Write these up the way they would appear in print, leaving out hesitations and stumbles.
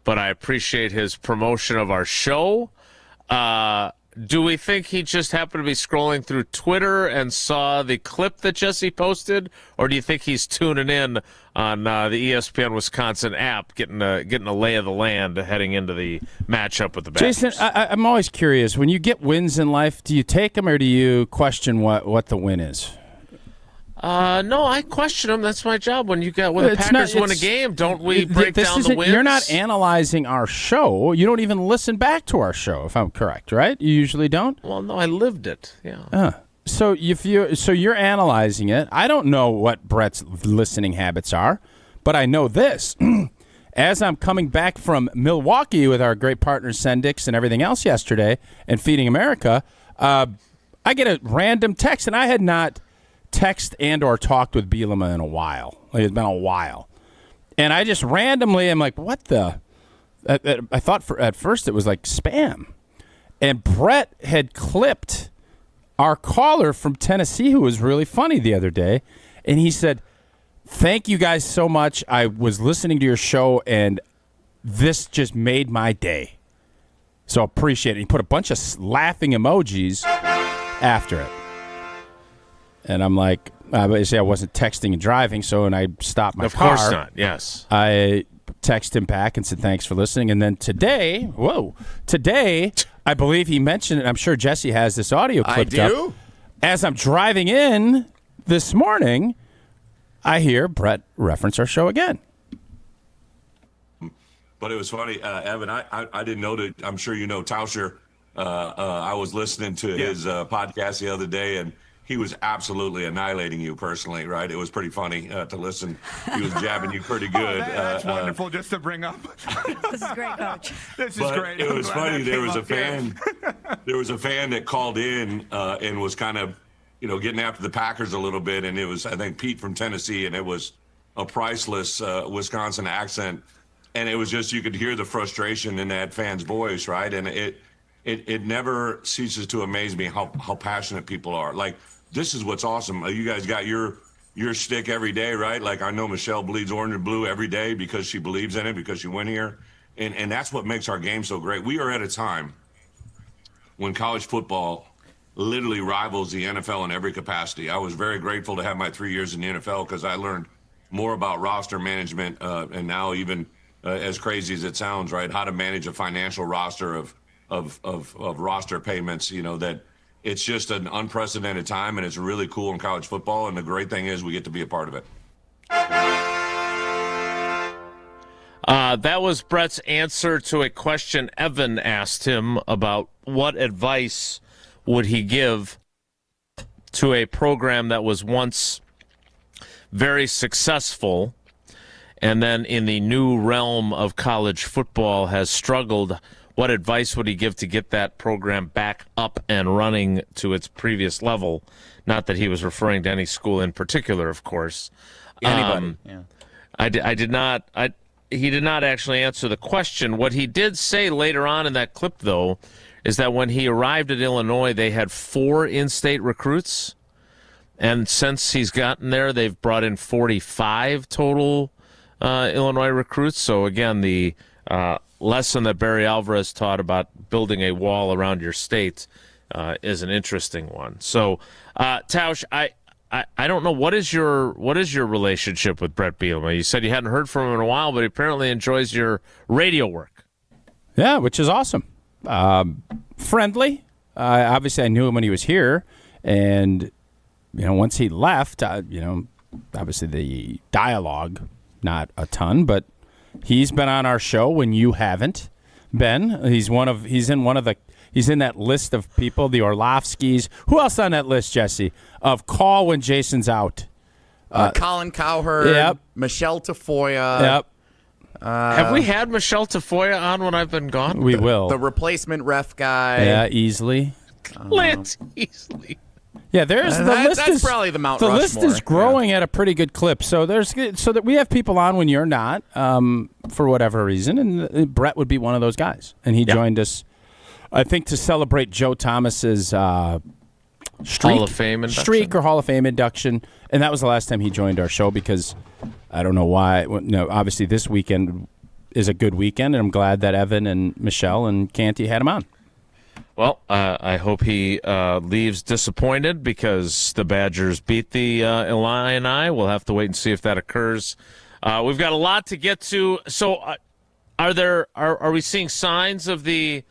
but I appreciate his promotion of our show. Do we think he just happened to be scrolling through Twitter and saw the clip that Jesse posted, or do you think he's tuning in on the ESPN Wisconsin app, getting a lay of the land heading into the matchup with the Badgers? Jason, I'm always curious. When you get wins in life, do you take them or do you question what the win is? No, I question them. That's my job. When the Packers win a game, don't we break down the wins? You're not analyzing our show. You don't even listen back to our show, if I'm correct, right? You usually don't? Well, no, I lived it. Yeah. So you're analyzing it. I don't know what Brett's listening habits are, but I know this. As I'm coming back from Milwaukee with our great partners Sendix and everything else yesterday and Feeding America, I get a random text, and I had not text and or talked with Bielema in a while. It's been a while. And I just randomly am like, what the? I thought at first it was like spam. And Brett had clipped our caller from Tennessee who was really funny the other day. And he said, thank you guys so much. I was listening to your show, and this just made my day. So appreciate it. He put a bunch of laughing emojis after it. And I'm like, obviously I wasn't texting and driving, and I stopped my car. Of course not, yes. I texted him back and said, thanks for listening. And then today, I believe he mentioned it. I'm sure Jesse has this audio clipped up. I do. As I'm driving in this morning, I hear Brett reference our show again. But it was funny, Evan, I didn't know that. I'm sure you know Tauscher. I was listening to his podcast the other day, and he was absolutely annihilating you personally, right? It was pretty funny to listen. He was jabbing you pretty good. That's wonderful just to bring up. This is great, Coach. This is great. It was funny. There was a fan that called in and was kind of, getting after the Packers a little bit. And it was, I think, Pete from Tennessee, and it was a priceless Wisconsin accent. And it was just, you could hear the frustration in that fan's voice, right? And it never ceases to amaze me how passionate people are. Like, this is what's awesome. You guys got your shtick every day, right? Like, I know Michelle bleeds orange and blue every day because she believes in it, because you win here. And that's what makes our game so great. We are at a time when college football literally rivals the NFL in every capacity. I was very grateful to have my 3 years in the NFL because I learned more about roster management and now even as crazy as it sounds, right, how to manage a financial roster of roster payments, that it's just an unprecedented time, and it's really cool in college football. And the great thing is we get to be a part of it. That was Brett's answer to a question Evan asked him about what advice would he give to a program that was once very successful and then in the new realm of college football has struggled. What advice would he give to get that program back up and running to its previous level? Not that he was referring to any school in particular, of course. Anybody. He did not actually answer the question. What he did say later on in that clip, though, is that when he arrived at Illinois, they had 4 in-state recruits. And since he's gotten there, they've brought in 45 total Illinois recruits. So, again, the lesson that Barry Alvarez taught about building a wall around your state is an interesting one. So, Tausch, I don't know, what is your relationship with Brett Bielema? You said you hadn't heard from him in a while, but he apparently enjoys your radio work. Yeah, which is awesome. Friendly. Obviously, I knew him when he was here, and once he left, obviously the dialogue not a ton, but he's been on our show when you haven't been. He's in that list of people, the Orlovskis. Who else on that list, Jesse? Of call when Jason's out. Colin Cowherd. Yep. Michelle Tafoya. Yep. Have we had Michelle Tafoya on when I've been gone? We will. The replacement ref guy. Yeah, easily. Lance Easley. Yeah, that's probably the Mount the Rushmore. list is growing at a pretty good clip. So that we have people on when you're not, for whatever reason, and Brett would be one of those guys. And he joined us, I think, to celebrate Joe Thomas's Hall of Fame induction, and that was the last time he joined our show because I don't know why. Obviously this weekend is a good weekend, and I'm glad that Evan and Michelle and Canty had him on. Well, I hope he leaves disappointed because the Badgers beat the Illini. We'll have to wait and see if that occurs. We've got a lot to get to. So, are we seeing signs of the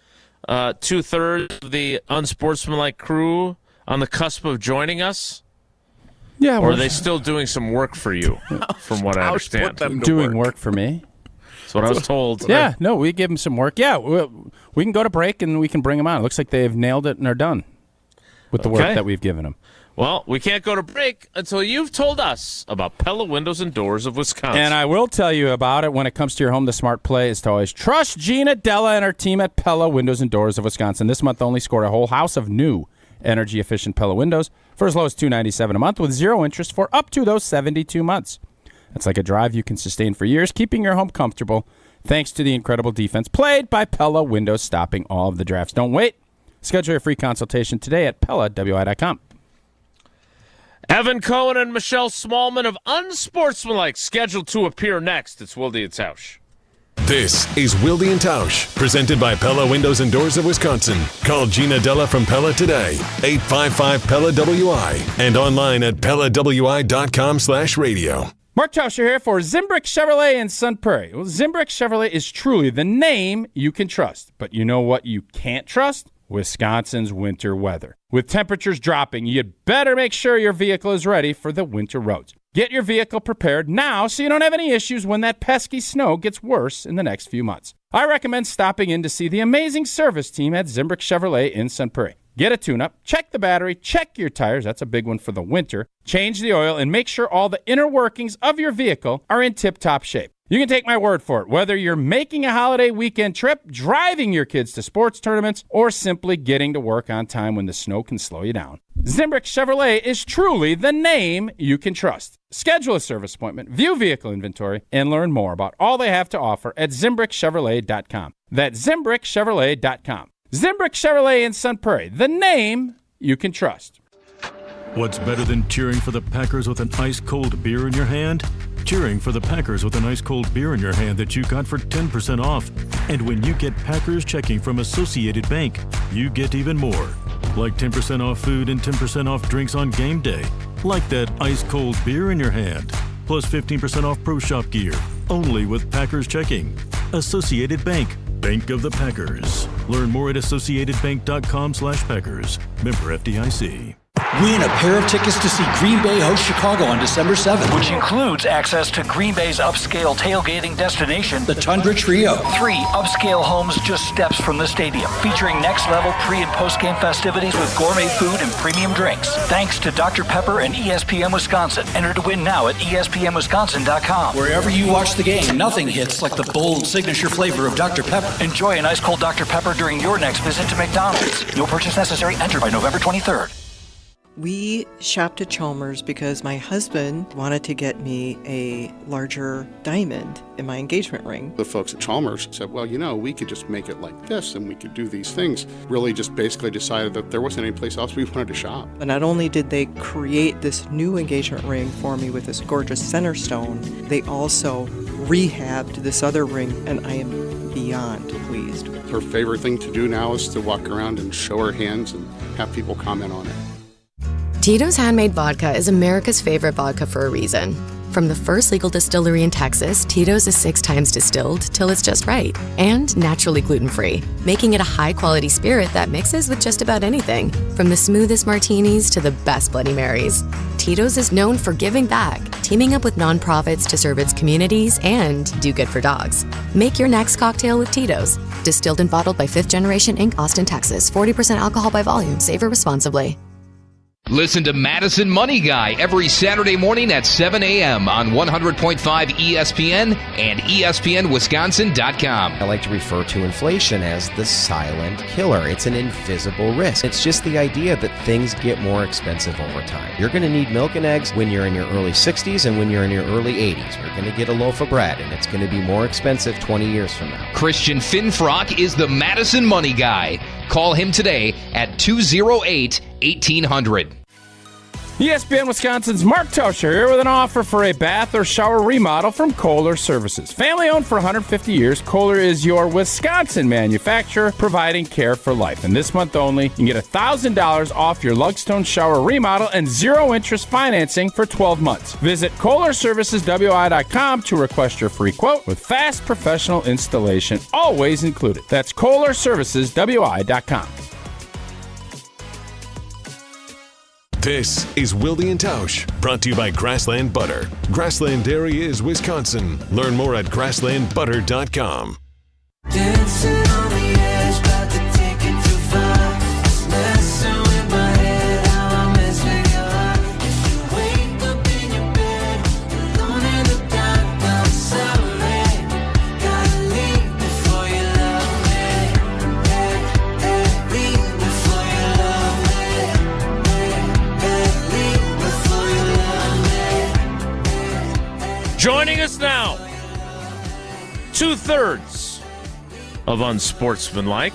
2/3 of the Unsportsmanlike crew on the cusp of joining us? Yeah, or are they still doing some work for you? From what I understand, doing work for me. That's what I was told. Yeah, no, we give them some work. Yeah, we can go to break and we can bring them on. It looks like they've nailed it and are done with the work that we've given them. Well, we can't go to break until you've told us about Pella Windows and Doors of Wisconsin. And I will tell you about it when it comes to your home. The smart play is to always trust Gina Della and her team at Pella Windows and Doors of Wisconsin. This month only scored a whole house of new energy-efficient Pella windows for as low as $297 a month with zero interest for up to those 72 months. That's like a drive you can sustain for years, keeping your home comfortable thanks to the incredible defense played by Pella Windows, stopping all of the drafts. Don't wait. Schedule your free consultation today at PellaWI.com. Evan Cohen and Michelle Smallmon of Unsportsmanlike scheduled to appear next. It's Wilde and Tausch. This is Wilde and Tausch, presented by Pella Windows and Doors of Wisconsin. Call Gina Della from Pella today, 855-PELLA-WI, and online at PellaWI.com/radio. Mark Tauscher here for Zimbrick Chevrolet in Sun Prairie. Well, Zimbrick Chevrolet is truly the name you can trust. But you know what you can't trust? Wisconsin's winter weather. With temperatures dropping, you'd better make sure your vehicle is ready for the winter roads. Get your vehicle prepared now so you don't have any issues when that pesky snow gets worse in the next few months. I recommend stopping in to see the amazing service team at Zimbrick Chevrolet in Sun Prairie. Get a tune-up, check the battery, check your tires, that's a big one for the winter, change the oil, and make sure all the inner workings of your vehicle are in tip-top shape. You can take my word for it, whether you're making a holiday weekend trip, driving your kids to sports tournaments, or simply getting to work on time when the snow can slow you down. Zimbrick Chevrolet is truly the name you can trust. Schedule a service appointment, view vehicle inventory, and learn more about all they have to offer at ZimbrickChevrolet.com. That's ZimbrickChevrolet.com. Zimbrick Chevrolet in Sun Prairie, the name you can trust. What's better than cheering for the Packers with an ice-cold beer in your hand? Cheering for the Packers with an ice-cold beer in your hand that you got for 10% off. And when you get Packers checking from Associated Bank, you get even more. Like 10% off food and 10% off drinks on game day. Like that ice-cold beer in your hand. Plus 15% off Pro Shop gear. Only with Packers checking. Associated Bank. Bank of the Packers. Learn more at associatedbank.com/Packers. Member FDIC. Win a pair of tickets to see Green Bay host Chicago on December 7th. Which includes access to Green Bay's upscale tailgating destination, the Tundra Trio. 3 upscale homes just steps from the stadium, featuring next-level pre- and post-game festivities with gourmet food and premium drinks. Thanks to Dr. Pepper and ESPN Wisconsin. Enter to win now at ESPNWisconsin.com. Wherever you watch the game, nothing hits like the bold signature flavor of Dr. Pepper. Enjoy an ice-cold Dr. Pepper during your next visit to McDonald's. No purchase necessary. Enter by November 23rd. We shopped at Chalmers because my husband wanted to get me a larger diamond in my engagement ring. The folks at Chalmers said, well, you know, we could just make it like this and we could do these things. Really just basically decided that there wasn't any place else we wanted to shop. And not only did they create this new engagement ring for me with this gorgeous center stone, they also rehabbed this other ring, and I am beyond pleased. Her favorite thing to do now is to walk around and show her hands and have people comment on it. Tito's Handmade Vodka is America's favorite vodka for a reason. From the first legal distillery in Texas, Tito's is 6 times distilled till it's just right and naturally gluten-free, making it a high-quality spirit that mixes with just about anything, from the smoothest martinis to the best Bloody Marys. Tito's is known for giving back, teaming up with nonprofits to serve its communities and do good for dogs. Make your next cocktail with Tito's. Distilled and bottled by 5th Generation Inc., Austin, Texas. 40% alcohol by volume. Savor responsibly. Listen to Madison Money Guy every Saturday morning at 7 a.m. on 100.5 ESPN and ESPNWisconsin.com. I like to refer to inflation as the silent killer. It's an invisible risk. It's just the idea that things get more expensive over time. You're going to need milk and eggs when you're in your early 60s and when you're in your early 80s. You're going to get a loaf of bread, and it's going to be more expensive 20 years from now. Christian Finfrock is the Madison Money Guy. Call him today at 208-1800. ESPN Wisconsin's Mark Tauscher here with an offer for a bath or shower remodel from Kohler Services. Family owned for 150 years, Kohler is your Wisconsin manufacturer providing care for life. And this month only, you can get $1,000 off your Lugstone shower remodel and 0-interest financing for 12 months. Visit KohlerServicesWI.com to request your free quote with fast professional installation always included. That's KohlerServicesWI.com. This is Wilde and Tausch, brought to you by Grassland Butter. Grassland Dairy is Wisconsin. Learn more at grasslandbutter.com. Dancing on the edge, about to take it too far. Messing with my head, how I mess with your heart. If you wake up in your bed, alone in the dark, I'm sorry. Gotta leave before you love me. Leave before you love me. Leave before you love me. Joining us now, 2/3 of Unsportsmanlike.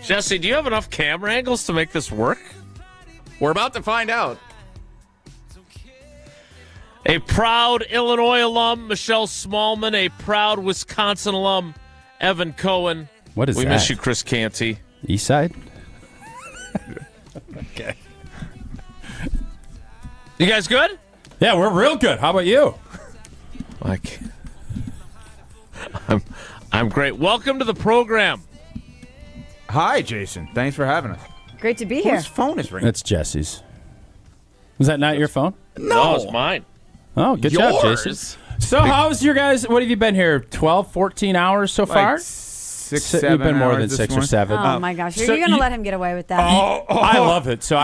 Jesse, do you have enough camera angles to make this work? We're about to find out. A proud Illinois alum, Michelle Smallmon. A proud Wisconsin alum, Evan Cohen. What is we that? miss you, Chris Canty. East Side? Okay. You guys good? Yeah, we're real good. How about you? Like, I'm great. Welcome to the program. Hi, Jason. Thanks for having us. Great to be here. Whose phone is ringing? That's Jesse's. Was that not your phone? No, it's mine. Oh, good job, Jason. So how's your guys, what have you been here, 12, 14 hours so far? 6, You've 7 been more hours than this 6 or morning. 7. Oh, my gosh. Are So you going to let him get away with that? I love it. So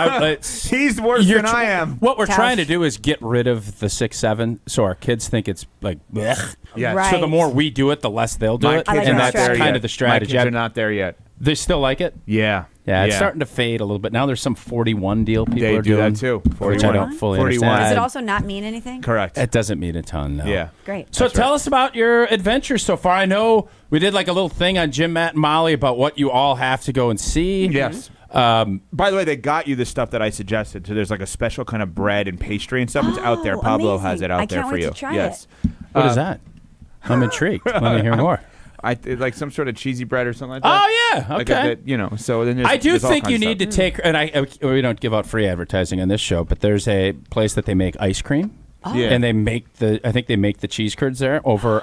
He's worse than I am. What we're Tausch. trying to do is get rid of the 6-7 so our kids think it's like blech. Yeah. Right. So the more we do it, the less they'll do My it. kids like are and not that's there kind yet. of the strategy. My kids are not there yet. They still like it? Yeah. Yeah, it's starting to fade a little bit. Now there's some 41 deal people They are do doing. that too. Which I don't fully 41. understand. Does it also not mean anything? Correct. It doesn't mean a ton, no. Yeah. Great. So tell us about your adventures so far. I know we did like a little thing on Jim, Matt, and Molly about what you all have to go and see. Yes. By the way, they got you the stuff that I suggested. So there's like a special kind of bread and pastry and stuff. It's out there. Pablo amazing. has it out I there can't for wait you. to try Yes. What is that? I'm intrigued. Let me hear more. Like some sort of cheesy bread or something like that. Oh, yeah. Like Okay. so then there's, I do there's all think kinds you of need to stuff. take, and we don't give out free advertising on this show, but there's a place that they make ice cream. Yeah. And I think they make the cheese curds there over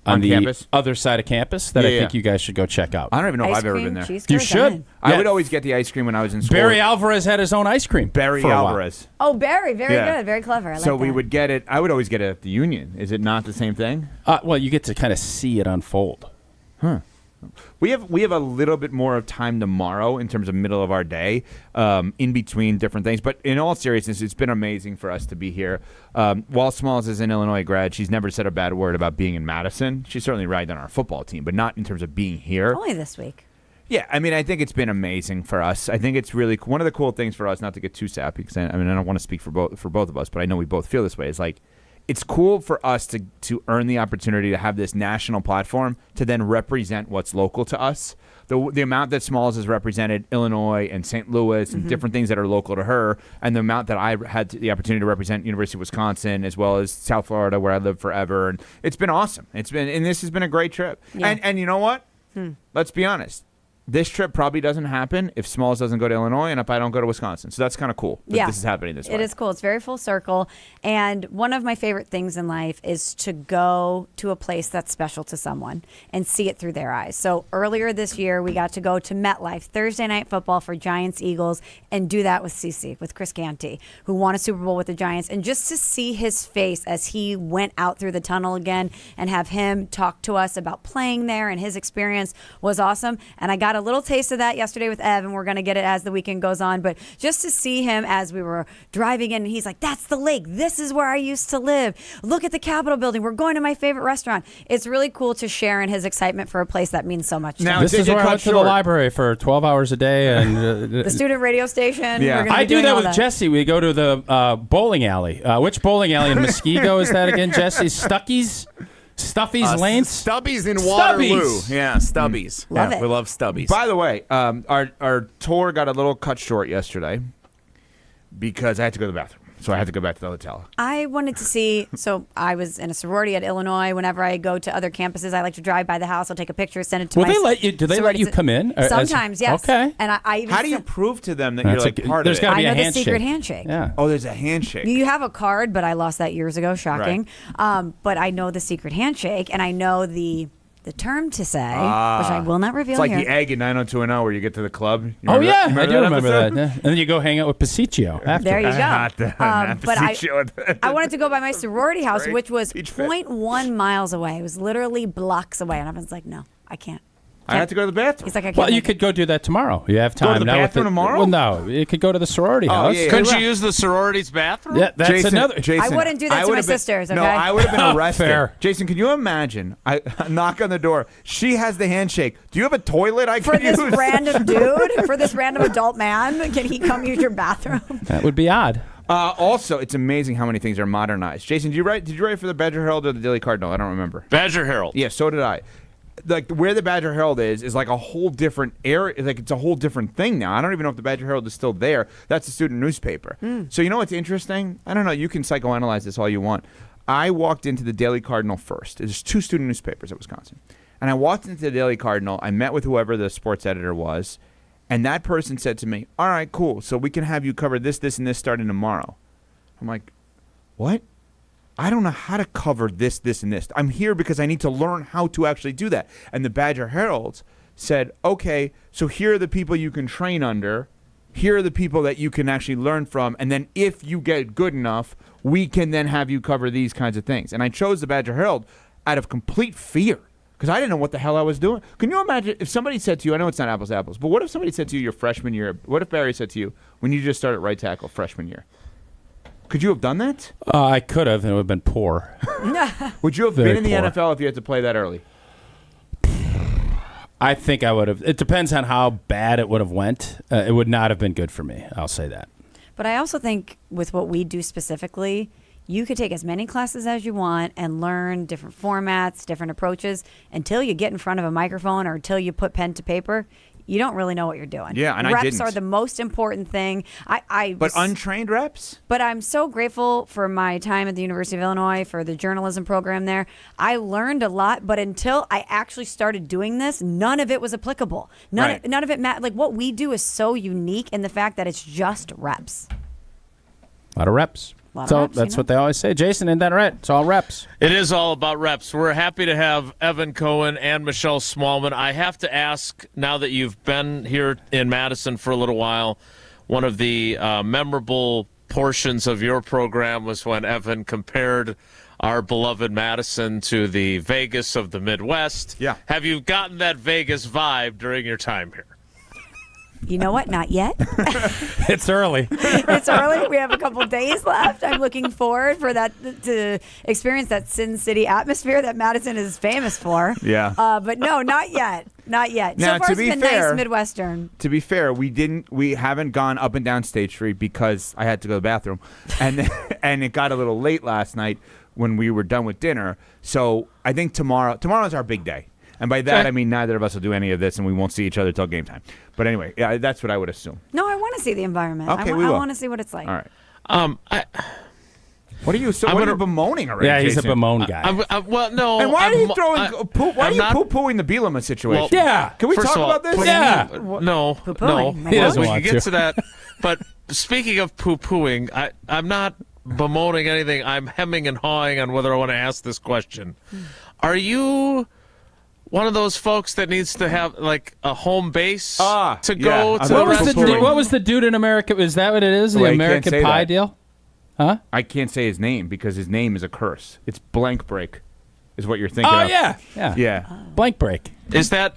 on the campus? other side of campus that I think you guys should go check out. I don't even know if Ice I've ever cream, been there. cheese You curds, should. I'm in. I would always get the ice cream when I was in school. Barry Alvarez had his own ice cream. Barry for a while. Alvarez. Oh, Barry. Very Yeah. good. Very clever. I like So that. we would get it. I would always get it at the Union. Is it not the same thing? Well, you get to kind of see it unfold. Huh. We have a little bit more of time tomorrow in terms of middle of our day, in between different things. But in all seriousness, it's been amazing for us to be here. While Smalls is an Illinois grad, she's never said a bad word about being in Madison. She's certainly right on our football team, but not in terms of being here. Only this week. Yeah, I mean, I think it's been amazing for us. I think it's really one of the cool things for us, not to get too sappy, because I don't want to speak for both of us, but I know we both feel this way. Is like, it's cool for us to earn the opportunity to have this national platform to then represent what's local to us. The amount that Smalls has represented Illinois and St. Louis and different things that are local to her, and the amount that I had the opportunity to represent University of Wisconsin as well as South Florida, where I lived forever, and it's been awesome. This has been a great trip. Yeah. And you know what? Let's be honest. This trip probably doesn't happen if Smalls doesn't go to Illinois and if I don't go to Wisconsin. So that's kind of cool that this is happening this way. It is cool. It's very full circle. And one of my favorite things in life is to go to a place that's special to someone and see it through their eyes. So earlier this year, we got to go to MetLife, Thursday Night Football for Giants Eagles, and do that with CC, with Chris Canty, who won a Super Bowl with the Giants. And just to see his face as he went out through the tunnel again and have him talk to us about playing there and his experience was awesome. And I got a little taste of that yesterday with Ev, and we're going to get it as the weekend goes on. But just to see him as we were driving in, and he's like, that's the lake. This is where I used to live. Look at the Capitol building. We're going to my favorite restaurant. It's really cool to share in his excitement for a place that means so much to him. This is where I went to the library for 12 hours a day. And The student radio station. Yeah. We're gonna be I do doing that all with Jesse. We go to the bowling alley. Which bowling alley in Mosquito is that again, Jesse? Stuffies Lane? Stubbies in Waterloo. Stubbies. Yeah, Stubbies. Love yeah, it. We love Stubbies. By the way, our tour got a little cut short yesterday. because I had to go to the bathroom. So I had to go back to the hotel. I wanted to see, so I was in a sorority at Illinois. Whenever I go to other campuses, I like to drive by the house. I'll take a picture, send it to Will my they let you? Do they let you come in? Sometimes, yes. Okay. And I even How do you prove to them that you're like part of it? There's got to be I a know the handshake. secret handshake. Yeah. Oh, there's a handshake. You have a card, but I lost that years ago. Shocking. But I know the secret handshake, and I know the term to say, which I will not reveal It's like here. the egg in 90210 where you get to the club. You Oh, remember yeah. that? I do remember that. episode? Yeah. And then you go hang out with Pasiccio after. There you go. Not But Pasiccio. I wanted to go by my sorority house, Great. which was Peach Fit. 0.1 miles away. It was literally blocks away. And I was like, no, I can't. I had to go to the bathroom. He's like, I can't. Well, you make could go do that tomorrow. You have Go time to the now. bathroom tomorrow? Well, no. You could go to the sorority house. yeah, yeah. Couldn't you use the sorority's bathroom? Yeah, that's another. Jason, I wouldn't do that to would've my been- sisters, No, okay? I would have been arrested. Fair. Jason, can you imagine? I knock on the door. She has the handshake. Do you have a toilet I For can this use? random dude, for this random adult man, can he come use your bathroom? That would be odd. Also, it's amazing how many things are modernized. Jason, did you write for the Badger Herald or the Daily Cardinal? I don't remember. Badger Herald. Yeah, so did I. Like where the Badger Herald is like a whole different area. Like it's a whole different thing now. I don't even know if the Badger Herald is still there. That's a student newspaper. So you know what's interesting? I don't know. You can psychoanalyze this all you want. I walked into the Daily Cardinal first. There's 2 student newspapers at Wisconsin, and I walked into the Daily Cardinal. I met with whoever the sports editor was, and that person said to me, "All right, cool. So we can have you cover this, this, and this starting tomorrow." I'm like, "What? I don't know how to cover this, this, and this. I'm here because I need to learn how to actually do that." And the Badger Herald said, okay, so here are the people you can train under. Here are the people that you can actually learn from. And then if you get good enough, we can then have you cover these kinds of things. And I chose the Badger Herald out of complete fear because I didn't know what the hell I was doing. Can you imagine if somebody said to you, I know it's not apples to apples, but what if somebody said to you your freshman year, what if Barry said to you when you just started right tackle freshman year? Could you have done that? I could have, and it would have been poor. Would you have Very been in the poor. NFL if you had to play that early? I think I would have. It depends on how bad it would have went. It would not have been good for me. I'll say that. But I also think with what we do specifically, you could take as many classes as you want and learn different formats, different approaches until you get in front of a microphone or until you put pen to paper. You don't really know what you're doing. Yeah, and I reps didn't. are the most important thing. But untrained reps? But I'm so grateful for my time at the University of Illinois for the journalism program there. I learned a lot, but until I actually started doing this, none of it was applicable. None of it mattered. Like what we do is so unique in the fact that it's just reps. A lot of reps. So that's what they always say. Jason, isn't that right? It's all reps. It is all about reps. We're happy to have Evan Cohen and Michelle Smallmon. I have to ask, now that you've been here in Madison for a little while, one of the memorable portions of your program was when Evan compared our beloved Madison to the Vegas of the Midwest. Yeah. Have you gotten that Vegas vibe during your time here? You know what? Not yet. It's early. It's early. We have a couple days left. I'm looking forward for that to experience that Sin City atmosphere that Madison is famous for. Yeah. But no, not yet. Not yet. Now, so far, to it's be been fair- nice Midwestern. To be fair, we haven't gone up and down State Street because I had to go to the bathroom, and and it got a little late last night when we were done with dinner. So I think tomorrow's our big day. And by that, I mean neither of us will do any of this, and we won't see each other till game time. But anyway, yeah, that's what I would assume. No, I want to see the environment. Okay, I we will. want to see what it's like. All right. What are you? What are you bemoaning already? Yeah, he's a Jason? bemoan guy. Well, no. And why are you throwing? Why are you not- poo-pooing the Bielema situation? Well, Yeah. Can we First talk of all, about this? Yeah. No. Poo-pooing. He doesn't we want can get to. to that. But speaking of poo-pooing, I'm not bemoaning anything. I'm hemming and hawing on whether I want to ask this question. Are you one of those folks that needs to have like a home base to go yeah. to What the was, restaurant? what was the dude in America? Is that what it is? The Well, you can't American say Pie that. deal? Huh? I can't say his name because his name is a curse. It's Blank Break, is what you're thinking Oh, of. yeah. Blank break. Is that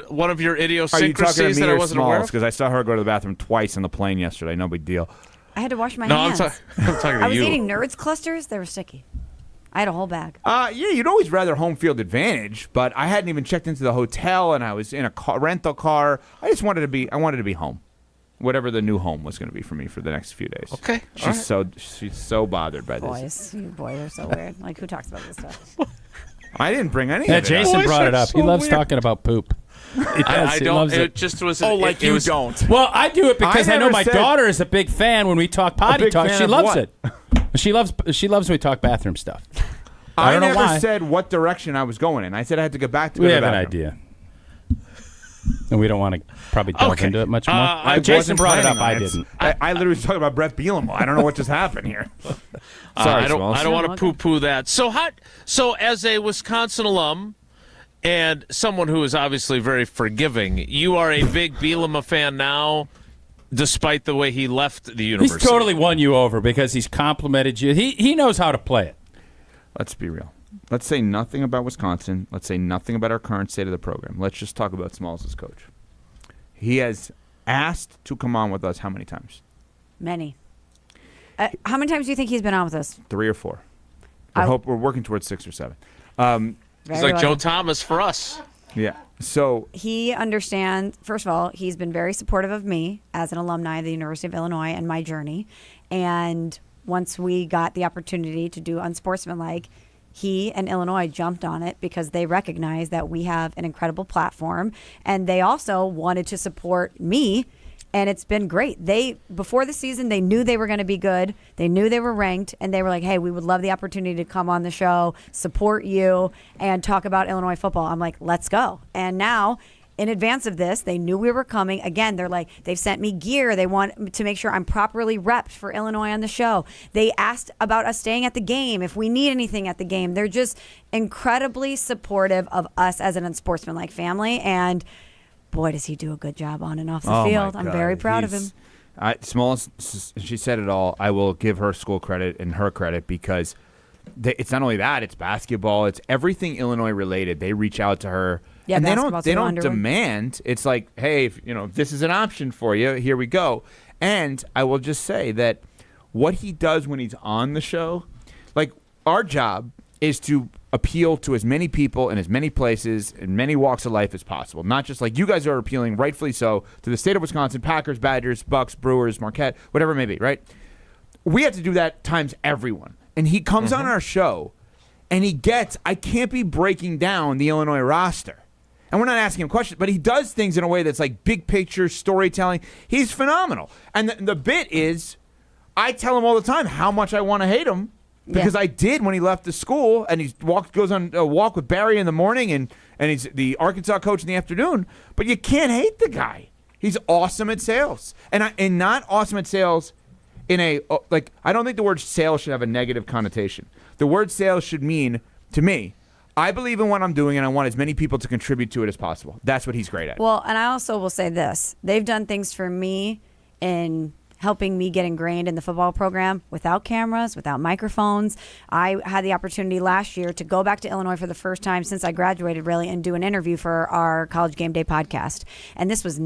one of your Are you talking idiosyncrasies to me that I or wasn't aware Smalls? of? Because I saw her go to the bathroom twice on the plane yesterday. No big deal. I had to wash my No, hands. I'm talking to I was you. eating Nerds clusters. They were sticky. I had a whole bag. Yeah, you'd always rather home field advantage, but I hadn't even checked into the hotel, and I was in a rental car. I just wanted to be home, whatever the new home was going to be for me for the next few days. Okay, she's so bothered by this. You boys are so weird. Like, who talks about this stuff? I didn't bring any. Yeah, of it Jason up. brought it up. He loves talking about poop. I He don't. loves It just was. it was, don't. Well, I do it because I know never my said- daughter is a big fan when we talk potty big talk. fan She of loves what? it. She loves when we talk bathroom stuff. I I don't know never why. said what direction I was going in. I said I had to get back to We the have an bathroom. idea. And we don't want to probably delve Okay. into it much more. I Jason wasn't brought it up. planning I on it. didn't. I literally was talking about Brett Bielema. I don't know what just happened here. Sorry, I don't Smalls. want to poo-poo that. So as a Wisconsin alum and someone who is obviously very forgiving, you are a big Bielema fan now, despite the way he left the university. He's totally won you over because he's complimented you. He knows how to play it. Let's be real. Let's say nothing about Wisconsin. Let's say nothing about our current state of the program. Let's just talk about Smalls as coach. He has asked to come on with us how many times? Many. How many times do you think he's been on with us? 3 or 4. We're working towards 6 or 7. He's like Joe Thomas for us. Yeah. So he understands, first of all, he's been very supportive of me as an alumni of the University of Illinois and my journey. And once we got the opportunity to do Unsportsmanlike, he and Illinois jumped on it because they recognize that we have an incredible platform. And they also wanted to support me. And it's been great. Before the season, they knew they were going to be good. They knew they were ranked. And they were like, hey, we would love the opportunity to come on the show, support you, and talk about Illinois football. I'm like, let's go. And now, in advance of this, they knew we were coming. Again, they've sent me gear. They want to make sure I'm properly repped for Illinois on the show. They asked about us staying at the game, if we need anything at the game. They're just incredibly supportive of us as an Unsportsmanlike family. And boy, does he do a good job on and off the field. I'm very proud of him. Smalls, she said it all. I will give her school credit and her credit because it's not only that, it's basketball, it's everything Illinois related. They reach out to her. Yeah, and they basketball's don't Underwood. demand. It's like, hey, if this is an option for you, here we go. And I will just say that what he does when he's on the show, like our job is to appeal to as many people in as many places in many walks of life as possible. Not just like you guys are appealing, rightfully so, to the state of Wisconsin, Packers, Badgers, Bucks, Brewers, Marquette, whatever it may be, right? We have to do that times everyone. And he comes on our show and I can't be breaking down the Illinois roster. And we're not asking him questions, but he does things in a way that's like big picture storytelling. He's phenomenal. And the bit is, I tell him all the time how much I want to hate him because I did when he left the school, and he goes on a walk with Barry in the morning, and he's the Arkansas coach in the afternoon. But you can't hate the guy. He's awesome at sales, and not awesome at sales in a I don't think the word sales should have a negative connotation. The word sales should mean, to me, I believe in what I'm doing, and I want as many people to contribute to it as possible. That's what he's great at. Well, and I also will say this. They've done things for me in helping me get ingrained in the football program without cameras, without microphones. I had the opportunity last year to go back to Illinois for the first time since I graduated, really, and do an interview for our College Game Day podcast. And this was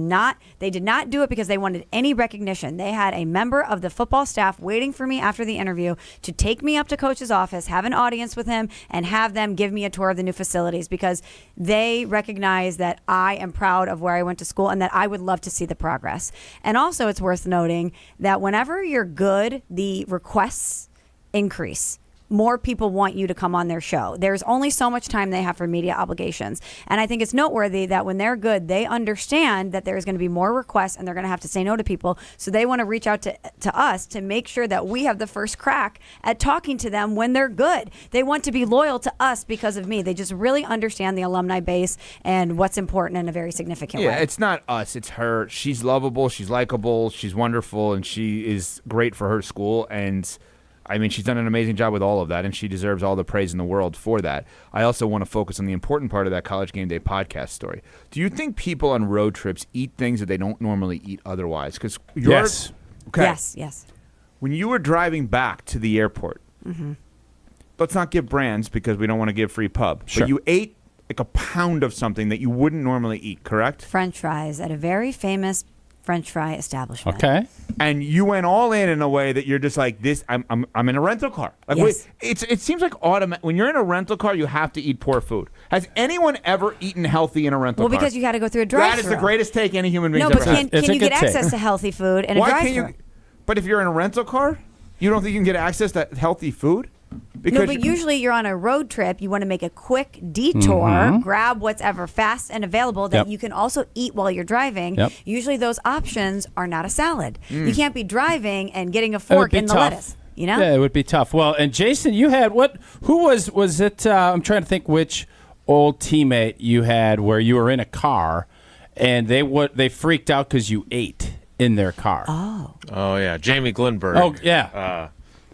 they did not do it because they wanted any recognition. They had a member of the football staff waiting for me after the interview to take me up to Coach's office, have an audience with him, and have them give me a tour of the new facilities because they recognize that I am proud of where I went to school and that I would love to see the progress. And also, it's worth noting that whenever you're good, the requests increase. More people want you to come on their show. There's only so much time they have for media obligations. And I think it's noteworthy that when they're good, they understand that there's going to be more requests and they're going to have to say no to people. So they want to reach out to us to make sure that we have the first crack at talking to them when they're good. They want to be loyal to us because of me. They just really understand the alumni base and what's important in a very significant way. Yeah, it's not us, it's her. She's lovable, she's likable, she's wonderful, and she is great for her school. And I mean, she's done an amazing job with all of that, and she deserves all the praise in the world for that. I also want to focus on the important part of that College Game Day podcast story. Do you think people on road trips eat things that they don't normally eat otherwise? Because yes. Okay. Yes. When you were driving back to the airport, let's not give brands because we don't want to give free pub, Sure. but you ate like a pound of something that you wouldn't normally eat, correct? French fries at a very famous French fry establishment. Okay. And you went all in a way that you're just like this. I'm in a rental car. Like, Yes. it seems like automatic. When you're in a rental car, you have to eat poor food. Has anyone ever eaten healthy in a rental car? Well, because you got to go through a drive-through. That is the greatest take any human being's No, ever but had. can you get access to healthy food in a Why drive-through? can't you? But if you're in a rental car, you don't think you can get access to healthy food? No, but usually you're on a road trip. You want to make a quick detour, grab whatever fast and available that you can also eat while you're driving. Yep. Usually those options are not a salad. You can't be driving and getting a fork in the lettuce. You know? Yeah, it would be tough. Well, and Jason, you had what? Who was it? I'm trying to think which old teammate you had where you were in a car and they freaked out because you ate in their car. Oh yeah, Jamie Glenberg. Oh yeah.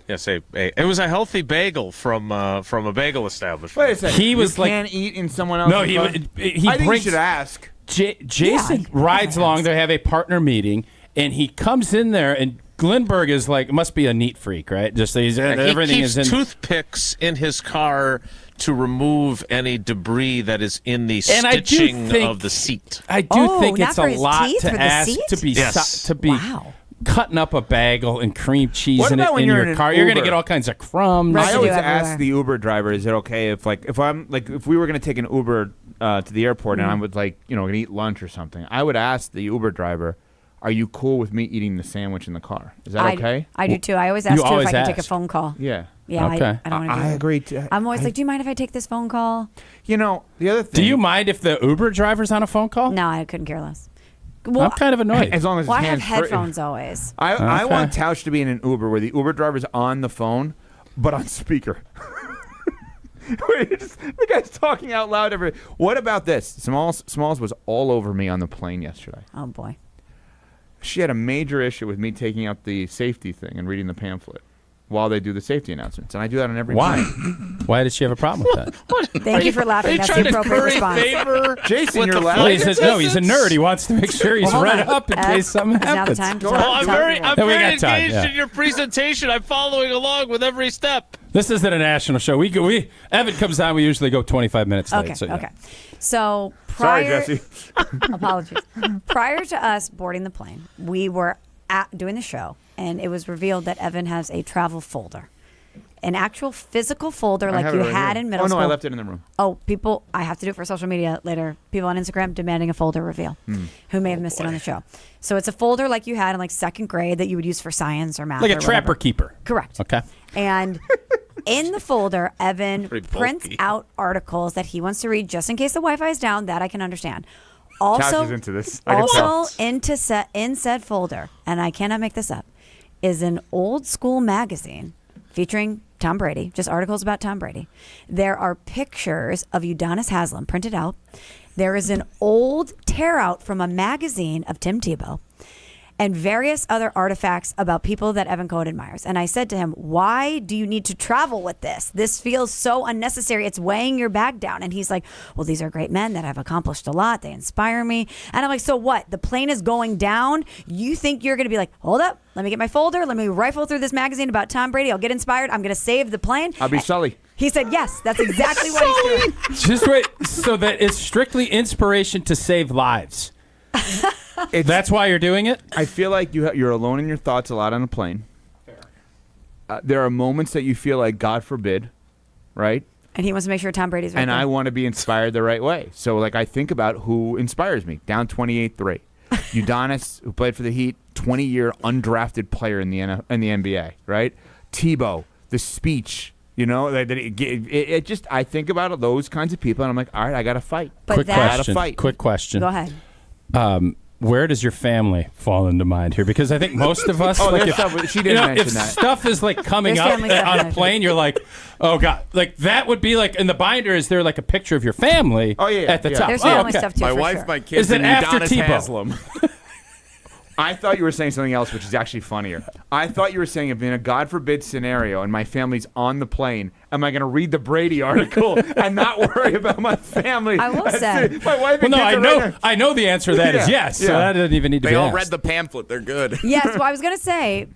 Yes, it was a healthy bagel from a bagel establishment. Wait a second. He was you like, can't eat in someone else's no, car? he I think brings, you should ask. Jason rides along. They have a partner meeting, and he comes in there, and Glenberg is like, must be a neat freak, right? Just everything he is keeps in toothpicks in his car to remove any debris that is in the And I do stitching think- of the seat. I do think not it's for a his lot teeth, to for the ask seat? to be Wow. cutting up a bagel and cream cheese What in about it when in you're your in an car. You're going to Uber? get all kinds of crumbs. I Residue always everywhere. ask the Uber driver, is it okay if we were going to take an Uber to the airport and I would going to eat lunch or something, I would ask the Uber driver, are you cool with me eating the sandwich in the car? Is that okay? I do too. I always ask You too always if I can take a ask. phone call. Yeah. Yeah, Okay. I don't want to do I that. agree. Too. I'm always like, do you mind if I take this phone call? The other thing. Do you mind if the Uber driver's on a phone call? No, I couldn't care less. I'm kind of annoyed. As long as Well, I it's have hands-free. headphones always. I Okay. want Tausch to be in an Uber where the Uber driver's on the phone, but on speaker. The guy's talking out loud. What about this? Smalls was all over me on the plane yesterday. Oh, boy. She had a major issue with me taking out the safety thing and reading the pamphlet while they do the safety announcements. And I do that on every Why? plane. Why did she have a problem with that? Thank you for laughing. That's the appropriate response. Jason, with you're the laughing. flight He's a nerd. He wants to make sure he's Hold read on. up in case something Is now the happens. time to Well, I'm talk very, about I'm No, we very got time, engaged yeah. in your presentation. I'm following along with every step. This isn't a national show. Evan comes on. We usually go 25 minutes late. Okay, So, yeah. okay. So Sorry, prior, Jesse. apologies. Prior to us boarding the plane, we were doing the show, and it was revealed that Evan has a travel folder, an actual physical folder like have you it right had here. in middle Oh, no, school. I left it in the room. Oh, people! I have to do it for social media later. People on Instagram demanding a folder reveal. Who may have missed it on the show? So it's a folder like you had in like second grade that you would use for science or math, Like or a trapper whatever. keeper. Correct. Okay. And in the folder, Evan Pretty prints bulky. out articles that he wants to read just in case the Wi-Fi is down. That I can understand. Also, Tausch is into this. I can also tell. in said folder, and I cannot make this up, is an old school magazine featuring Tom Brady, just articles about Tom Brady. There are pictures of Udonis Haslem printed out. There is an old tear out from a magazine of Tim Tebow and various other artifacts about people that Evan Cohen admires. And I said to him, why do you need to travel with this? This feels so unnecessary. It's weighing your bag down. And he's like, well, these are great men that have accomplished a lot. They inspire me. And I'm like, so what? The plane is going down. You think you're going to be like, hold up, let me get my folder. Let me rifle through this magazine about Tom Brady. I'll get inspired. I'm going to save the plane. I'll be Sully. He said, yes, that's exactly what he's doing. Just wait. So that it's strictly inspiration to save lives. That's why you're doing it? I feel like you're alone in your thoughts a lot on a plane. There are moments that you feel like, God forbid, right? And he wants to make sure Tom Brady's right And there. I want to be inspired the right way. So, like, I think about who inspires me. Down 28-3. Udonis, who played for the Heat, 20-year undrafted player in the NBA, right? Tebow, the speech, it just, I think about those kinds of people, and I'm like, all right, I got to fight. But Quick that- question. Fight. Quick question. Go ahead. Where does your family fall into mind here? Because I think most of us, Oh, like, there's stuff- she didn't mention if that. stuff is like coming There's up family stuff on a mentioned. plane, you're like, oh god, like that would be like in the binder. Is there like a picture of your family? Oh, yeah, at the yeah. top. There's Oh, family okay. stuff too, My for wife, sure. my kids, Is it and after Udonis Tebow? Haslem. I thought you were saying something else, which is actually funnier. I thought you were saying if in a God forbid scenario and my family's on the plane, am I going to read the Brady article and not worry about my family? I will say. My wife Well, and no, kids I are know, right now. I know the answer to that is Yeah, yes. So yeah. that doesn't even need to They be all asked. read the pamphlet. They're good. Yes, well, I was going to say,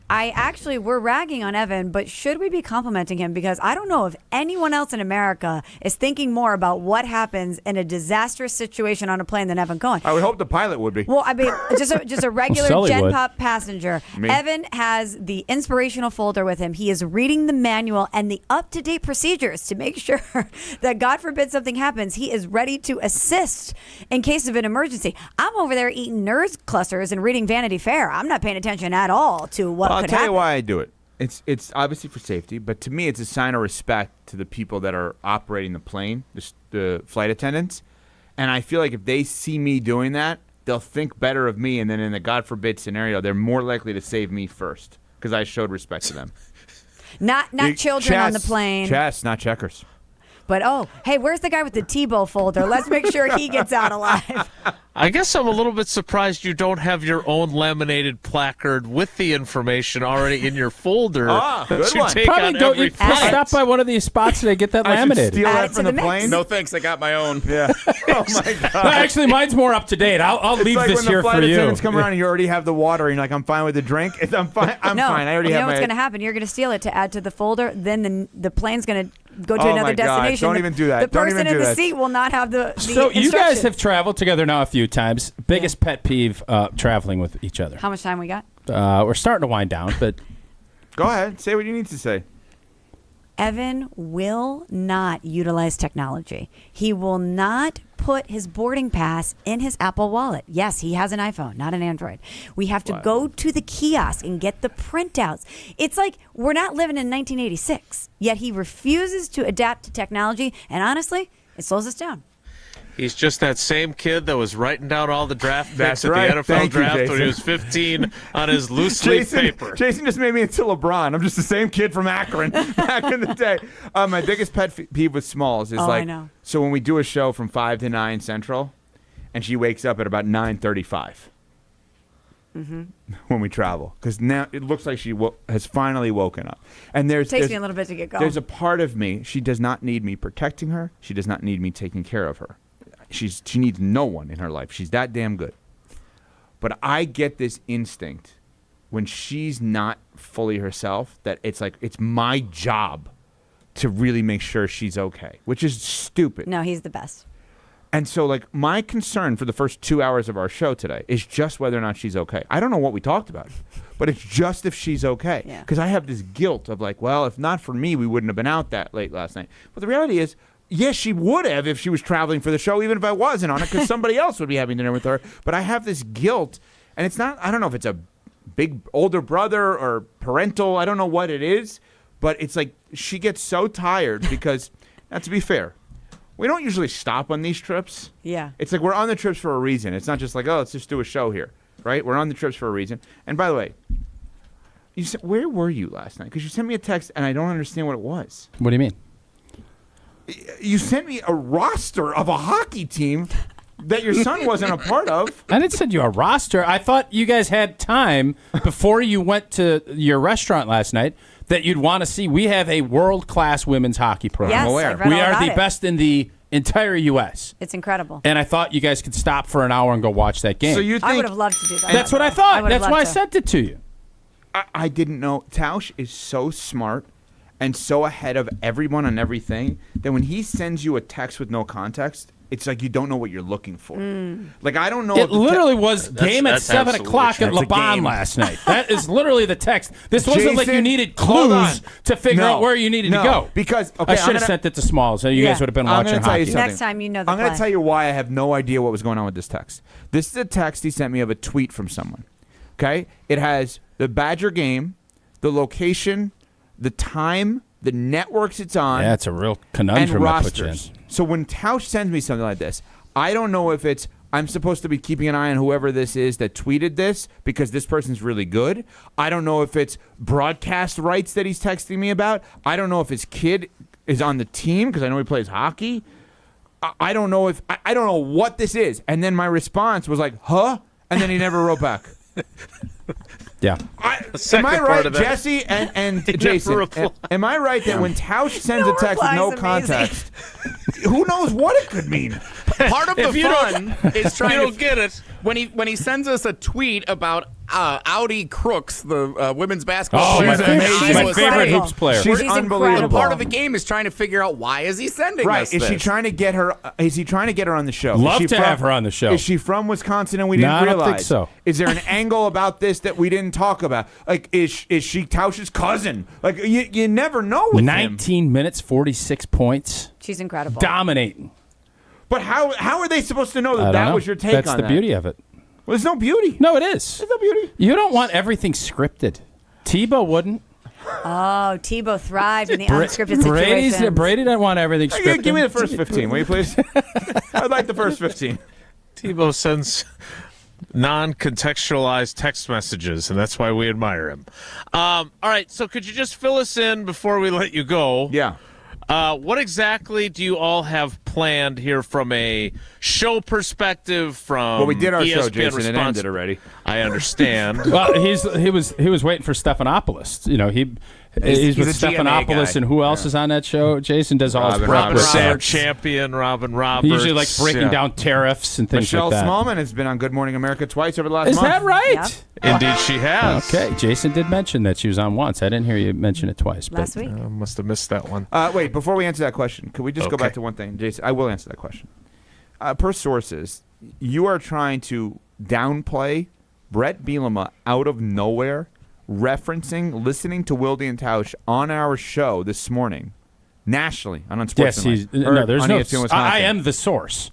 we're ragging on Evan, but should we be complimenting him? Because I don't know if anyone else in America is thinking more about what happens in a disastrous situation on a plane than Evan Cohen. I would hope the pilot would be. Well, I mean, just a regular Sully Gen would. Pop passenger. Me. Evan has the inspirational folder with him. He is reading the manual and the up-to-date procedures to make sure that, God forbid something happens, he is ready to assist in case of an emergency. I'm over there eating Nerds clusters and reading Vanity Fair. I'm not paying attention at all to what I'll could tell happen. you why I do it. It's obviously for safety, but to me, it's a sign of respect to the people that are operating the plane, the flight attendants. And I feel like if they see me doing that, they'll think better of me, and then in the God forbid scenario, they're more likely to save me first because I showed respect to them. Not children on the plane. Chess, not checkers. But, hey, where's the guy with the Tebow folder? Let's make sure he gets out alive. I guess I'm a little bit surprised you don't have your own laminated placard with the information already in your folder. Good you one. take Probably on go every stop by one of these spots today, get that I should laminated. steal Add that it to from the the mix. plane. No thanks, I got my own. Yeah. Oh my God. Actually, mine's more up to date. I'll leave It's like this when the here flight for you. attendants come around and you already have the water, and you're like, I'm fine with the drink. I'm fine. I'm No, fine. I already you have know what's my. going to happen? You're going to steal it to add to the folder. Then the plane's going to go to Oh, another my God. destination. Don't even do that. The Don't person even in do the that. seat will not have the So you guys instruction. have traveled together now a few times. Biggest pet peeve traveling with each other. How much time we got? We're starting to wind down, but Go ahead. Say what you need to say. Evan will not utilize technology. He will not put his boarding pass in his Apple Wallet. Yes, he has an iPhone, not an Android. We have to go to the kiosk and get the printouts. It's like we're not living in 1986, yet he refuses to adapt to technology, and honestly, it slows us down. He's just that same kid that was writing down all the draft picks That's at right. the NFL Thank you, draft when Jason. he was 15 on his loose leaf paper. Jason just made me into LeBron. I'm just the same kid from Akron back in the day. My biggest pet peeve with Smalls is I know. so when we do a show from 5 to 9 Central, and she wakes up at about 9:35 when we travel, because now it looks like she has finally woken up. And Takes me a little bit to get going. There's a part of me, she does not need me protecting her. She does not need me taking care of her. She needs no one in her life. She's that damn good. But I get this instinct when she's not fully herself that it's like it's my job to really make sure she's okay, which is stupid. No, he's the best. And so, like, my concern for the first 2 hours of our show today is just whether or not she's okay. I don't know what we talked about, but it's just if she's okay. Yeah. Because I have this guilt of like, well, if not for me, we wouldn't have been out that late last night. But the reality is, yes, she would have if she was traveling for the show, even if I wasn't on it, because somebody else would be having dinner with her. But I have this guilt, and it's not, I don't know if it's a big older brother or parental, I don't know what it is, but it's like she gets so tired because, now to be fair, we don't usually stop on these trips. Yeah. It's like we're on the trips for a reason. It's not just like, oh, let's just do a show here, right? We're on the trips for a reason. And by the way, you said, where were you last night? Because you sent me a text, and I don't understand what it was. what do you mean? You sent me a roster of a hockey team that your son wasn't a part of. I didn't send you a roster. I thought you guys had time before you went to your restaurant last night that you'd want to see. We have a world-class women's hockey program. Yes, I'm aware. I've read We all are about the it. best in the entire U.S. It's incredible. And I thought you guys could stop for an hour and go watch that game. So you I think would have loved to do that. That's what I I thought. would have That's why I loved to. sent it to you. I didn't know. Tausch is so smart and so ahead of everyone on everything that when he sends you a text with no context, it's like you don't know what you're looking for. Like, I don't know. It literally was game at that's 7 absolutely o'clock true. at That's a LeBon game. last night. That is literally the text. This wasn't like you Jason, needed hold on. clues to figure out where you needed to go. Because, okay, I should have sent it to Smalls. So you guys would have been I'm watching gonna tell you hockey. something. Next time you know the I'm going play. to tell you why I have no idea what was going on with this text. This is a text he sent me of a tweet from someone. Okay? It has the Badger game, the location, the time, the networks it's on. Yeah, it's a real and conundrum I put you in. rosters. So when Tausch sends me something like this, I don't know if it's I'm supposed to be keeping an eye on whoever this is that tweeted this because this person's really good. I don't know if it's broadcast rights that he's texting me about. I don't know if his kid is on the team because I know he plays hockey. I don't know if I don't know what this is. And then my response was like, "Huh?" And then he never wrote back. Yeah. Am I right, Jesse and Jason? Am I right that when Tausch sends a text with no context, who knows what it could mean? Part of the fun is trying you to don't get it. when he sends us a tweet about Audi Crooks, the women's basketball Oh, player. my that favorite, I my was favorite saying. hoops player. She's She's unbelievable. incredible. Part of the game is trying to figure out why is he sending Right? us Is this? she trying to get her? Is he trying to get her on the show? Love Is she to have her on the show. Is she from Wisconsin and we didn't No, I don't realize? think so. Is there an angle about this that we didn't talk about? Like, is she Tausch's cousin? Like, you never know with him. 19 minutes, 46 points. She's incredible. Dominating. But how are they supposed to know I that don't know. was your take That's on the that? beauty of it. Well, there's no beauty. No, it is. There's no beauty. You don't want everything scripted. Tebow wouldn't. Oh, Tebow thrived in the unscripted situations. Brady doesn't want everything scripted. Give me the first 15, will you please? I'd like the first 15. Tebow sends non-contextualized text messages, and that's why we admire him. All right, so could you just fill us in before we let you go? Yeah. What exactly do you all have planned here from a show perspective? From Well, we did our ESPN show, Jason. It response? ended already. I understand. Well, he was waiting for Stephanopoulos. You know, he's with a GMA Stephanopoulos, guy. and who else is on that show? Jason does all his Robin prep Roberts. with Sam Champion, Robin Roberts. He usually likes breaking down tariffs and things Michelle like that. Smallmon has been on Good Morning America twice over the last Is month. that right? Indeed, she has. Okay, Jason did mention that she was on once. I didn't hear you mention it twice. But Last week. Must have missed that one. Wait, before we answer that question, could we just go Okay. back to one thing? Jason, I will answer that question. Per sources, you are trying to downplay Brett Bielema out of nowhere, listening to Wilde and Tausch on our show this morning, nationally on yes, Unsportsmanlike. there's on no. ESPN Wisconsin. I am the source,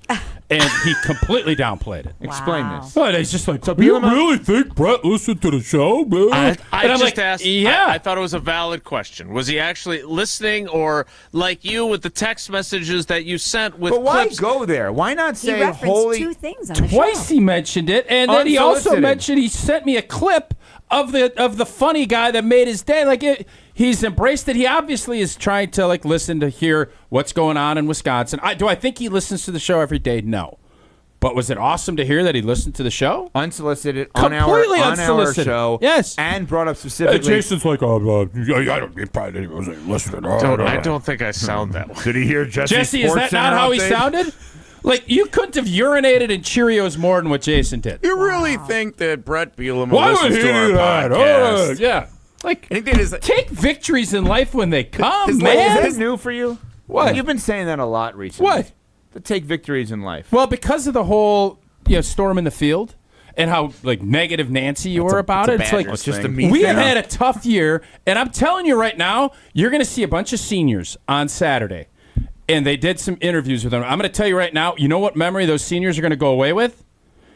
and he completely downplayed it. Explain Wow. this. But he's just like, So you Bielema- really think Brett listened to the show, man? I And I'm just like, asked. yeah. I thought it was a valid question. Was he actually listening, or like you with the text messages that you sent with But why clips? go there? Why not He say referenced holy? two things on the Twice show. he mentioned it, and then he also Unsolicited. mentioned he sent me a clip of the funny guy that made his day. Like he's embraced it. He obviously is trying to like listen to hear what's going on in Wisconsin. Do I think he listens to the show every day? No. But was it awesome to hear that he listened to the show? Unsolicited Completely on our unsolicited. show. Yes. And brought up specifically. Jason's like, I don't. He probably wasn't listening. I don't think I sound that way. Did he hear Jesse, is that not how he sounded? Like, you couldn't have urinated in Cheerios more than what Jason did. You really think that Brett Bielema Why would listens he to our do that? podcast? Yeah. Like, I think that is take victories in life when they come, Is man. that new for you? What? You've been saying that a lot recently. What? To take victories in life. Well, because of the whole storm in the field and how like negative Nancy you were about it. It's like It's just a me we thing. have had a tough year, and I'm telling you right now, you're going to see a bunch of seniors on Saturday, and they did some interviews with them. I'm going to tell you right now, you know what memory those seniors are going to go away with?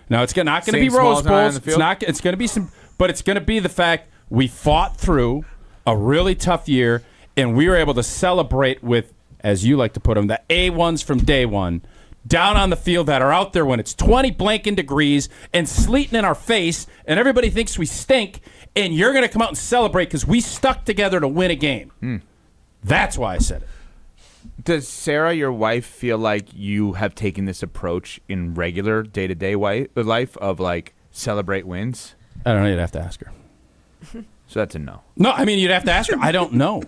Now it's not going to be Seeing Rose Smalls not on Bowls. the It's field? not. It's going to be some, but it's going to be the fact we fought through a really tough year, and we were able to celebrate with, as you like to put them, the A1s from day one. Down on the field that are out there when it's 20 blanking degrees and sleeting in our face, and everybody thinks we stink, and you're going to come out and celebrate because we stuck together to win a game. That's why I said it. Does Sarah, your wife, feel like you have taken this approach in regular day-to-day life of like celebrate wins? I don't know. You'd have to ask her. So that's a no. No, I mean, you'd have to ask her. I don't know.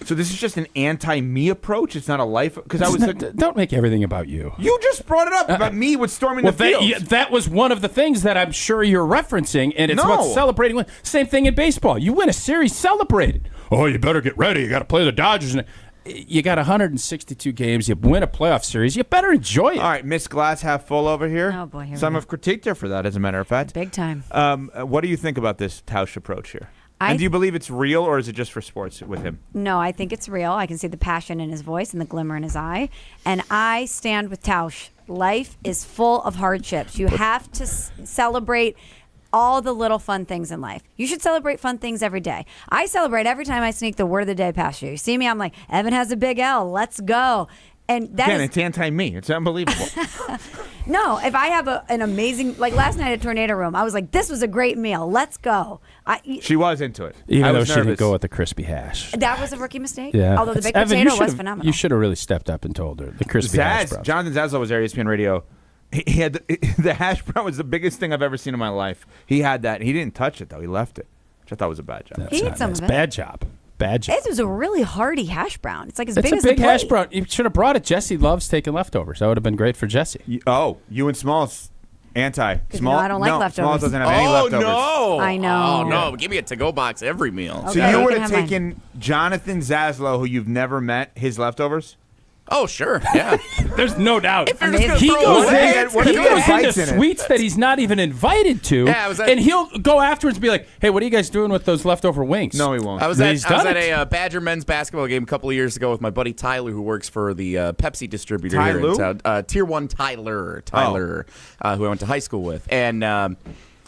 So this is just an anti-me approach? It's not a life... Because I was... Don't make everything about you. You just brought it up about me with storming the field. That was one of the things that I'm sure you're referencing, and it's about celebrating. Same thing in baseball. You win a series, celebrate it. Oh, you better get ready. You got to play the Dodgers. You got 162 games. You win a playoff series. You better enjoy it. All right, Miss Glass half full over here. Oh, boy, here we Some go. have critiqued her for that, as a matter of fact. Big time. What do you think about this Tausch approach here? And do you believe it's real, or is it just for sports with him? No, I think it's real. I can see the passion in his voice and the glimmer in his eye. And I stand with Tausch. Life is full of hardships. You have to celebrate all the little fun things in life. You should celebrate fun things every day. I celebrate every time I sneak the word of the day past you. You see me, I'm like, Evan has a big L. Let's go. And that Again, is- it's anti-me. It's unbelievable. No, if I have an amazing, like last night at Tornado Room, I was like, this was a great meal. Let's go. She was into it. Even I though was she nervous. didn't go with the crispy hash. That was a rookie mistake. Yeah. Although the baked Evan, potato you was should've- phenomenal. You should have really stepped up and told her the crispy hash brown. Jonathan Zaslow was there at ESPN Radio. He had the hash brown was the biggest thing I've ever seen in my life. He had that. He didn't touch it though. He left it, which I thought was a bad job. He ate some of it. Bad job. Bad job. It was a really hearty hash brown. It's like as It's big a as big the hash plate. brown. You should have brought it. Jesse loves taking leftovers. That would have been great for Jesse. You and Smalls anti. Small. I don't like leftovers. Smalls doesn't have any leftovers. No. I know. Oh, no. Give me a to-go box every meal. So Okay, you you would can have have mine. taken Jonathan Zaslow, who you've never met, his leftovers? Oh, sure. Yeah. There's no doubt. If you're just gonna He throw goes, away, in, what he if he had goes bites into in it? suites that he's not even invited to, Yeah, I was at- and he'll go afterwards and be like, hey, what are you guys doing with those leftover wings? No, he won't. I was Then at, he's I was done at it. a Badger men's basketball game a couple of years ago with my buddy Tyler, who works for the Pepsi distributor here in Tyler? town. Tier 1 Tyler, who I went to high school with. And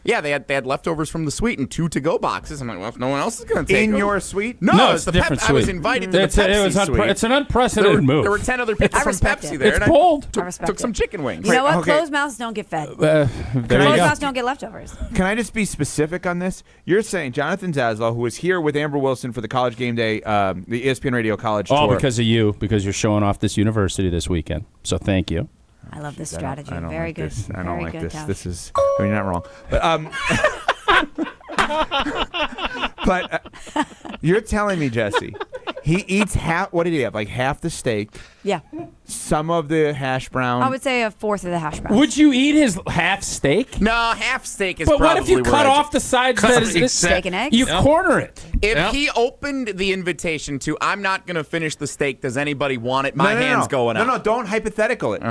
Yeah, they had leftovers from the suite and 2 to-go boxes. I'm like, well, if no one else is going to take In them. your suite? No, it's the a different I was suite. invited to the Pepsi suite. It's an unprecedented move. There were 10 other people I from respect Pepsi it. there. It's and I bold. Took some chicken wings. You know what? okay. Closed mouths don't get fed. There you Closed go. mouths don't get leftovers. Can I just be specific on this? You're saying Jonathan Zaslow, who was here with Amber Wilson for the College Game Day, the ESPN Radio College All Tour. because of you, because you're showing off this university this weekend. So thank you. I love this I strategy. don't Very like good. this. I don't Very like good, this. Tausch. This is. I mean, you're not wrong, but you're telling me, Jesse, he eats half. What did he have? Like half the steak, Yeah. some of the hash brown. I would say a fourth of the hash browns. Would you eat his half steak? No, half steak is But probably what if you where cut I'd- off the sides that is Steak and eggs? You corner it. If he opened the invitation to, I'm not going to finish the steak, does anybody want it? My hand's going up. No, don't hypothetical it.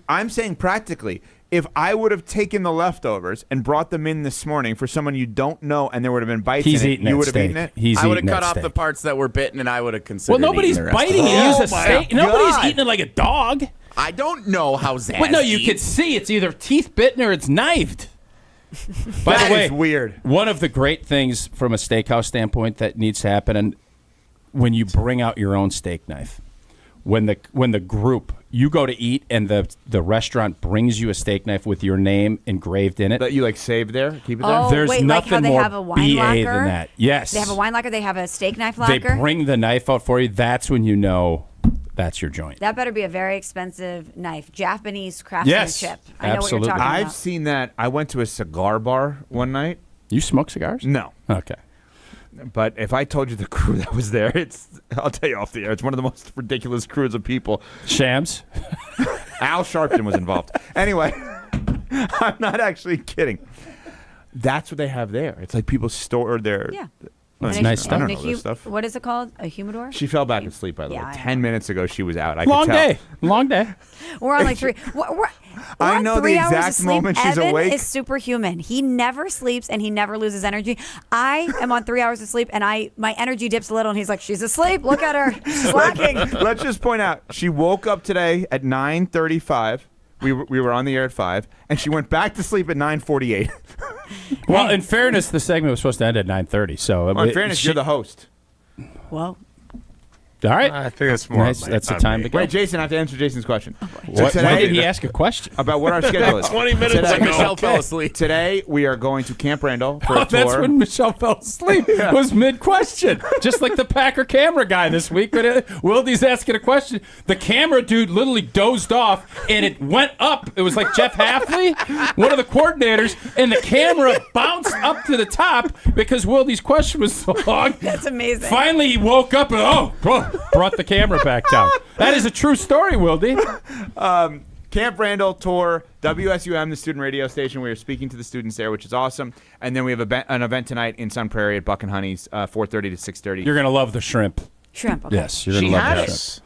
I'm saying practically. If I would have taken the leftovers and brought them in this morning for someone you don't know, and there would have been bites He's in it, eating you that would have steak. eaten it. He's I would have eating cut that off steak. the parts that were bitten, and I would have considered Well, nobody's eating the rest biting of it. it. Use a steak. Nobody's eating it like a dog. I don't know how Zaz But no, you eats. could see it's either teeth bitten or it's knifed. By That the way, is weird. One of the great things from a steakhouse standpoint that needs to happen, and when you bring out your own steak knife, when the group you go to eat and the restaurant brings you a steak knife with your name engraved in it That you like save there, keep it there. Oh, there's wait, nothing like how they more have a wine BA locker? than that. Yes, They have a wine locker. They have a steak knife They locker. bring the knife out for you. That's when you know that's your joint. That better be a very expensive knife. Japanese craftsmanship. I know what absolutely. you're talking I've about. seen that. I went to a cigar bar one night. You smoke cigars? No. Okay. But if I told you the crew that was there, I'll tell you off the air. It's one of the most ridiculous crews of people. Shams? Al Sharpton was involved. Anyway, I'm not actually kidding. That's what they have there. It's like people store their... Yeah. That's And a- nice stuff. I don't and know a this stuff. What is it called? A humidor? She fell back asleep, by the Yeah, way. I 10 minutes ago, she was out. I Long could tell. day. Long day. We're on like 3. We're I on know the 3 hours exact of sleep. moment she's Evan awake. is superhuman. He never sleeps and he never loses energy. I am on 3 hours of sleep and my energy dips a little and he's like, she's asleep. Look at her. Slacking. Let's just point out, she woke up today at 9:35. We were on the air at 5, and she went back to sleep at 9:48. Well, in fairness, the segment was supposed to end at 9:30. So, In fairness, you're the host. Well, all right. I think it's more. Nice. That's the time to go. Wait, Jason, I have to answer Jason's question. When did he ask a question? About what our schedule is. 20 minutes Today, ago. Michelle fell asleep. Today, we are going to Camp Randall for a Oh, tour. that's when Michelle fell asleep. Was mid-question, just like the Packer camera guy this week. But Wildy's asking a question. The camera dude literally dozed off, and it went up. It was like Jeff Halfley, one of the coordinators, and the camera bounced up to the top because Wildy's question was so long. that's amazing. Finally, he woke up and brought the camera back down. That is a true story, Wildy. Camp Randall tour, WSUM, the student radio station. We are speaking to the students there, which is awesome. And then we have an event tonight in Sun Prairie at Buck and Honey's, 4:30 to 6:30. You're gonna love the shrimp. Shrimp. Okay. Yes, you're gonna love the shrimp.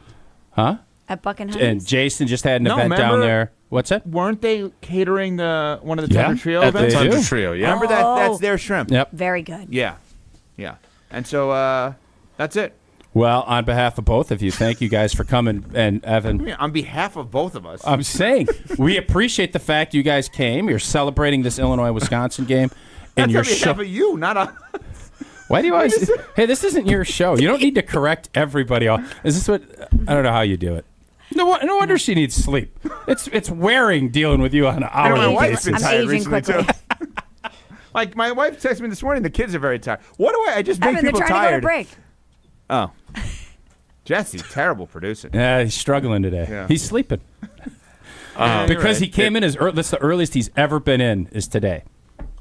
Huh? At Buck and And Honey's? Jason just had an event down remember- there. What's that? Weren't they catering one of the Yeah, Thunder Trio At the events? Thunder Trio, yeah. Remember that? That's their shrimp. Yep. Very good. Yeah. And so that's it. Well, on behalf of both of you, thank you guys for coming. And Evan, I mean, on behalf of both of us. I'm saying we appreciate the fact you guys came. You're celebrating this Illinois-Wisconsin game, and That's your on behalf show. of you, not on. Why do you always? Hey, this isn't your show. You don't need to correct everybody. Is this what? I don't know how you do it. No wonder she needs sleep. It's wearing dealing with you on an I know my hourly wife's been basis. tired aging recently quickly. too. Like my wife texted me this morning. The kids are very tired. What do I just make Evan, they're people trying to go to tired? break. Oh, Jesse, terrible producing. Yeah, he's struggling today. Yeah. He's sleeping because he came in as early. That's the earliest he's ever been in is today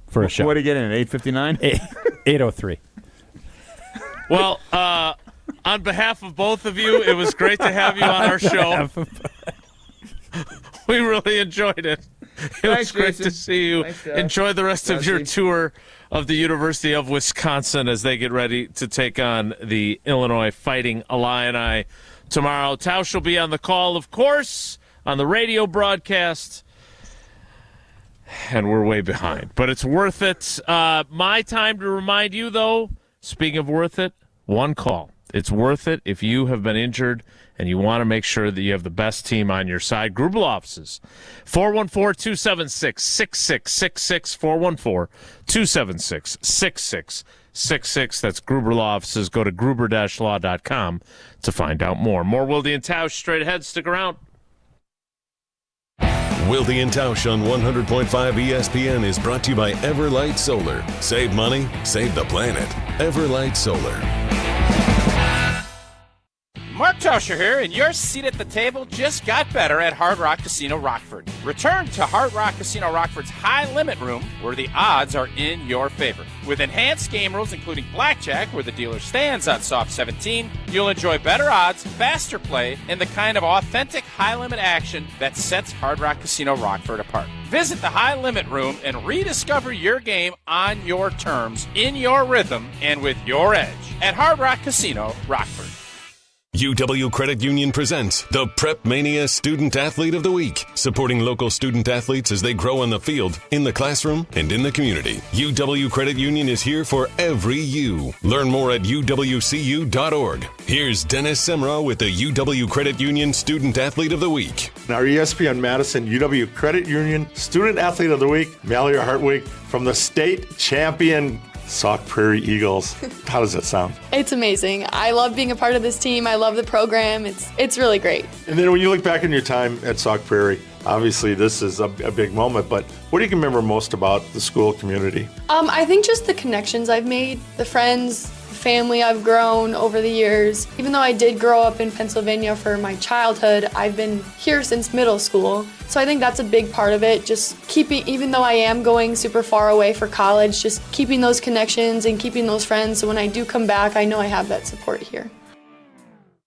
for a show. What did he get in at 8:59? 8:03. Well, on behalf of both of you, it was great to have you on our show. We really enjoyed it. It was Thanks, great Jason. to see you. Thanks, Enjoy the rest of your Jesse. tour of the University of Wisconsin as they get ready to take on the Illinois Fighting Illini tomorrow. Tausch will be on the call, of course, on the radio broadcast. And we're way behind, but it's worth it. My time to remind you, though, speaking of worth it, one call. It's worth it if you have been injured and you want to make sure that you have the best team on your side. Gruber offices, 414-276-6666, 414-276-6666. That's Gruber Law Offices. Go to gruber-law.com to find out more. More Wilde and Tausch straight ahead. Stick around. Wilde and Tausch on 100.5 ESPN is brought to you by Everlight Solar. Save money, save the planet. Everlight Solar. Mark Tauscher here, and your seat at the table just got better at Hard Rock Casino Rockford. Return to Hard Rock Casino Rockford's high-limit room, where the odds are in your favor. With enhanced game rules, including blackjack, where the dealer stands on soft 17, you'll enjoy better odds, faster play, and the kind of authentic high-limit action that sets Hard Rock Casino Rockford apart. Visit the high-limit room and rediscover your game on your terms, in your rhythm, and with your edge at Hard Rock Casino Rockford. UW Credit Union presents the Prep Mania Student Athlete of the Week, supporting local student athletes as they grow on the field, in the classroom, and in the community. UW Credit Union is here for every U. Learn more at uwcu.org. Here's Dennis Semrau with the UW Credit Union Student Athlete of the Week. Our ESPN Madison UW Credit Union Student Athlete of the Week, Mallory Hartwig, from the state champion Sauk Prairie Eagles. How does that sound? It's amazing. I love being a part of this team. I love the program. It's really great. And then when you look back on your time at Sauk Prairie, obviously this is a big moment, but what do you remember most about the school community? I think just the connections I've made, the friends, the family I've grown over the years. Even though I did grow up in Pennsylvania for my childhood, I've been here since middle school. So I think that's a big part of it, just keeping, even though I am going super far away for college, just keeping those connections and keeping those friends. So when I do come back, I know I have that support here.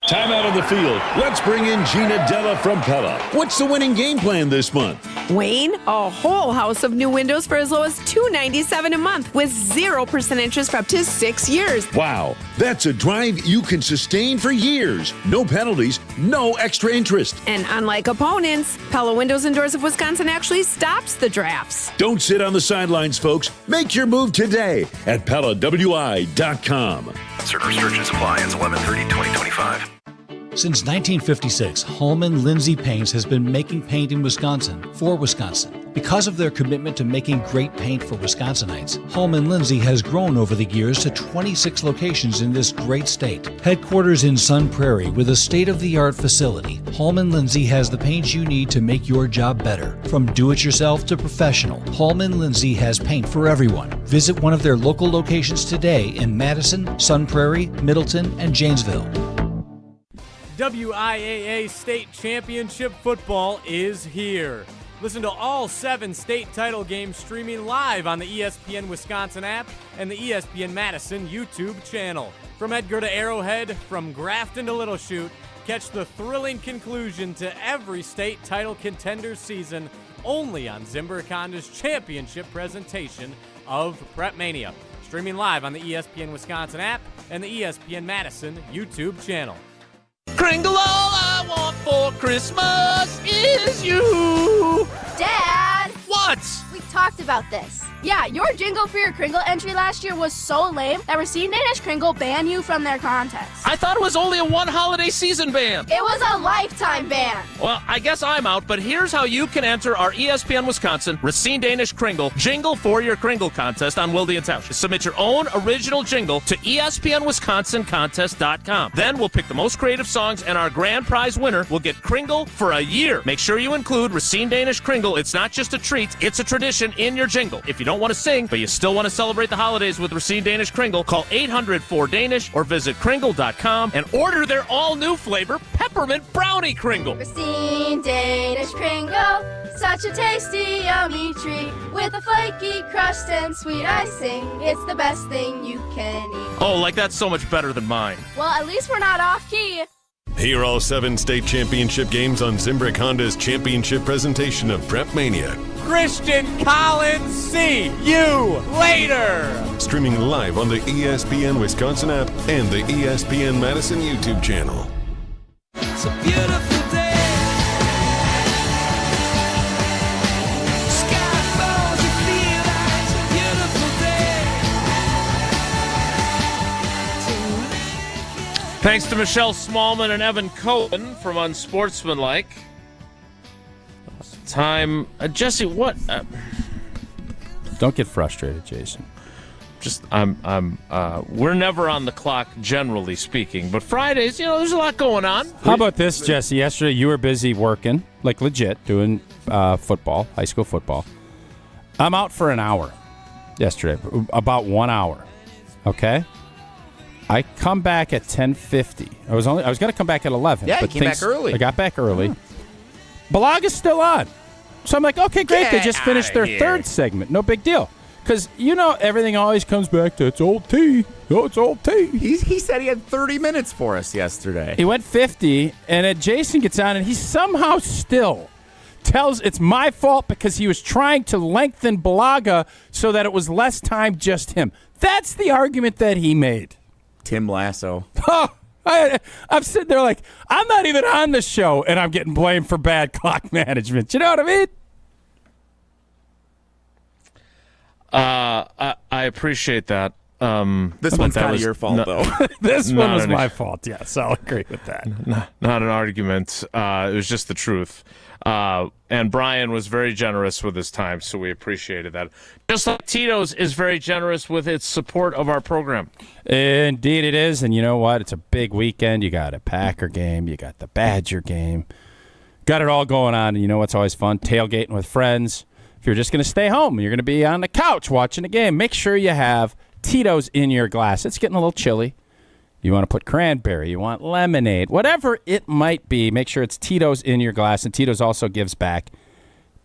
Time out on the field. Let's bring in Gina Della from Pella. What's the winning game plan this month? Wayne, a whole house of new windows for as low as $297 a month with 0% interest for up to 6 years. Wow, that's a drive you can sustain for years. No penalties, no extra interest. And unlike opponents, Pella Windows and Doors of Wisconsin actually stops the drafts. Don't sit on the sidelines, folks. Make your move today at PellaWI.com. Certain restrictions apply. Ends 11/30/2025. Since 1956, Holman Lindsay Paints has been making paint in Wisconsin for Wisconsin. Because of their commitment to making great paint for Wisconsinites, Holman Lindsay has grown over the years to 26 locations in this great state. Headquarters in Sun Prairie with a state-of-the-art facility, Holman Lindsay has the paint you need to make your job better. From do-it-yourself to professional, Holman Lindsay has paint for everyone. Visit one of their local locations today in Madison, Sun Prairie, Middleton, and Janesville. WIAA State Championship Football is here. Listen to all 7 state title games streaming live on the ESPN Wisconsin app and the ESPN Madison YouTube channel. From Edgar to Arrowhead, from Grafton to Little Chute, catch the thrilling conclusion to every state title contender season only on Zimbrick Honda's championship presentation of Prep Mania. Streaming live on the ESPN Wisconsin app and the ESPN Madison YouTube channel. Kringle, all I want for Christmas is you. Dad! What? We talked about this. Yeah, your Jingle for Your Kringle entry last year was so lame that Racine Danish Kringle banned you from their contest. I thought it was only a one holiday season ban. It was a lifetime ban. Well, I guess I'm out, but here's how you can enter our ESPN Wisconsin Racine Danish Kringle Jingle for Your Kringle contest on Wilde and Tausch. Submit your own original jingle to ESPNWisconsinContest.com. Then we'll pick the most creative songs, and our grand prize winner will get Kringle for a year. Make sure you include Racine Danish Kringle. It's not just a treat, it's a tradition in your jingle. If you don't want to sing, but you still want to celebrate the holidays with Racine Danish Kringle, call 800-4DANISH or visit Kringle.com and order their all-new flavor, Peppermint Brownie Kringle. Racine Danish Kringle, such a tasty, yummy treat with a flaky crust and sweet icing. It's the best thing you can eat. Oh, like that's so much better than mine. Well, at least we're not off key. Hear all 7 state championship games on Zimbrick Honda's championship presentation of Prep Mania. Christian Collins, see you later. Streaming live on the ESPN Wisconsin app and the ESPN Madison YouTube channel. It's a beautiful day. Sky falls, you feel like it's a beautiful day. Thanks to Michelle Smallmon and Evan Cohen from Unsportsmanlike. Time, Jesse. What? Don't get frustrated, Jason. We're never on the clock, generally speaking, but Fridays, there's a lot going on. How about this, Jesse? Yesterday you were busy working, like legit, doing football, high school football. I'm out for an hour yesterday, about 1 hour. Okay? I come back at 10:50. I was going to come back at 11. Yeah, but you came back early. I got back early. Balaga's still on. So I'm like, okay, great. They just finished their third segment. No big deal. Because, everything always comes back to it's old tea. Oh, it's old tea. He said he had 30 minutes for us yesterday. He went 50, and then Jason gets on, and he somehow still tells it's my fault because he was trying to lengthen Balaga so that it was less time just him. That's the argument that he made. Tim Lasso. Oh, I'm sitting there like, I'm not even on the show, and I'm getting blamed for bad clock management. You know what I mean? I appreciate that. This one's kind of your fault, though. This one was my fault, yes. I'll agree with that. Not an argument. It was just the truth. And Brian was very generous with his time, so we appreciated that. Just like Tito's is very generous with its support of our program. Indeed it is, and you know what? It's a big weekend. You got a Packer game. You got the Badger game. Got it all going on, and you know what's always fun? Tailgating with friends. If you're just going to stay home, you're going to be on the couch watching the game, make sure you have Tito's in your glass. It's getting a little chilly. You want to put cranberry, you want lemonade, whatever it might be, make sure it's Tito's in your glass. And Tito's also gives back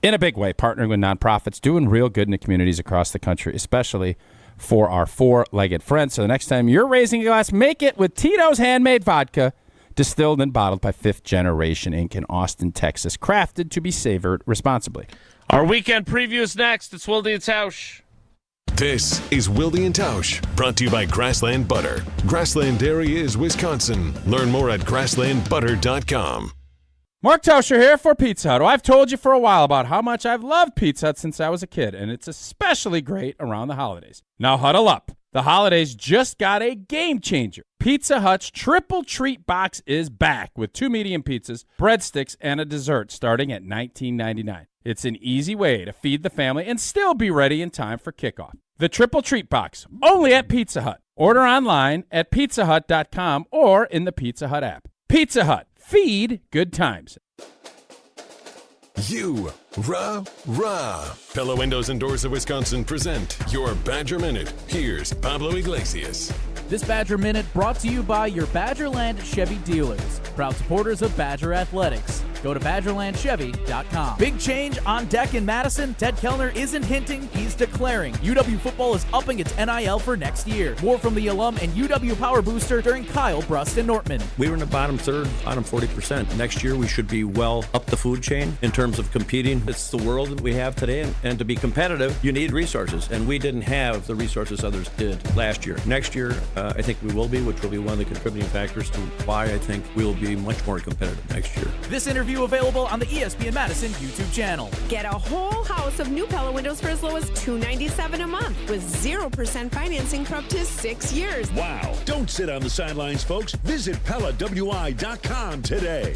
in a big way, partnering with nonprofits, doing real good in the communities across the country, especially for our four-legged friends. So the next time you're raising a glass, make it with Tito's handmade vodka, distilled and bottled by Fifth Generation Inc. in Austin, Texas, crafted to be savored responsibly. Our weekend preview is next. It's Wilde and Tausch. This is Wilde and Tausch, brought to you by Grassland Butter. Grassland Dairy is Wisconsin. Learn more at grasslandbutter.com. Mark Tauscher here for Pizza Hut. I've told you for a while about how much I've loved Pizza Hut since I was a kid, and it's especially great around the holidays. Now huddle up. The holidays just got a game changer. Pizza Hut's Triple Treat Box is back with 2 medium pizzas, breadsticks, and a dessert starting at $19.99. It's an easy way to feed the family and still be ready in time for kickoff. The Triple Treat Box, only at Pizza Hut. Order online at pizzahut.com or in the Pizza Hut app. Pizza Hut, feed good times. Rah. Pella Windows and Doors of Wisconsin present your Badger Minute. Here's Pablo Iglesias. This Badger Minute brought to you by your Badgerland Chevy dealers, proud supporters of Badger Athletics. Go to BadgerlandChevy.com. Big change on deck in Madison. Ted Kellner isn't hinting, he's declaring. UW football is upping its NIL for next year. More from the alum and UW Power Booster during Kyle Brust and Nortman. We were in the bottom third, bottom 40%. Next year we should be well up the food chain in terms of competing. It's the world that we have today, and to be competitive, you need resources, and we didn't have the resources others did last year. Next year, I think we will be, which will be one of the contributing factors to why I think we will be much more competitive next year. This interview available on the ESPN Madison YouTube channel. Get a whole house of new Pella windows for as low as $297 a month with 0% financing for up to 6 years. Wow. Don't sit on the sidelines, folks. Visit PellaWI.com today.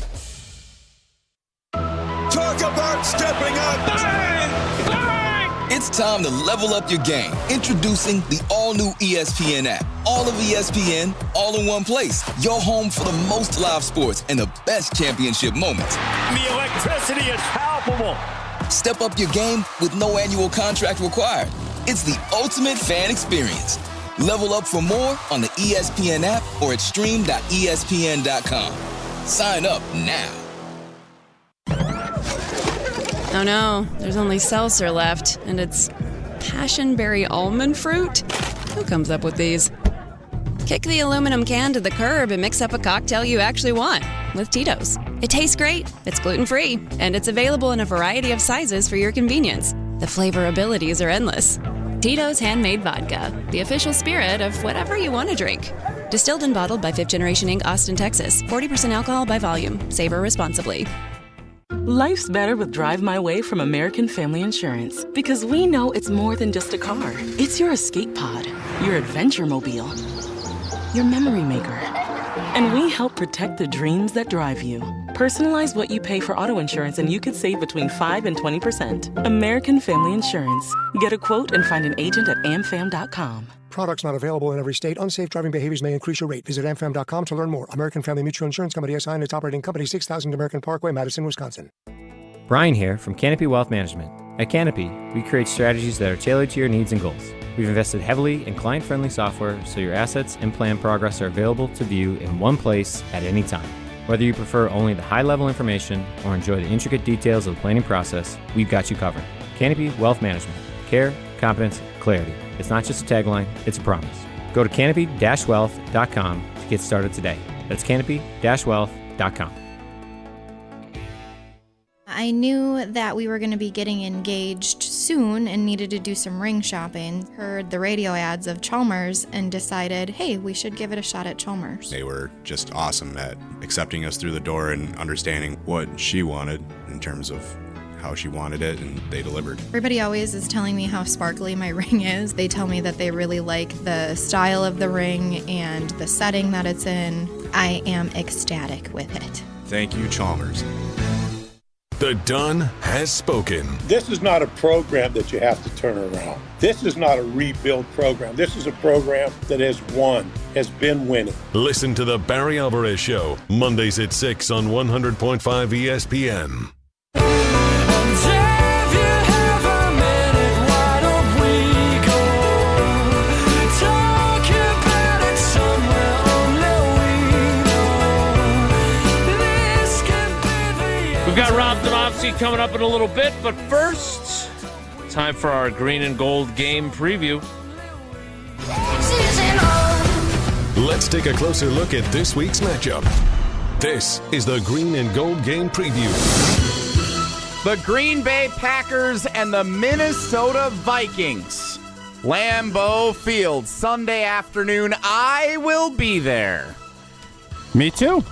Talk about stepping up. Bang! Bang! It's time to level up your game. Introducing the all-new ESPN app. All of ESPN, all in one place. Your home for the most live sports and the best championship moments. The electricity is palpable. Step up your game with no annual contract required. It's the ultimate fan experience. Level up for more on the ESPN app or at stream.espn.com. Sign up now. Oh no, there's only seltzer left, and it's passionberry almond fruit? Who comes up with these? Kick the aluminum can to the curb and mix up a cocktail you actually want with Tito's. It tastes great, it's gluten-free, and it's available in a variety of sizes for your convenience. The flavor abilities are endless. Tito's Handmade Vodka, the official spirit of whatever you want to drink. Distilled and bottled by Fifth Generation Inc., Austin, Texas. 40% alcohol by volume. Savor responsibly. Life's better with Drive My Way from American Family Insurance, because we know it's more than just a car. It's your escape pod, your adventure mobile, your memory maker, And we help protect the dreams that drive you. Personalize what you pay for auto insurance and you could save between 5 and 20%. American Family Insurance. Get a quote and find an agent at amfam.com. Products not available in every state. Unsafe driving behaviors may increase your rate. Visit amfam.com to learn more. American Family Mutual Insurance Company SI and its operating company 6000 American Parkway, Madison, Wisconsin. Brian here from Canopy Wealth Management. At Canopy, we create strategies that are tailored to your needs and goals. We've invested heavily in client-friendly software so your assets and plan progress are available to view in one place at any time. Whether you prefer only the high-level information or enjoy the intricate details of the planning process, we've got you covered. Canopy Wealth Management. Care, competence, clarity. It's not just a tagline, it's a promise. Go to canopy-wealth.com to get started today. That's canopy-wealth.com. I knew that we were going to be getting engaged soon and needed to do some ring shopping. Heard the radio ads of Chalmers and decided, hey, we should give it a shot at Chalmers. They were just awesome at accepting us through the door and understanding what she wanted in terms of how she wanted it, and they delivered. Everybody always is telling me how sparkly my ring is. They tell me that they really like the style of the ring and the setting that it's in. I am ecstatic with it. Thank you, Chalmers. The Don has spoken. This is not a program that you have to turn around. This is not a rebuild program. This is a program that has won, has been winning. Listen to the Barry Alvarez Show, Mondays at 6 on 100.5 ESPN. We've got Rob Demovsky coming up in a little bit, but first, time for our green and gold game preview. Let's take a closer look at this week's matchup. This is the green and gold game preview. The Green Bay Packers and the Minnesota Vikings. Lambeau Field, Sunday afternoon. I will be there. Me too.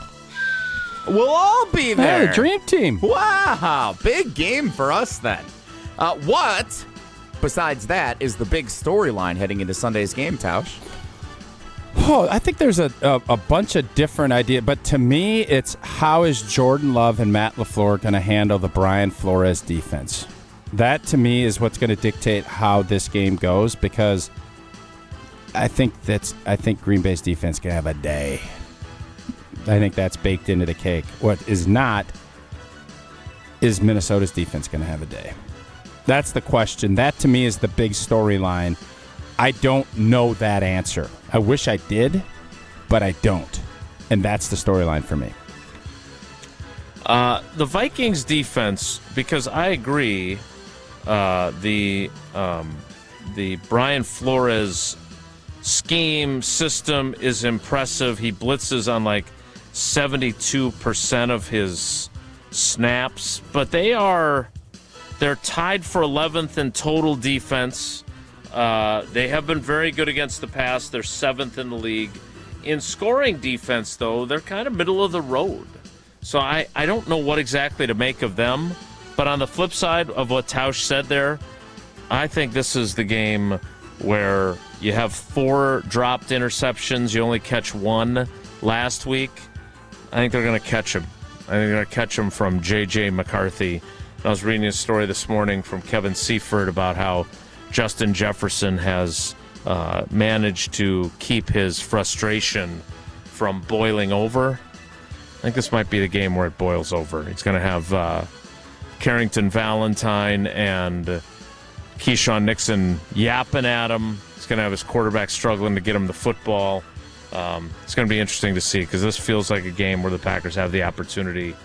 We'll all be there. Hey, dream team. Wow, big game for us then. What, besides that, is the big storyline heading into Sunday's game, Tausch? Oh, I think there's a bunch of different ideas, but to me, it's how is Jordan Love and Matt LaFleur going to handle the Brian Flores defense? That, to me, is what's going to dictate how this game goes, because I think Green Bay's defense can have a day. I think that's baked into the cake. What is not is Minnesota's defense going to have a day? That's the question. That, to me, is the big storyline. I don't know that answer. I wish I did, but I don't. And that's the storyline for me. The Vikings defense, because I agree, the Brian Flores scheme system is impressive. He blitzes on like 72% of his snaps, but they're tied for 11th in total defense. They have been very good against the pass. They're 7th in the league. In scoring defense, though, they're kind of middle of the road. So I don't know what exactly to make of them. But on the flip side of what Tausch said there, I think this is the game where you have 4 dropped interceptions. You only catch 1 last week. I think they're going to catch him. I think they're going to catch him from J.J. McCarthy. I was reading a story this morning from Kevin Seifert about how Justin Jefferson has managed to keep his frustration from boiling over. I think this might be the game where it boils over. He's going to have Carrington Valentine and Keyshawn Nixon yapping at him. He's going to have his quarterback struggling to get him the football. It's going to be interesting to see because this feels like a game where the Packers have the opportunity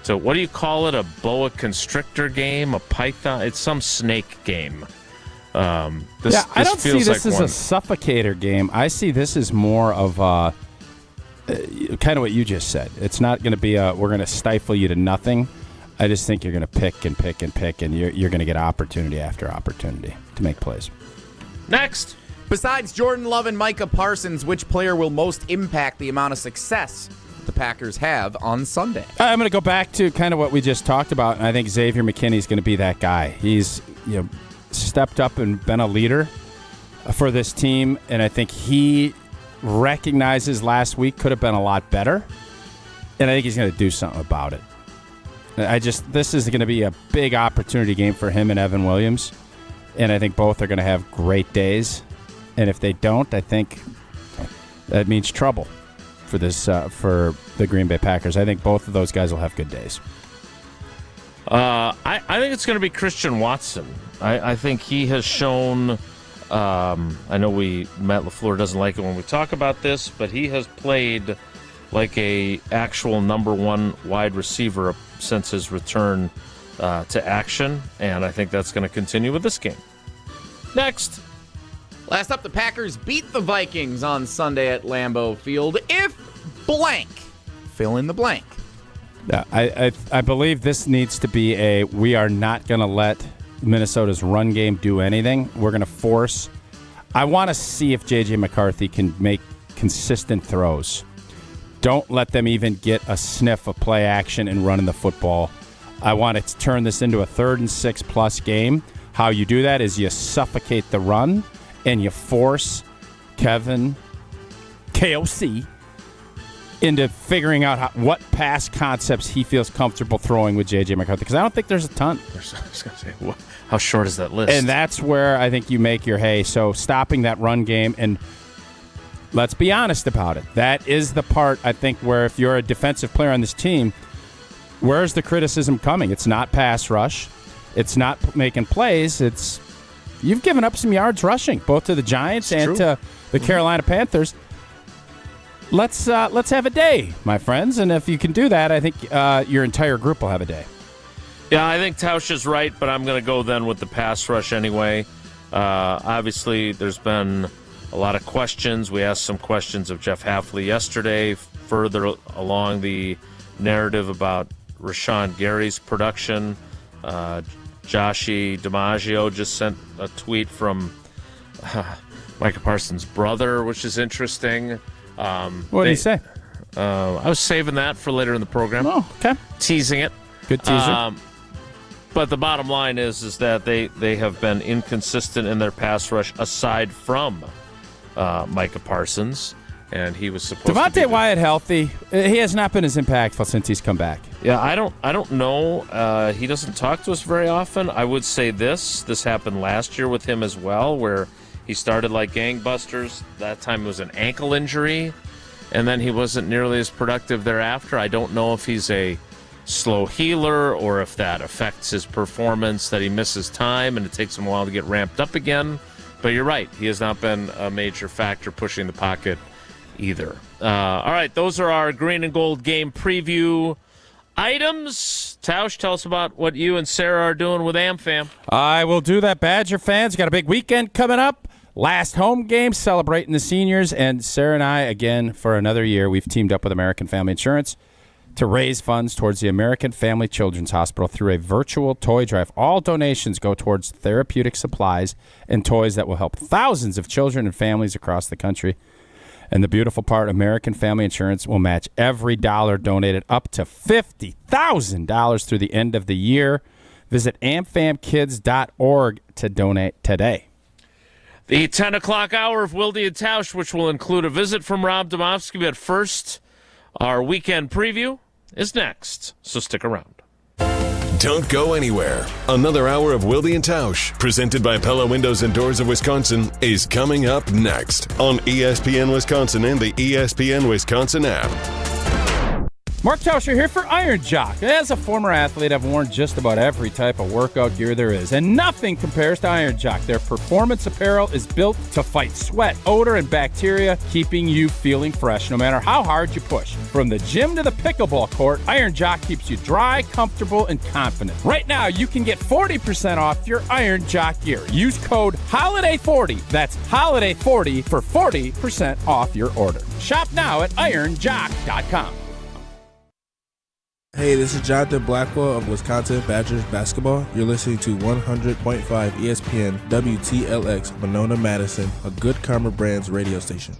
to, what do you call it, a boa constrictor game, a python? It's some snake game. I don't see this as a suffocator game. I see this as more of kind of what you just said. It's not going to be we're going to stifle you to nothing. I just think you're going to pick and pick and pick, and you're going to get opportunity after opportunity to make plays. Next. Besides Jordan Love and Micah Parsons, which player will most impact the amount of success the Packers have on Sunday? I'm going to go back to kind of what we just talked about, and I think Xavier McKinney is going to be that guy. He's stepped up and been a leader for this team, and I think he recognizes last week could have been a lot better, and I think he's going to do something about it. This is going to be a big opportunity game for him and Evan Williams, and I think both are going to have great days. And if they don't, I think that means trouble for for the Green Bay Packers. I think both of those guys will have good days. I think it's going to be Christian Watson. I think he has shown. I know Matt LaFleur doesn't like it when we talk about this, but he has played like a actual number one wide receiver since his return to action, and I think that's going to continue with this game. Next. Last up, the Packers beat the Vikings on Sunday at Lambeau Field. If blank, fill in the blank. Yeah, I believe this needs to be we are not going to let Minnesota's run game do anything. We're going to force. I want to see if J.J. McCarthy can make consistent throws. Don't let them even get a sniff of play action and running the football. I want to turn this into a 3rd and 6+ game. How you do that is you suffocate the run and you force Kevin KOC into figuring out what pass concepts he feels comfortable throwing with J.J. McCarthy, because I don't think there's a ton. I was going to say, how short is that list? And that's where I think you make your hay. So stopping that run game, and let's be honest about it. That is the part, I think, where if you're a defensive player on this team, where's the criticism coming? It's not pass rush. It's not making plays. It's you've given up some yards rushing, both to the Giants and to the Carolina Panthers. Let's have a day, my friends. And if you can do that, I think your entire group will have a day. Yeah, I think Tausch is right, but I'm going to go then with the pass rush anyway. Obviously, there's been a lot of questions. We asked some questions of Jeff Hafley yesterday, further along the narrative about Rashawn Gary's production. Joshie DiMaggio just sent a tweet from Micah Parsons' brother, which is interesting. What did he say? I was saving that for later in the program. Oh, okay. Teasing it. Good teaser. But the bottom line is that they have been inconsistent in their pass rush aside from Micah Parsons, and he was supposed to Devontae Wyatt healthy. He has not been as impactful since he's come back. Yeah, I don't know. He doesn't talk to us very often. I would say this happened last year with him as well, where he started like gangbusters. That time it was an ankle injury, and then he wasn't nearly as productive thereafter. I don't know if he's a slow healer or if that affects his performance, that he misses time and it takes him a while to get ramped up again. But you're right. He has not been a major factor pushing the pocket either. All right, those are our green and gold game preview items. Tausch, tell us about what you and Sarah are doing with AmFam. I will do that, Badger fans. Got a big weekend coming up. Last home game, celebrating the seniors. And Sarah and I, again, for another year, we've teamed up with American Family Insurance to raise funds towards the American Family Children's Hospital through a virtual toy drive. All donations go towards therapeutic supplies and toys that will help thousands of children and families across the country. And the beautiful part, American Family Insurance will match every dollar donated up to $50,000 through the end of the year. Visit amfamkids.org to donate today. The 10 o'clock hour of Wilde and Tausch, which will include a visit from Rob Demovsky. But first, our weekend preview is next, so stick around. Don't go anywhere. Another hour of Wilde and Tausch, presented by Pella Windows and Doors of Wisconsin, is coming up next on ESPN Wisconsin and the ESPN Wisconsin app. Mark Tauscher here for Iron Jock. As a former athlete, I've worn just about every type of workout gear there is, and nothing compares to Iron Jock. Their performance apparel is built to fight sweat, odor, and bacteria, keeping you feeling fresh no matter how hard you push. From the gym to the pickleball court, Iron Jock keeps you dry, comfortable, and confident. Right now, you can get 40% off your Iron Jock gear. Use code HOLIDAY40. That's HOLIDAY40 for 40% off your order. Shop now at ironjock.com. Hey, this is Jonathan Blackwell of Wisconsin Badgers basketball. You're listening to 100.5 ESPN WTLX Monona, Madison, a Good Karma Brands radio station.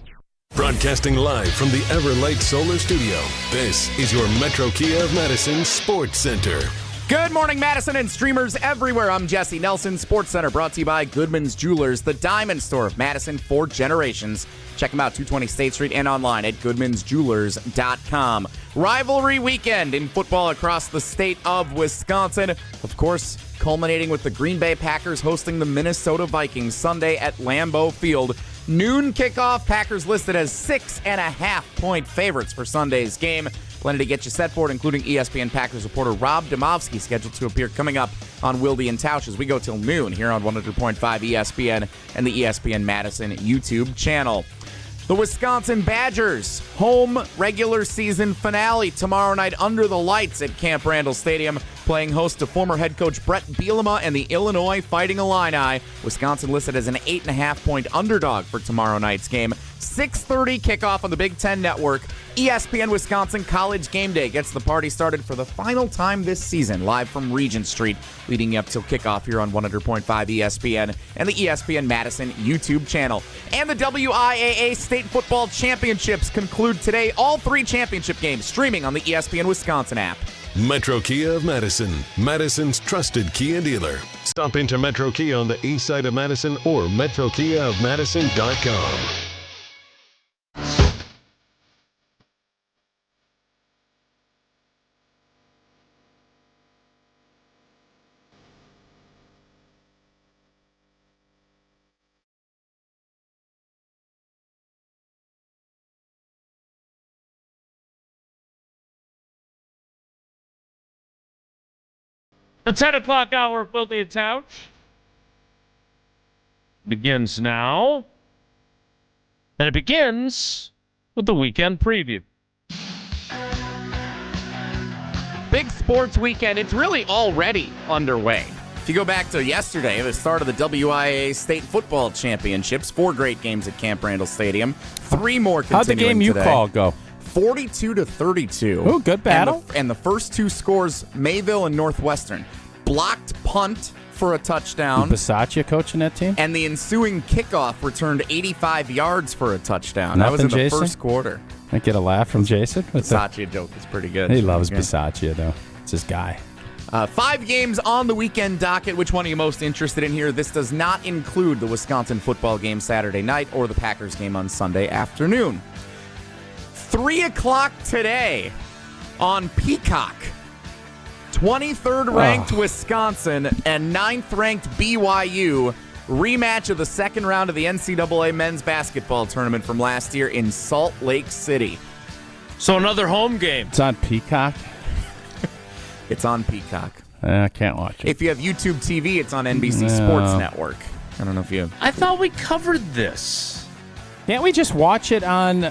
Broadcasting live from the Everlight Solar Studio, this is your Metro Kia of Madison Sports Center. Good morning, Madison and streamers everywhere. I'm Jesse Nelson, Sports Center, brought to you by Goodman's Jewelers, the diamond store of Madison for generations. Check them out, 220 State Street, and online at goodmansjewelers.com. Rivalry weekend in football across the state of Wisconsin. Of course, culminating with the Green Bay Packers hosting the Minnesota Vikings Sunday at Lambeau Field. Noon kickoff, Packers listed as 6.5-point favorites for Sunday's game. Plenty to get you set for it, including ESPN Packers reporter Rob Demovsky, scheduled to appear coming up on Wilde and Tausch as we go till noon here on 100.5 ESPN and the ESPN Madison YouTube channel. The Wisconsin Badgers home regular season finale tomorrow night under the lights at Camp Randall Stadium, playing host to former head coach Brett Bielema and the Illinois Fighting Illini. Wisconsin listed as an 8.5-point underdog for tomorrow night's game. 6:30 kickoff on the Big Ten Network. ESPN Wisconsin College Game Day gets the party started for the final time this season, live from Regent Street, leading up till kickoff here on 100.5 ESPN and the ESPN Madison YouTube channel. And the WIAA State Football Championships conclude today. All 3 championship games streaming on the ESPN Wisconsin app. Metro Kia of Madison, Madison's trusted Kia dealer. Stop into Metro Kia on the east side of Madison or metrokiaofmadison.com. The 10 o'clock hour of Wilde and Tausch begins now. And it begins with the weekend preview. Big sports weekend. It's really already underway. If you go back to yesterday, the start of the WIAA State Football Championships, 4 great games at Camp Randall Stadium, 3 more continuing How'd the game you today. called go? 42-32. Ooh, good battle. And the first 2 scores, Mayville and Northwestern. Blocked punt for a touchdown. Bisaccia coaching that team? And the ensuing kickoff returned 85 yards for a touchdown. That was Nothing, in the Jason? first quarter. I get a laugh from Jason. Bisaccia joke is pretty good. He loves Bisaccia, though. It's his guy. 5 games on the weekend docket. Which one are you most interested in here? This does not include the Wisconsin football game Saturday night or the Packers game on Sunday afternoon. 3 o'clock today on Peacock. 23rd ranked Wisconsin and 9th ranked BYU. Rematch of the second round of the NCAA men's basketball tournament from last year in Salt Lake City. So another home game. It's on Peacock? It's on Peacock. I can't watch it. If you have YouTube TV, it's on NBC Sports Network. I don't know if you... I thought we covered this. Can't we just watch it on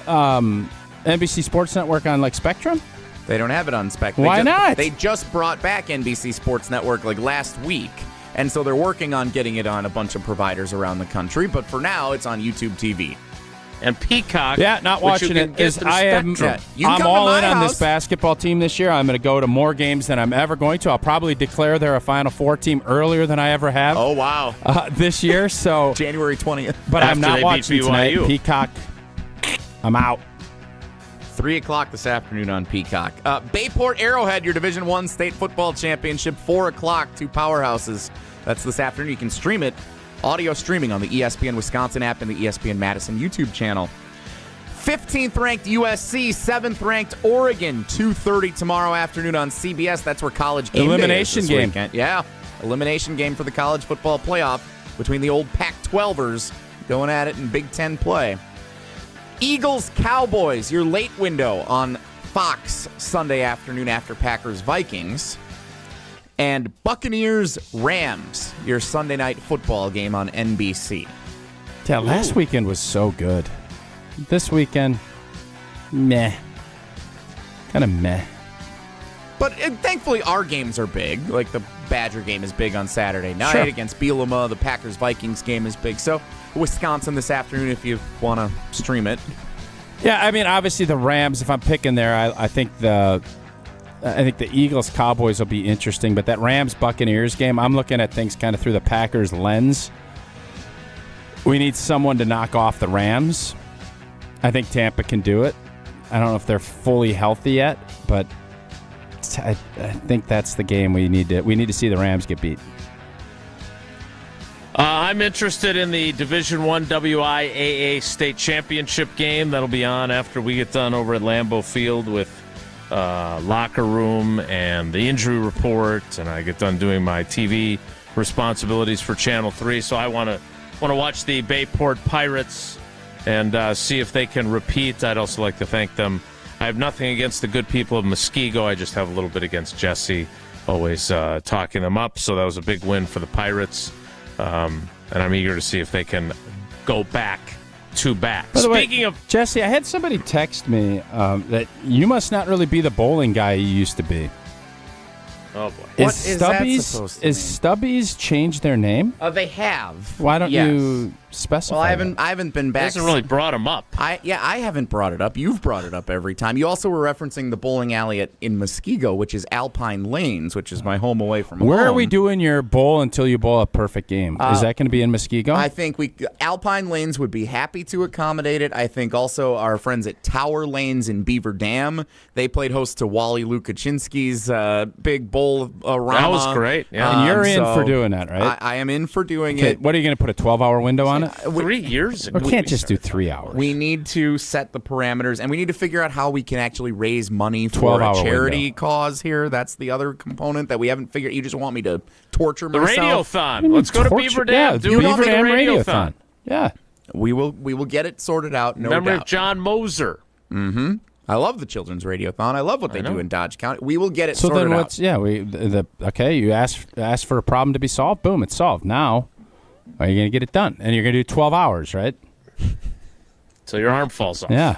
NBC Sports Network on, like, Spectrum? They don't have it on Spectrum. Why not? They just brought back NBC Sports Network, like, last week. And so they're working on getting it on a bunch of providers around the country. But for now, it's on YouTube TV. And Peacock. Yeah, not watching it. I'm all in on this basketball team this year. I'm going to go to more games than I'm ever going to. I'll probably declare they're a Final Four team earlier than I ever have. Oh, wow. This year, so January 20th. But I'm not watching tonight. Peacock, I'm out. 3 o'clock this afternoon on Peacock. Bayport Arrowhead, your Division I State Football Championship, 4 o'clock, 2 powerhouses. That's this afternoon. You can stream it. Audio streaming on the ESPN Wisconsin app and the ESPN Madison YouTube channel. 15th ranked USC, 7th ranked Oregon, 2:30 tomorrow afternoon on CBS. That's where College Game Elimination Day is this game. weekend. Yeah, elimination game for the college football playoff between the old Pac-12ers going at it in Big Ten play. Eagles Cowboys, your late window on Fox Sunday afternoon after Packers Vikings. And Buccaneers Rams, your Sunday night football game on NBC. Yeah, last weekend was so good. This weekend, meh. Kind of meh. But thankfully our games are big. Like the Badger game is big on Saturday night against Bielema. The Packers-Vikings game is big. So Wisconsin this afternoon if you want to stream it. Yeah, I mean, obviously the Rams, if I'm picking there, I think the Eagles-Cowboys will be interesting. But that Rams-Buccaneers game, I'm looking at things kind of through the Packers lens. We need someone to knock off the Rams. I think Tampa can do it. I don't know if they're fully healthy yet, but I think that's the game we need to see the Rams get beat. I'm interested in the Division I WIAA state championship game. That'll be on after we get done over at Lambeau Field with locker room and the injury report, and I get done doing my TV responsibilities for Channel 3. So I want to watch the Bayport Pirates and see if they can repeat. I'd also like to thank them. I have nothing against the good people of Muskego. I just have a little bit against Jesse, always talking them up. So that was a big win for the Pirates. And I'm eager to see if they can go back to back. By the Speaking way, of Jesse, I had somebody text me that you must not really be the bowling guy you used to be. Oh boy, What is that supposed to mean? Stubbies changed their name? They have. Why don't Yes. you specify? Well, I that? haven't been back. He hasn't really brought him up. I haven't brought it up. You've brought it up every time. You also were referencing the bowling alley in Muskego, which is Alpine Lanes, which is my home away from home. Where are we doing your bowl until you bowl a perfect game? Is that going to be in Muskego? I think Alpine Lanes would be happy to accommodate it. I think also our friends at Tower Lanes in Beaver Dam, they played host to Wally Lukaczynski's big bowl rama. That was great. Yeah. And you're in for doing that, right? I am in for doing Okay, it. what are you going to put a 12-hour window on it? 3 years ago. We can't just do 3 hours. We need to set the parameters, and we need to figure out how we can actually raise money for a 12-hour charity window. cause here. That's the other component that we haven't figured. You just want me to torture The myself? Radiothon. Let's go to Beaver Dam. Do it for the Radiothon. Yeah. We will get it sorted out, no Memory doubt. of John Moser. Mm-hmm. I love the Children's Radiothon. I love what they do in Dodge County. We will get it So sorted then out. what's okay, you ask for a problem to be solved, boom, it's solved. Now are you going to get it done? And you're going to do 12 hours, right? So your arm falls off. Yeah.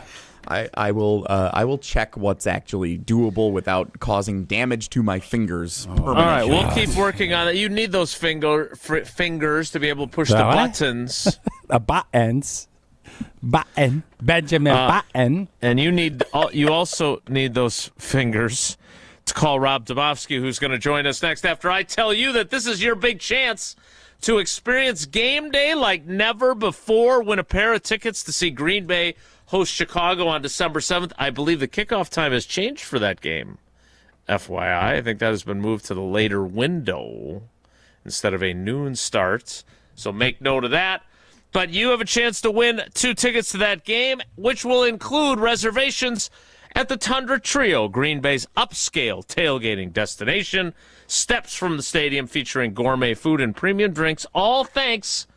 I will check what's actually doable without causing damage to my fingers. All right, we'll keep working on it. You need those fingers to be able to push the What? buttons. The buttons. Button. Benjamin Button. And you also need those fingers to call Rob Demovsky, who's going to join us next after I tell you that this is your big chance to experience game day like never before. Win a pair of tickets to see Green Bay host Chicago on December 7th. I believe the kickoff time has changed for that game. FYI, I think that has been moved to the later window instead of a noon start. So make note of that. But you have a chance to win 2 tickets to that game, which will include reservations at the Tundra Trio, Green Bay's upscale tailgating destination. Steps from the stadium featuring gourmet food and premium drinks, all thanks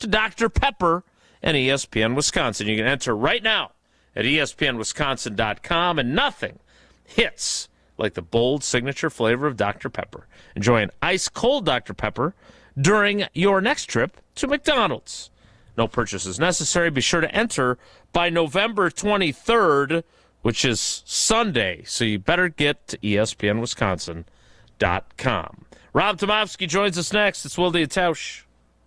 to Dr. Pepper and ESPN Wisconsin. You can enter right now at espnwisconsin.com, and nothing hits like the bold signature flavor of Dr. Pepper. Enjoy an ice-cold Dr. Pepper during your next trip to McDonald's. No purchase is necessary. Be sure to enter by November 23rd, which is Sunday, so you better get to espnwisconsin.com. Rob Demovsky joins us next. It's Wilde and Tausch.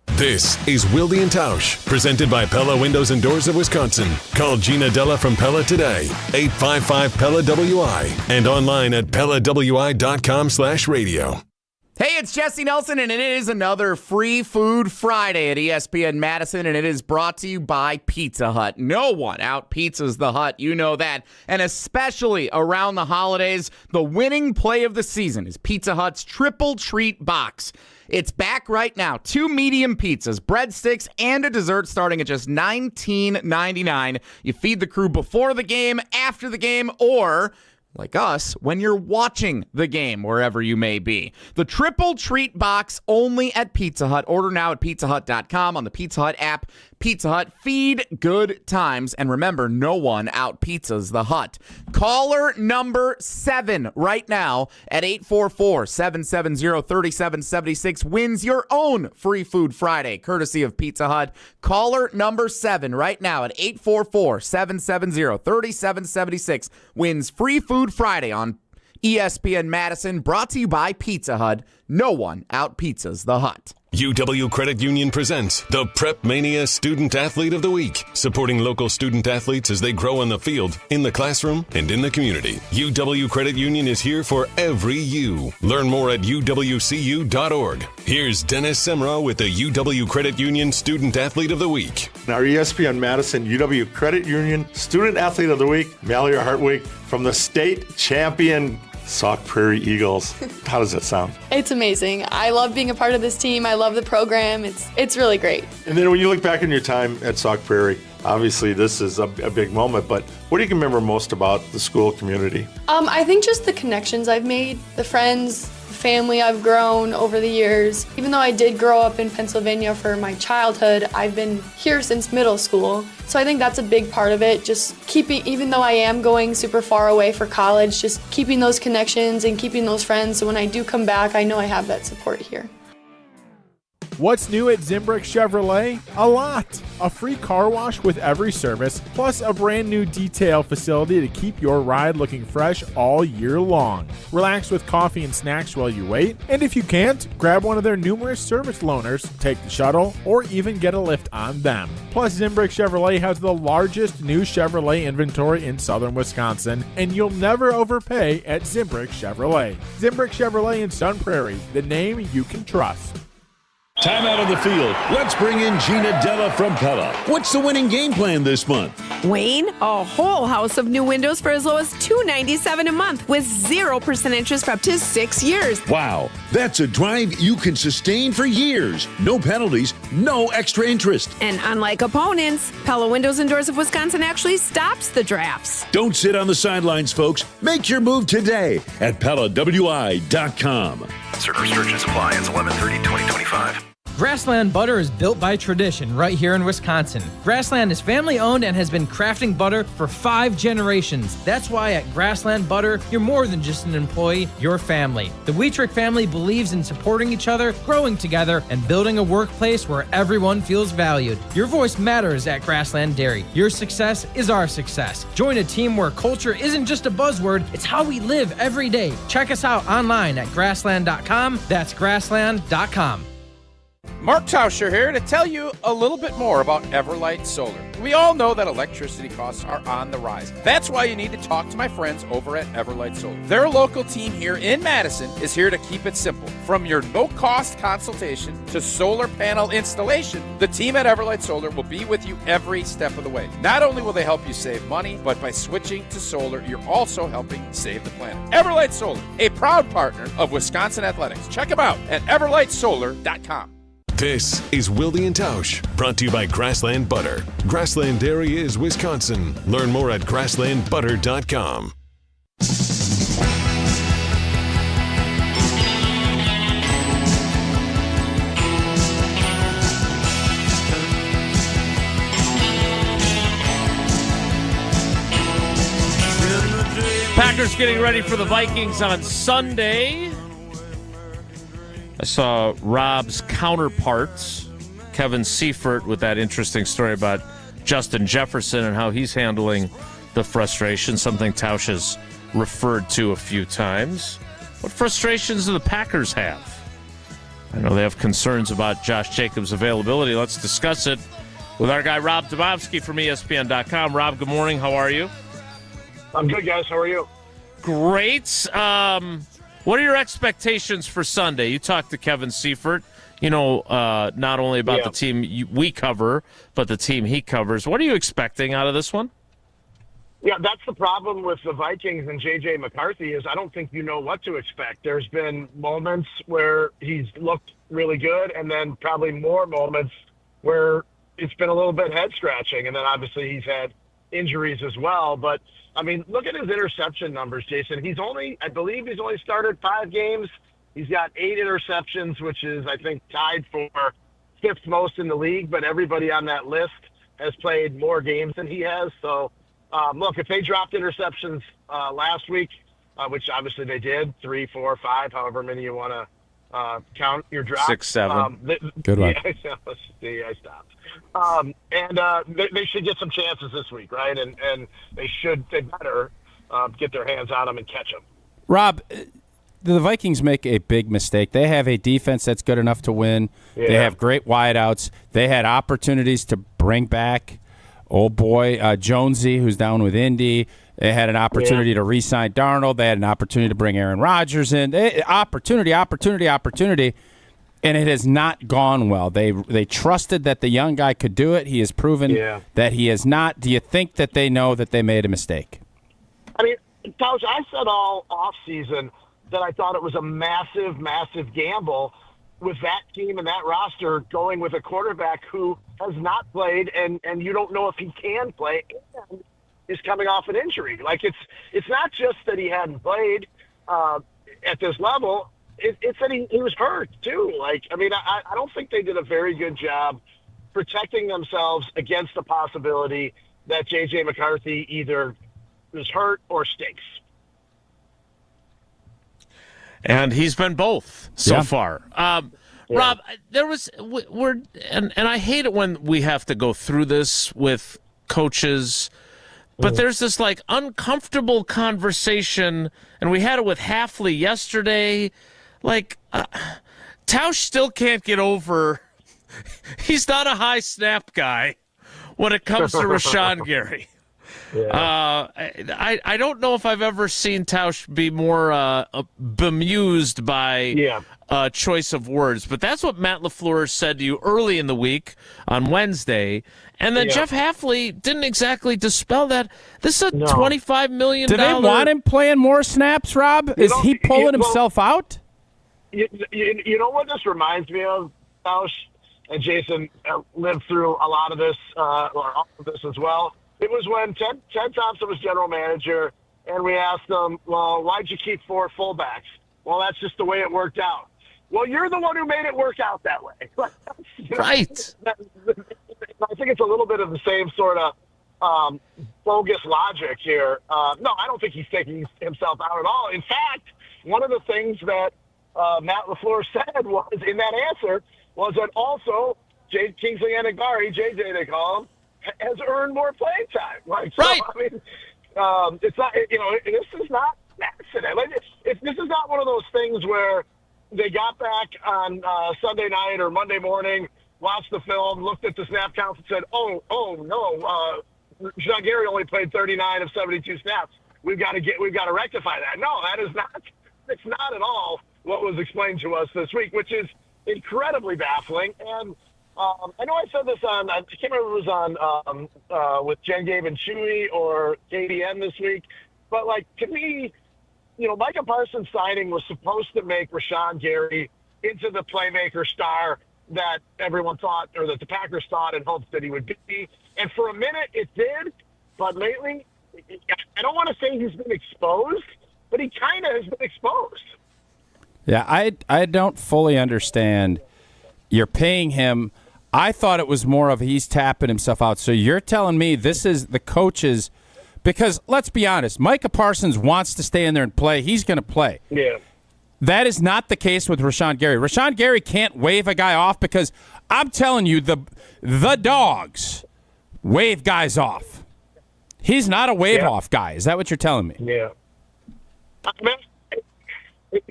This is Wilde and Tausch, presented by Pella Windows and Doors of Wisconsin. Call Gina Della from Pella today, 855-PELLA-WI, and online at PellaWI.com/radio. Hey, it's Jesse Nelson, and it is another Free Food Friday at ESPN Madison, and it is brought to you by Pizza Hut. No one out-pizzas the Hut, you know that. And especially around the holidays, the winning play of the season is Pizza Hut's Triple Treat Box. It's back right now. 2 medium pizzas, breadsticks, and a dessert starting at just $19.99. You feed the crew before the game, after the game, or like us, when you're watching the game, wherever you may be. The Triple Treat Box only at Pizza Hut. Order now at pizzahut.com, on the Pizza Hut app. Pizza Hut, feed good times. And remember, no one out-pizzas the Hut. Caller number 7 right now at 844-770-3776 wins your own Free Food Friday, courtesy of Pizza Hut. Caller number 7 right now at 844-770-3776 wins Free Food Friday on ESPN Madison, brought to you by Pizza Hut. No one out-pizzas the Hut. UW Credit Union presents the Prep Mania Student Athlete of the Week, supporting local student athletes as they grow on the field, in the classroom, and in the community. UW Credit Union is here for every you. Learn more at uwcu.org. Here's Dennis Semra with the UW Credit Union Student Athlete of the Week. Our ESPN Madison UW Credit Union Student Athlete of the Week, Mallory Hartwig, from the state champion Sauk Prairie Eagles. How does that sound? It's amazing. I love being a part of this team. I love the program. It's really great. And then when you look back on your time at Sauk Prairie, obviously this is a big moment, but what do you remember most about the school community? I think just the connections I've made, the friends, the family I've grown over the years. Even though I did grow up in Pennsylvania for my childhood, I've been here since middle school. So I think that's a big part of it, just keeping, even though I am going super far away for college, just keeping those connections and keeping those friends. So when I do come back, I know I have that support here. What's new at Zimbrick Chevrolet? A lot. A free car wash with every service, plus a brand new detail facility to keep your ride looking fresh all year long. Relax with coffee and snacks while you wait, and if you can't, grab one of their numerous service loaners, take the shuttle, or even get a lift on them. Plus, Zimbrick Chevrolet has the largest new Chevrolet inventory in southern Wisconsin, and you'll never overpay at Zimbrick Chevrolet. Zimbrick Chevrolet in Sun Prairie, the name you can trust. Time out on the field. Let's bring in Gina Della from Pella. What's the winning game plan this month? Wayne, a whole house of new windows for as low as $297 a month with 0% interest for up to 6 years. Wow, that's a drive you can sustain for years. No penalties, no extra interest. And unlike opponents, Pella Windows and Doors of Wisconsin actually stops the drafts. Don't sit on the sidelines, folks. Make your move today at PellaWI.com. Certain restrictions apply. Ends 11/30/2025. Grassland butter is built by tradition right here in Wisconsin. Grassland is family owned and has been crafting butter for 5 generations. That's why at Grassland Butter, you're more than just an employee, you're family. The Wietrich family believes in supporting each other, growing together, and building a workplace where everyone feels valued. Your voice matters at Grassland Dairy. Your success is our success. Join a team where culture isn't just a buzzword, it's how we live every day. Check us out online at grassland.com. That's grassland.com. Mark Tauscher here to tell you a little bit more about Everlight Solar. We all know that electricity costs are on the rise. That's why you need to talk to my friends over at Everlight Solar. Their local team here in Madison is here to keep it simple. From your no-cost consultation to solar panel installation, the team at Everlight Solar will be with you every step of the way. Not only will they help you save money, but by switching to solar, you're also helping save the planet. Everlight Solar, a proud partner of Wisconsin Athletics. Check them out at everlightsolar.com. This is Wilde and Tausch, brought to you by Grassland Butter. Grassland Dairy is Wisconsin. Learn more at grasslandbutter.com. Packers getting ready for the Vikings on Sunday. I saw Rob's counterparts, Kevin Seifert, with that interesting story about Justin Jefferson and how he's handling the frustration, something Tausch has referred to a few times. What frustrations do the Packers have? I know they have concerns about Josh Jacobs' availability. Let's discuss it with our guy Rob Demovsky from ESPN.com. Rob, good morning. How are you? I'm good, guys. How are you? Great. What are your expectations for Sunday? You talked to Kevin Seifert, not only about the team we cover, but the team he covers. What are you expecting out of this one? Yeah, that's the problem with the Vikings and J.J. McCarthy is I don't think you know what to expect. There's been moments where he's looked really good, and then probably more moments where it's been a little bit head-scratching, and then obviously he's had injuries as well. But, I mean, look at his interception numbers, Jason. I believe he's only started 5 games. He's got 8 interceptions, which is, I think, tied for 5th most in the league, but everybody on that list has played more games than he has. So, look, if they dropped interceptions last week, which obviously they did, 3, 4, 5, however many you want to count your drops. 6, 7. Good one. Yeah, I stopped. They should get some chances this week, right? And they better get their hands on them and catch them. Rob, the Vikings make a big mistake. They have a defense that's good enough to win. Yeah. They have great wideouts. They had opportunities to bring back Jonesy, who's down with Indy. They had an opportunity to re-sign Darnold. They had an opportunity to bring Aaron Rodgers in. Opportunity. And it has not gone well. They trusted that the young guy could do it. He has proven that he has not. Do you think that they know that they made a mistake? I mean, Tausch, I said all offseason that I thought it was a massive, massive gamble with that team and that roster going with a quarterback who has not played and you don't know if he can play and is coming off an injury. Like, it's not just that he hadn't played at this level. It's that he was hurt, too. Like, I mean, I don't think they did a very good job protecting themselves against the possibility that J.J. McCarthy either is hurt or stinks. And he's been both so far. Rob, there was and I hate it when we have to go through this with coaches, but there's this like uncomfortable conversation, and we had it with Hafley yesterday. Like, Tausch still can't get over. He's not a high snap guy when it comes to Rashawn Gary. I don't know if I've ever seen Tausch be more bemused by choice of words, but that's what Matt LaFleur said to you early in the week on Wednesday, and then Jeff Hafley didn't exactly dispel that. This is a $25 million. Do they want him playing more snaps, Rob? Is he pulling himself out? You know what this reminds me of, Tausch? And Jason lived through a lot of this, or all of this as well. It was when Ted Thompson was general manager, and we asked him, well, why'd you keep 4 fullbacks? Well, that's just the way it worked out. Well, you're the one who made it work out that way. Right. I think it's a little bit of the same sort of bogus logic here. No, I don't think he's taking himself out at all. In fact, one of the things that Matt LaFleur said was, in that answer, was that also Kingsley Enagbare, JJ they call him, has earned more playing time. Like, so, right. I mean, it's not, this is not an accident. Like, this is not one of those things where they got back on Sunday night or Monday morning, watched the film, looked at the snap counts and said, oh no, Rashawn Gary only played 39 of 72 snaps. We've got to rectify that. No, it's not at all what was explained to us this week, which is incredibly baffling. And I know I said this on, I can't remember if it was on with Jen, Gabe, and Chewy or KDN this week, but like, to me, Micah Parsons' signing was supposed to make Rashawn Gary into the playmaker star that everyone thought, or that the Packers thought and hoped that he would be. And for a minute it did, but lately, I don't want to say he's been exposed, but he kind of has been exposed. Yeah, I don't fully understand. You're paying him. I thought it was more of he's tapping himself out. So you're telling me this is the coaches, because let's be honest, Micah Parsons wants to stay in there and play. He's going to play. Yeah. That is not the case with Rashawn Gary. Rashawn Gary can't wave a guy off because I'm telling you, the dogs wave guys off. He's not a wave-off guy. Is that what you're telling me? Yeah. I mean,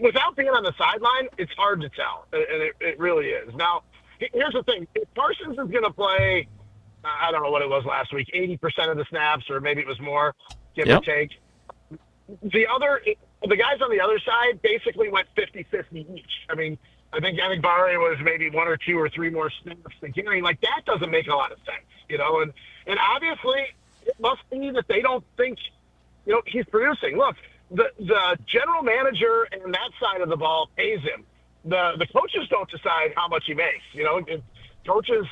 without being on the sideline, it's hard to tell, and it really is. Now, here's the thing. If Parsons is going to play, I don't know what it was last week, 80% of the snaps, or maybe it was more, give or take. The guys on the other side basically went 50-50 each. I mean, I think Enagbare was maybe 1 or 2 or 3 more snaps than Gary. Like, that doesn't make a lot of sense, and obviously it must be that they don't think, he's producing. Look, the general manager and that side of the ball pays him. The coaches don't decide how much he makes. Coaches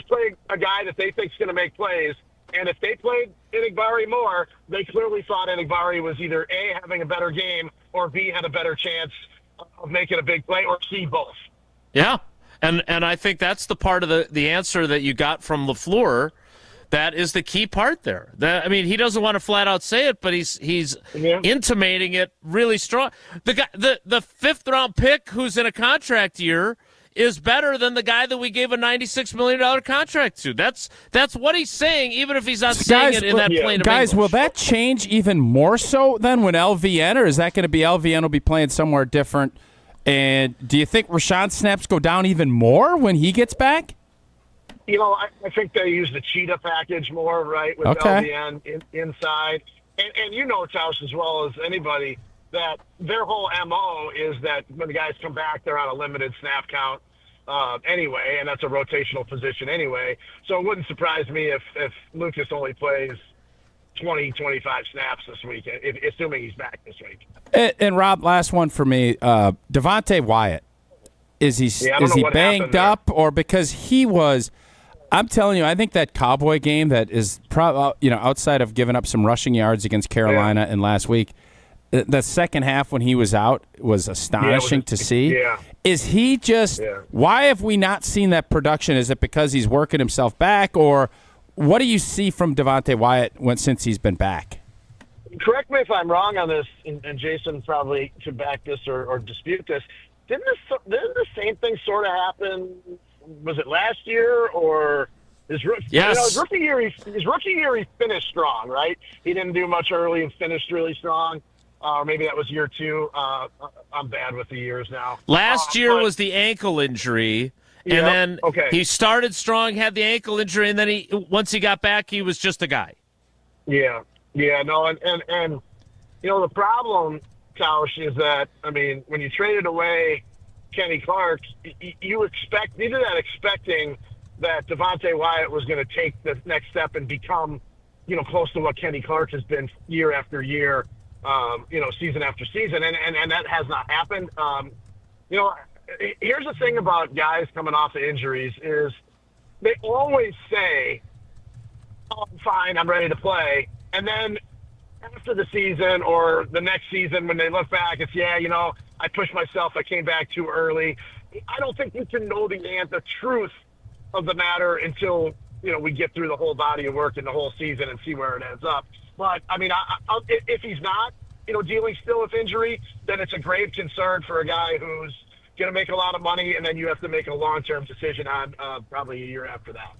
play a guy that they think is going to make plays, and if they played Enagbare more, they clearly thought Enagbare was either A, having a better game, or B, had a better chance of making a big play, or C, both. Yeah, and I think that's the part of the answer that you got from LaFleur. That is the key part there. I mean, he doesn't want to flat out say it, but he's intimating it really strong. The guy, the 5th round pick who's in a contract year is better than the guy that we gave a $96 million contract to. That's what he's saying, even if he's not saying it in that plain Guys, English. will that change even more so then when LVN, or is that going to be LVN will be playing somewhere different? And do you think Rashawn snaps go down even more when he gets back? I think they use the cheetah package more, right, with LVN inside. And Tausch, as well as anybody, that their whole MO is that when the guys come back, they're on a limited snap count anyway, and that's a rotational position anyway. So it wouldn't surprise me if Lucas only plays 20, 25 snaps this week, assuming he's back this week. And Rob, last one for me. Devontae Wyatt, is he banged up, or because he was? I'm telling you, I think that Cowboy game that is outside of giving up some rushing yards against Carolina and last week, the second half when he was out was astonishing to see. Yeah. Is he just? Yeah. Why have we not seen that production? Is it because he's working himself back, or what do you see from Devontae Wyatt since he's been back? Correct me if I'm wrong on this, and Jason probably could back this or dispute this. Didn't the same thing sort of happen? Was it last year or his rookie? Yes. His rookie year, he finished strong, right? He didn't do much early and finished really strong. Or maybe that was year 2. I'm bad with the years now. Last year was the ankle injury, and then he started strong, had the ankle injury, and then once he got back, he was just a guy. Yeah, no, and the problem, Tausch, is that when you traded away Kenny Clark, you did that expecting that Devontae Wyatt was going to take the next step and become, close to what Kenny Clark has been year after year. Season after season, and that has not happened. Here's the thing about guys coming off of injuries is they always say, "Oh, I'm fine, I'm ready to play," and then after the season or the next season, when they look back, it's I pushed myself, I came back too early. I don't think you can know the truth of the matter until we get through the whole body of work and the whole season and see where it ends up. But, if he's not, dealing still with injury, then it's a grave concern for a guy who's going to make a lot of money, and then you have to make a long-term decision on probably a year after that.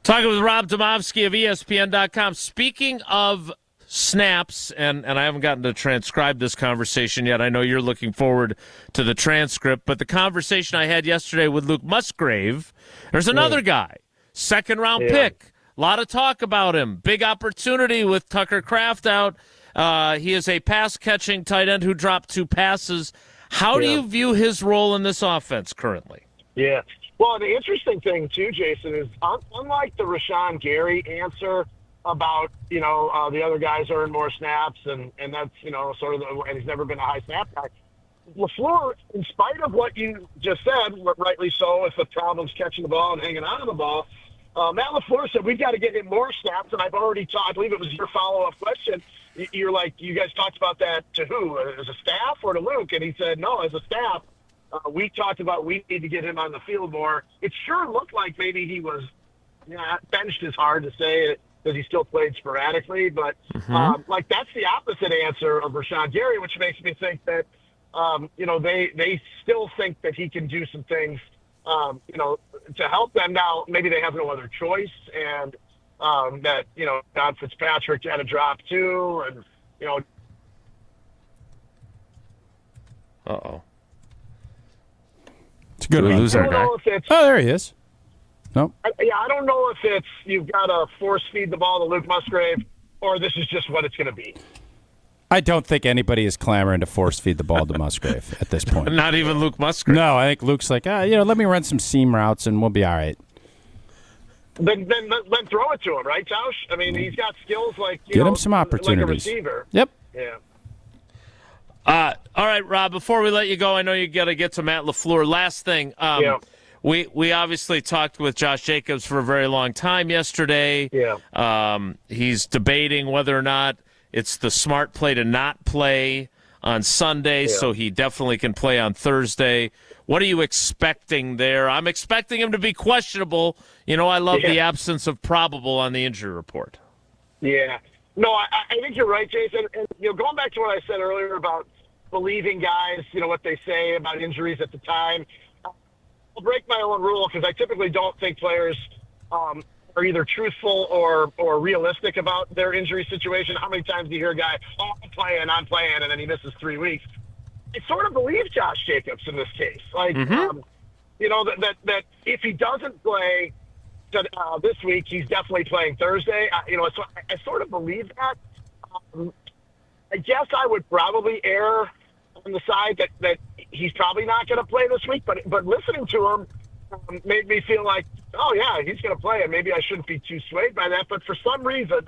Talking with Rob Demovsky of ESPN.com. Speaking of snaps, and I haven't gotten to transcribe this conversation yet. I know you're looking forward to the transcript, but the conversation I had yesterday with Luke Musgrave, there's another guy, second-round pick. A lot of talk about him. Big opportunity with Tucker Kraft out. He is a pass-catching tight end who dropped 2 passes. How do you view his role in this offense currently? Yeah. Well, the interesting thing, too, Jason, is unlike the Rashawn Gary answer about, the other guys earn more snaps, and that's, and he's never been a high snap guy. LaFleur, in spite of what you just said, rightly so, if the problem's catching the ball and hanging on to the ball, Matt LaFleur said, we've got to get him more snaps, and I've already I believe it was your follow-up question. You're like, you guys talked about that to who? As a staff or to Luke? And he said, no, as a staff. We talked about we need to get him on the field more. It sure looked like maybe he was, benched is hard to say because he still played sporadically, but that's the opposite answer of Rashawn Gary, which makes me think that, they still think that he can do some things to help them. Now, maybe they have no other choice, and that, Don Fitzpatrick had a drop too, and, Uh-oh. It's a good one. Lose our guy. Oh, there he is. Nope. I don't know if it's you've got to force feed the ball to Luke Musgrave, or this is just what it's going to be. I don't think anybody is clamoring to force feed the ball to Musgrave at this point. Not even Luke Musgrave? No, I think Luke's like, let me run some seam routes and we'll be all right. Then throw it to him, right, Tausch? He's got skills like, get him some opportunities. Like a receiver. Yep. Yeah. All right, Rob, before we let you go, I know you got to get to Matt LaFleur. Last thing. We obviously talked with Josh Jacobs for a very long time yesterday. Yeah. He's debating whether or not it's the smart play to not play on Sunday, so he definitely can play on Thursday. What are you expecting there? I'm expecting him to be questionable. I love the absence of probable on the injury report. Yeah. No, I think you're right, Jason. And, going back to what I said earlier about believing guys, what they say about injuries at the time, I'll break my own rule because I typically don't think players are either truthful or realistic about their injury situation. How many times do you hear a guy, I'm playing, and then he misses 3 weeks? I sort of believe Josh Jacobs in this case. That if he doesn't play this week, he's definitely playing Thursday. So I sort of believe that. I guess I would probably err on the side that he's probably not going to play this week. But listening to him, made me feel like, oh, yeah, he's going to play, and maybe I shouldn't be too swayed by that. But for some reason,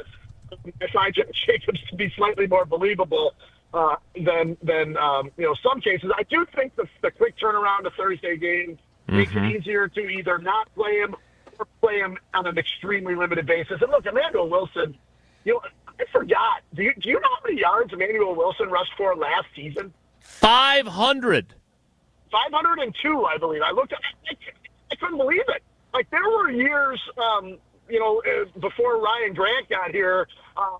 I find Jacobs to be slightly more believable than some cases. I do think the quick turnaround to Thursday games makes it easier to either not play him or play him on an extremely limited basis. And look, Emmanuel Wilson, I forgot. Do you know how many yards Emmanuel Wilson rushed for last season? 500. 502, I believe. I looked at I couldn't believe it. Like, there were years, before Ryan Grant got here,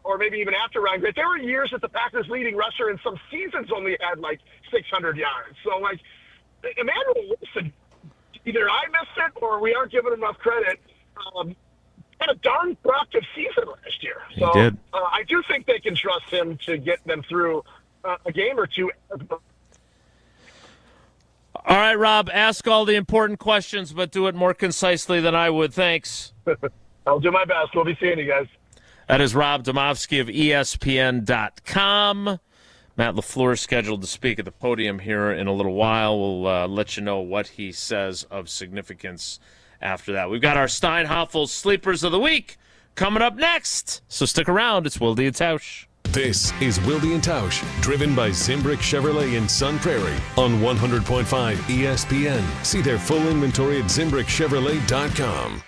or maybe even after Ryan Grant, there were years that the Packers' leading rusher in some seasons only had, 600 yards. So, Emmanuel Wilson, either I missed it or we aren't giving enough credit, had a darn productive season last year. So, he did. I do think they can trust him to get them through a game or two. All right, Rob, ask all the important questions, but do it more concisely than I would. Thanks. I'll do my best. We'll be seeing you guys. That is Rob Demovsky of ESPN.com. Matt LaFleur is scheduled to speak at the podium here in a little while. We'll let you know what he says of significance after that. We've got our Steinhoffel Sleepers of the Week coming up next, so stick around. It's Wilde and Tausch. This is Wilde and Tausch, driven by Zimbrick Chevrolet in Sun Prairie on 100.5 ESPN. See their full inventory at ZimbrickChevrolet.com.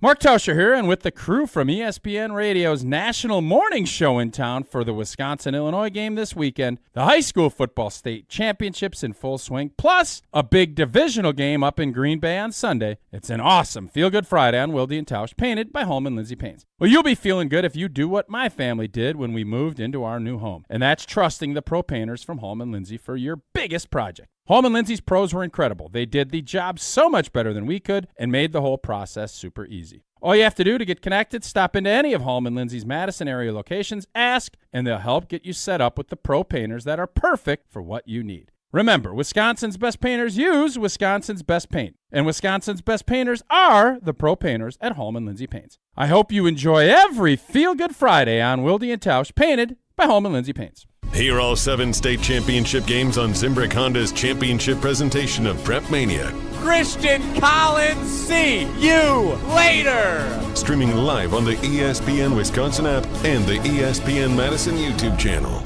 Mark Tauscher here, and with the crew from ESPN Radio's national morning show in town for the Wisconsin-Illinois game this weekend, the high school football state championships in full swing, plus a big divisional game up in Green Bay on Sunday. It's an awesome Feel-Good Friday on Wilde and Tausch, painted by Holman Lindsay Paints. Well, you'll be feeling good if you do what my family did when we moved into our new home, and that's trusting the pro painters from Holman Lindsay for your biggest project. Holman Lindsay's pros were incredible. They did the job so much better than we could and made the whole process super easy. All you have to do to get connected, stop into any of Holman Lindsay's Madison area locations, ask, and they'll help get you set up with the pro painters that are perfect for what you need. Remember, Wisconsin's best painters use Wisconsin's best paint, and Wisconsin's best painters are the pro painters at Holman Lindsay Paints. I hope you enjoy every Feel Good Friday on Wilde and Tausch, painted by Holman Lindsay Paints. Hear all 7 state championship games on Zimbrick Honda's championship presentation of Prep Mania. Christian Collins, see you later! Streaming live on the ESPN Wisconsin app and the ESPN Madison YouTube channel.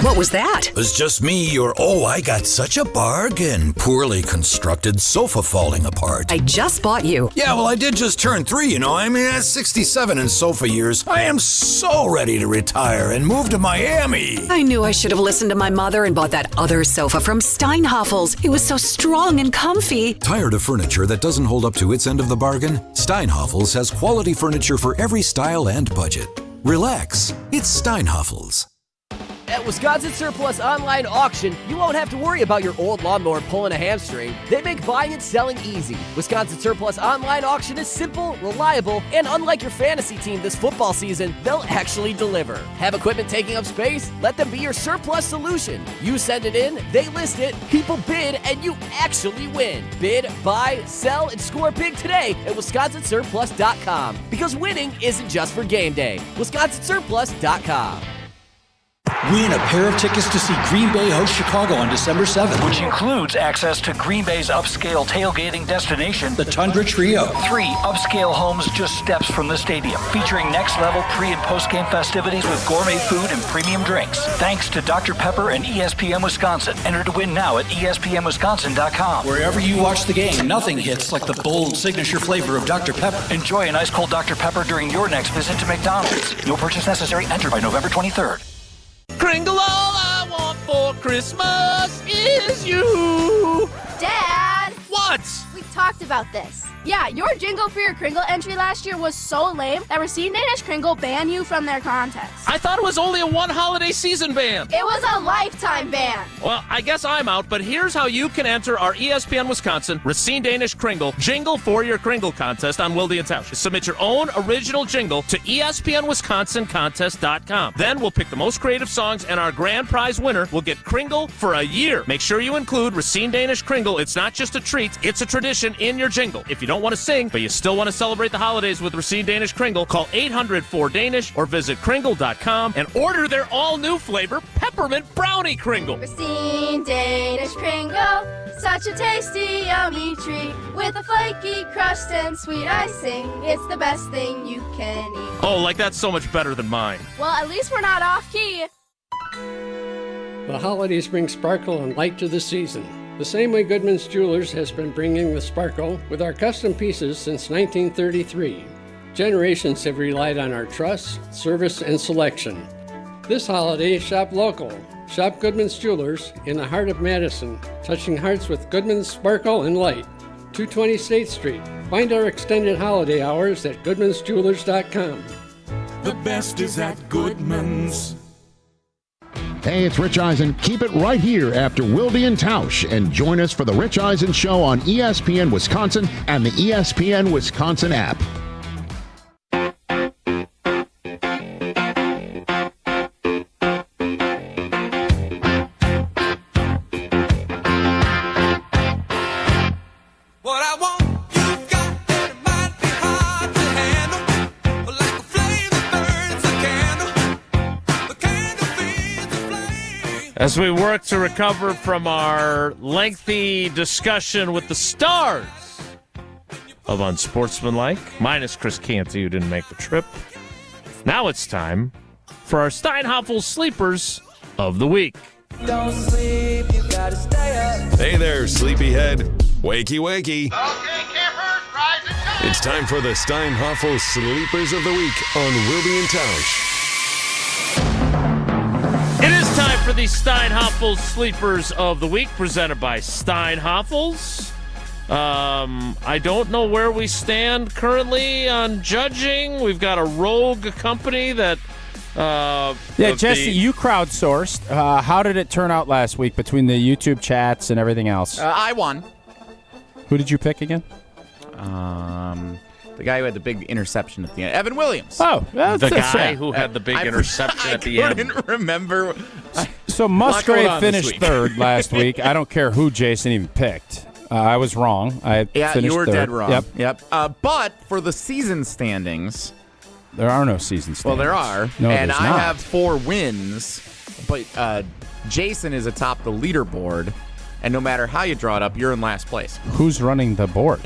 What was that? It was just me, or I got such a bargain. Poorly constructed sofa falling apart. I just bought you. Yeah, well, I did just turn 3, I'm at 67 in sofa years. I am so ready to retire and move to Miami. I knew I should have listened to my mother and bought that other sofa from Steinhoffel's. It was so strong and comfy. Tired of furniture that doesn't hold up to its end of the bargain? Steinhoffel's has quality furniture for every style and budget. Relax. It's Steinhoffel's. At Wisconsin Surplus Online Auction, you won't have to worry about your old lawnmower pulling a hamstring. They make buying and selling easy. Wisconsin Surplus Online Auction is simple, reliable, and unlike your fantasy team this football season, they'll actually deliver. Have equipment taking up space? Let them be your surplus solution. You send it in, they list it, people bid, and you actually win. Bid, buy, sell, and score big today at WisconsinSurplus.com. Because winning isn't just for game day. WisconsinSurplus.com. Win a pair of tickets to see Green Bay host Chicago on December 7th. Which includes access to Green Bay's upscale tailgating destination, the Tundra Trio. 3 upscale homes just steps from the stadium, featuring next-level pre- and post-game festivities with gourmet food and premium drinks. Thanks to Dr. Pepper and ESPN Wisconsin. Enter to win now at ESPNWisconsin.com. Wherever you watch the game, nothing hits like the bold signature flavor of Dr. Pepper. Enjoy an ice-cold Dr. Pepper during your next visit to McDonald's. No purchase necessary. Enter by November 23rd. Kringle, all I want for Christmas is you. Dad! What? We've talked about this. Yeah, your jingle for your Kringle entry last year was so lame that Racine Danish Kringle banned you from their contest. I thought it was only a one holiday season ban. It was a lifetime ban. Well, I guess I'm out, but here's how you can enter our ESPN Wisconsin Racine Danish Kringle Jingle for Your Kringle contest on Wilde and Tausch. Submit your own original jingle to ESPNWisconsinContest.com. Then we'll pick the most creative songs, and our grand prize winner will get Kringle for a year. Make sure you include Racine Danish Kringle. It's not just a treat, it's a tradition in your jingle. If you don't don't want to sing, but you still want to celebrate the holidays with Racine Danish Kringle, call 800-4DANISH or visit Kringle.com and order their all-new flavor, Peppermint Brownie Kringle. Racine Danish Kringle, such a tasty, yummy treat. With a flaky crust and sweet icing, it's the best thing you can eat. Oh, like that's so much better than mine. Well, at least we're not off-key. The holidays bring sparkle and light to the season. The same way Goodman's Jewelers has been bringing the sparkle with our custom pieces since 1933. Generations have relied on our trust, service, and selection. This holiday, shop local. Shop Goodman's Jewelers in the heart of Madison, touching hearts with Goodman's sparkle and light. 220 State Street. Find our extended holiday hours at goodmansjewelers.com. The best is at Goodman's. Hey, it's Rich Eisen. Keep it right here after Wilde and Tausch and join us for the Rich Eisen Show on ESPN Wisconsin and the ESPN Wisconsin app. As we work to recover from our lengthy discussion with the stars of Unsportsmanlike, minus Chris Canty, who didn't make the trip, now it's time for our Steinhoffel Sleepers of the Week. Don't sleep, you gotta stay up. Hey there, sleepyhead. Wakey, wakey. Okay, campers, rise and shine. It's time for the Steinhoffel Sleepers of the Week on Wilde and Tausch. It is time for the Steinhoffel Sleepers of the Week, presented by Steinhoffels. I don't know where we stand currently on judging. We've got a rogue company that... Jesse, you crowdsourced. How did it turn out last week between the YouTube chats and everything else? I won. Who did you pick again? The guy who had the big interception at the end. Evan Williams. Oh, that's the guy who had the big interception at the end. I couldn't remember. So Musgrave finished third last week. I don't care who Jason even picked. I was wrong. You were third. dead wrong. Yep. But for the season standings... There are no season standings. Well, there are. No, and there's I not. have 4 wins, but Jason is atop the leaderboard, and no matter how you draw it up, you're in last place. Who's running the board?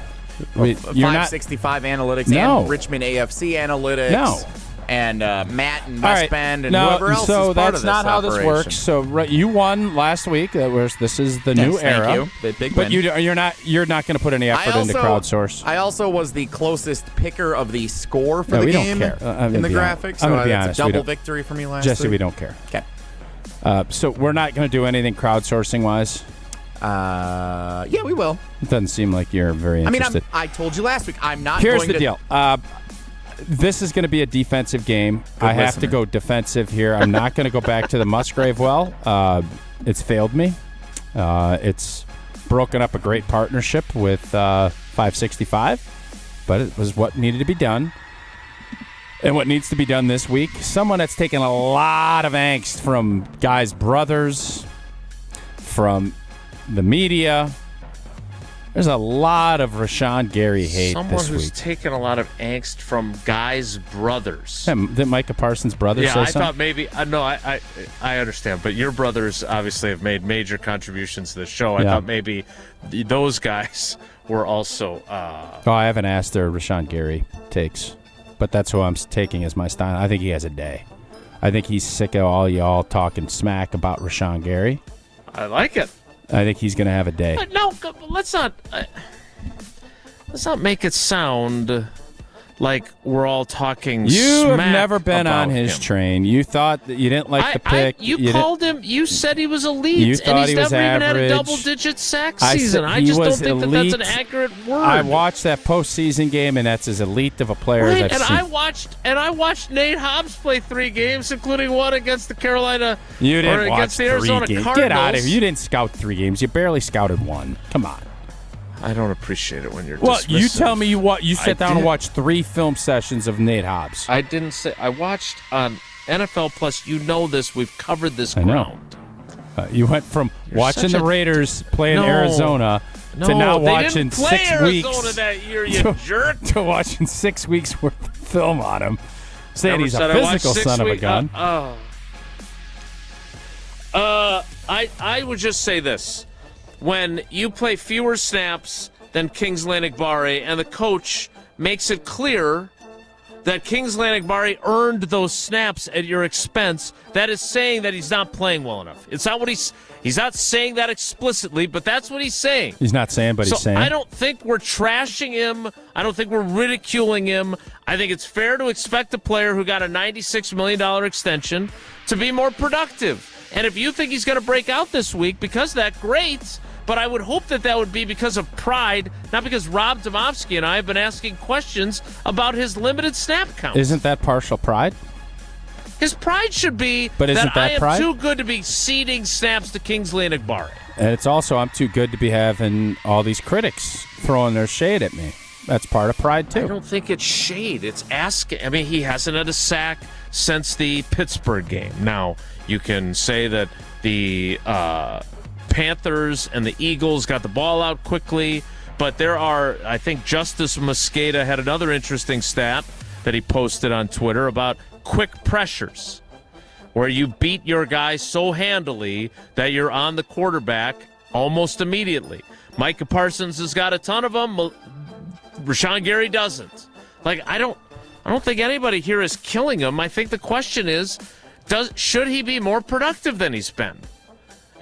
You're 565 Analytics and Richmond AFC Analytics. No. And Matt and West Bend and whoever else so is part of this that's not how operation. this works. So you won last week. This is the new era. Thank you. Big but win. you're not going to put any effort into crowdsource. I also was the closest picker of the score for the we game don't care. in the graphics. I'm going to be that's honest. a double victory for me last Jesse, week. we don't care. Okay. So we're not going to do anything crowdsourcing wise. Yeah, we will. It doesn't seem like you're very interested. I told you last week. I'm not. Here's going the to... deal. This is going to be a defensive game. I have to go defensive here. I'm not going to go back to the Musgrave well. It's failed me. It's broken up a great partnership with 565, but it was what needed to be done. And what needs to be done this week, someone that's taken a lot of angst from guys' brothers, from the media. There's a lot of Rashawn Gary hate Someone this who's week. taken a lot of angst from guys' brothers. Yeah, did Micah Parsons' brother say something? I thought maybe no, I understand, but your brothers obviously have made major contributions to the show. I thought maybe those guys were also. I haven't asked their Rashawn Gary takes, but that's who I'm taking as my style. I think he has a day. I think he's sick of all y'all talking smack about Rashawn Gary. I like it. I think he's going to have a day. But no, let's not make it sound like we're all talking You smack have never been about on his him. train. You thought that you didn't like the pick. You called him. You said he was elite. You thought and he's he was never average. even had a double-digit sack I season. said I he just don't was think elite. that that's an accurate word. I watched that postseason game, and that's as elite of a player as I've seen. I watched Nate Hobbs play 3 games, including one against the Carolina. You didn't or watch against the 3 Arizona games. Cardinals. Get out of here. You didn't scout 3 games. You barely scouted 1. Come on. I don't appreciate it when you're Well, dismissive. you tell me you sat down and did. watched 3 film sessions of Nate Hobbs. I didn't say. I watched on NFL Plus. You know this. We've covered this I know. ground. You went from watching such the a- Raiders play in No. Arizona No, to now they watching didn't play 6 Arizona weeks. that year, you jerk. To watching 6 weeks worth of film on him, saying Never he's a said I watched physical 6 son of a week- gun. I would just say this. When you play fewer snaps than Kingsley Enagbare and the coach makes it clear that Kingsley Enagbare earned those snaps at your expense, that is saying that he's not playing well enough. It's not what he's not saying that explicitly, but that's what he's saying. He's not saying, but he's saying. I don't think we're trashing him. I don't think we're ridiculing him. I think it's fair to expect a player who got a $96 million extension to be more productive. And if you think he's going to break out this week because of that, great. But I would hope that would be because of pride, not because Rob Demovsky and I have been asking questions about his limited snap count. Isn't that partial pride? His pride should be But isn't that I am pride? too good to be ceding snaps to Kingsley Enagbare. And it's also, I'm too good to be having all these critics throwing their shade at me. That's part of pride, too. I don't think it's shade. It's asking. I mean, he hasn't had a sack since the Pittsburgh game. Now, you can say that the Panthers and the Eagles got the ball out quickly, but there are, I think Justice Mosqueda had another interesting stat that he posted on Twitter about quick pressures, where you beat your guy so handily that you're on the quarterback almost immediately. Micah Parsons has got a ton of them. Rashawn Gary doesn't. Like, I don't think anybody here is killing him. I think the question is, should he be more productive than he's been?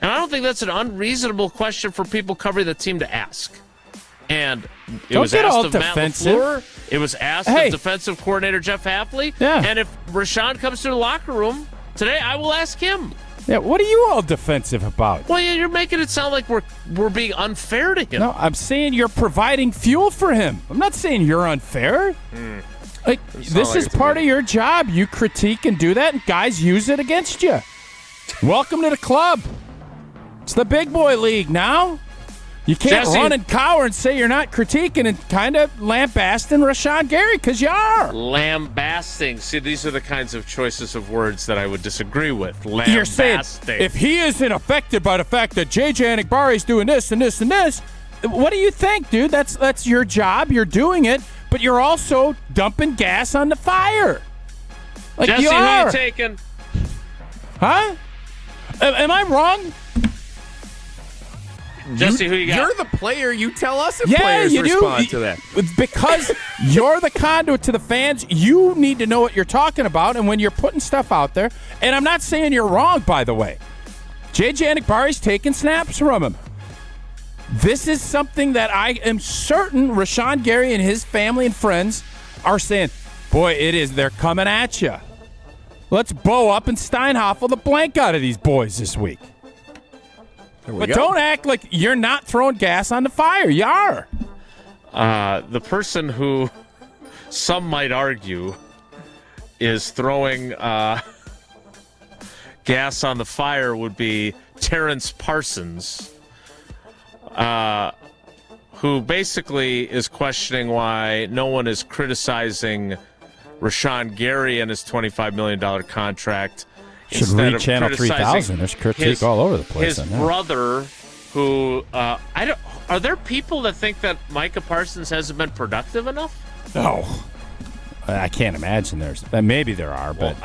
And I don't think that's an unreasonable question for people covering the team to ask. And it was asked of Matt LaFleur. It was asked of defensive coordinator Jeff Hafley. Yeah. And if Rashawn comes to the locker room today, I will ask him. Yeah, what are you all defensive about? Well, you're making it sound like we're being unfair to him. No, I'm saying you're providing fuel for him. I'm not saying you're unfair. Like, this is part of your job. You critique and do that, and guys use it against you. Welcome to the club. It's the big boy league now. You can't run and cower and say you're not critiquing and kind of lambasting Rashawn Gary, because you are. Lambasting. See, these are the kinds of choices of words that I would disagree with. Lambasting. You're saying if he isn't affected by the fact that J.J. Enagbare is doing this and this and this, what do you think, dude? That's your job. You're doing it, but you're also dumping gas on the fire. Like, Jesse, you are. who are you taking? Huh? Am I wrong? Jesse, who you got? You're the player. You tell us if players respond to that. Because you're the conduit to the fans, you need to know what you're talking about. And when you're putting stuff out there, and I'm not saying you're wrong, by the way. J.J. Enakbare's taking snaps from him. This is something that I am certain Rashawn Gary and his family and friends are saying, boy, they're coming at you. Let's bow up and Steinhoffel the blank out of these boys this week. But don't act like you're not throwing gas on the fire. You are. The person who some might argue is throwing gas on the fire would be Terrence Parsons, who basically is questioning why no one is criticizing Rashawn Gary and his $25 million contract. Should read Channel 3000. There's critique all over the place. His brother, who are there people that think that Micah Parsons hasn't been productive enough? No, I can't imagine maybe there are, but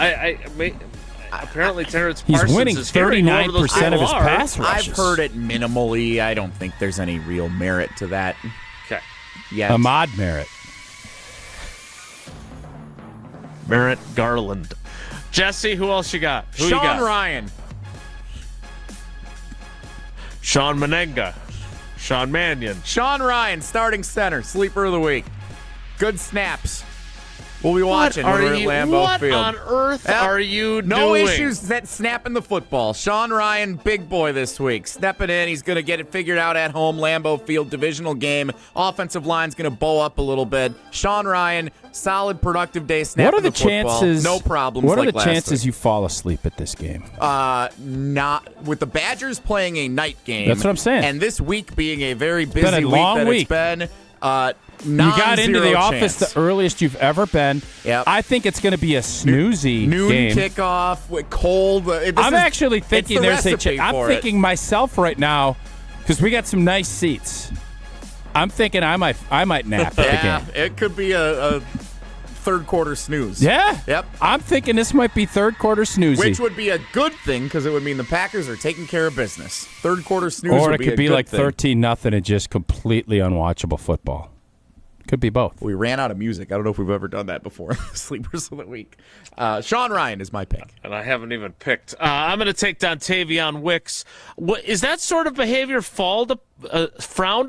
apparently Terrence he's Parsons winning is 39% of his pass rushes. I've heard it minimally. I don't think there's any real merit to that. Okay, yeah, Ahmad Merritt Garland. Jesse, who else you got? Who Sean you got? Ryan. Sean Menenga. Sean Mannion. Sean Ryan, starting center, sleeper of the week. Good snaps. We'll be watching when we're at Lambeau Field. What on earth are you doing? No issues that snapping the football. Sean Ryan, big boy this week. Stepping in. He's going to get it figured out at home. Lambeau Field divisional game. Offensive line's going to bow up a little bit. Sean Ryan, solid, productive day snapping What are the football. chances? No problems. What are like the last chances week. you fall asleep at this game? Not with the Badgers playing a night game. That's what I'm saying. And this week being a very busy been a long week. week. It's been. You got into the office chance. the earliest you've ever been. Yep. I think it's going to be a snoozy noon game. kickoff with cold. I'm actually thinking the there's recipe I'm for thinking myself right now, because we got some nice seats. I'm thinking I might nap at the game. It could be a third quarter snooze. Yeah? Yep. I'm thinking this might be third quarter snoozy. Which would be a good thing because it would mean the Packers are taking care of business. Third quarter snooze or would it could be like 13-0 and just completely unwatchable football. Could be both. We ran out of music. I don't know if we've ever done that before. Sleepers of the week. Sean Ryan is my pick. And I haven't even picked. I'm going to take Dontavion Wicks. Is that sort of behavior frowned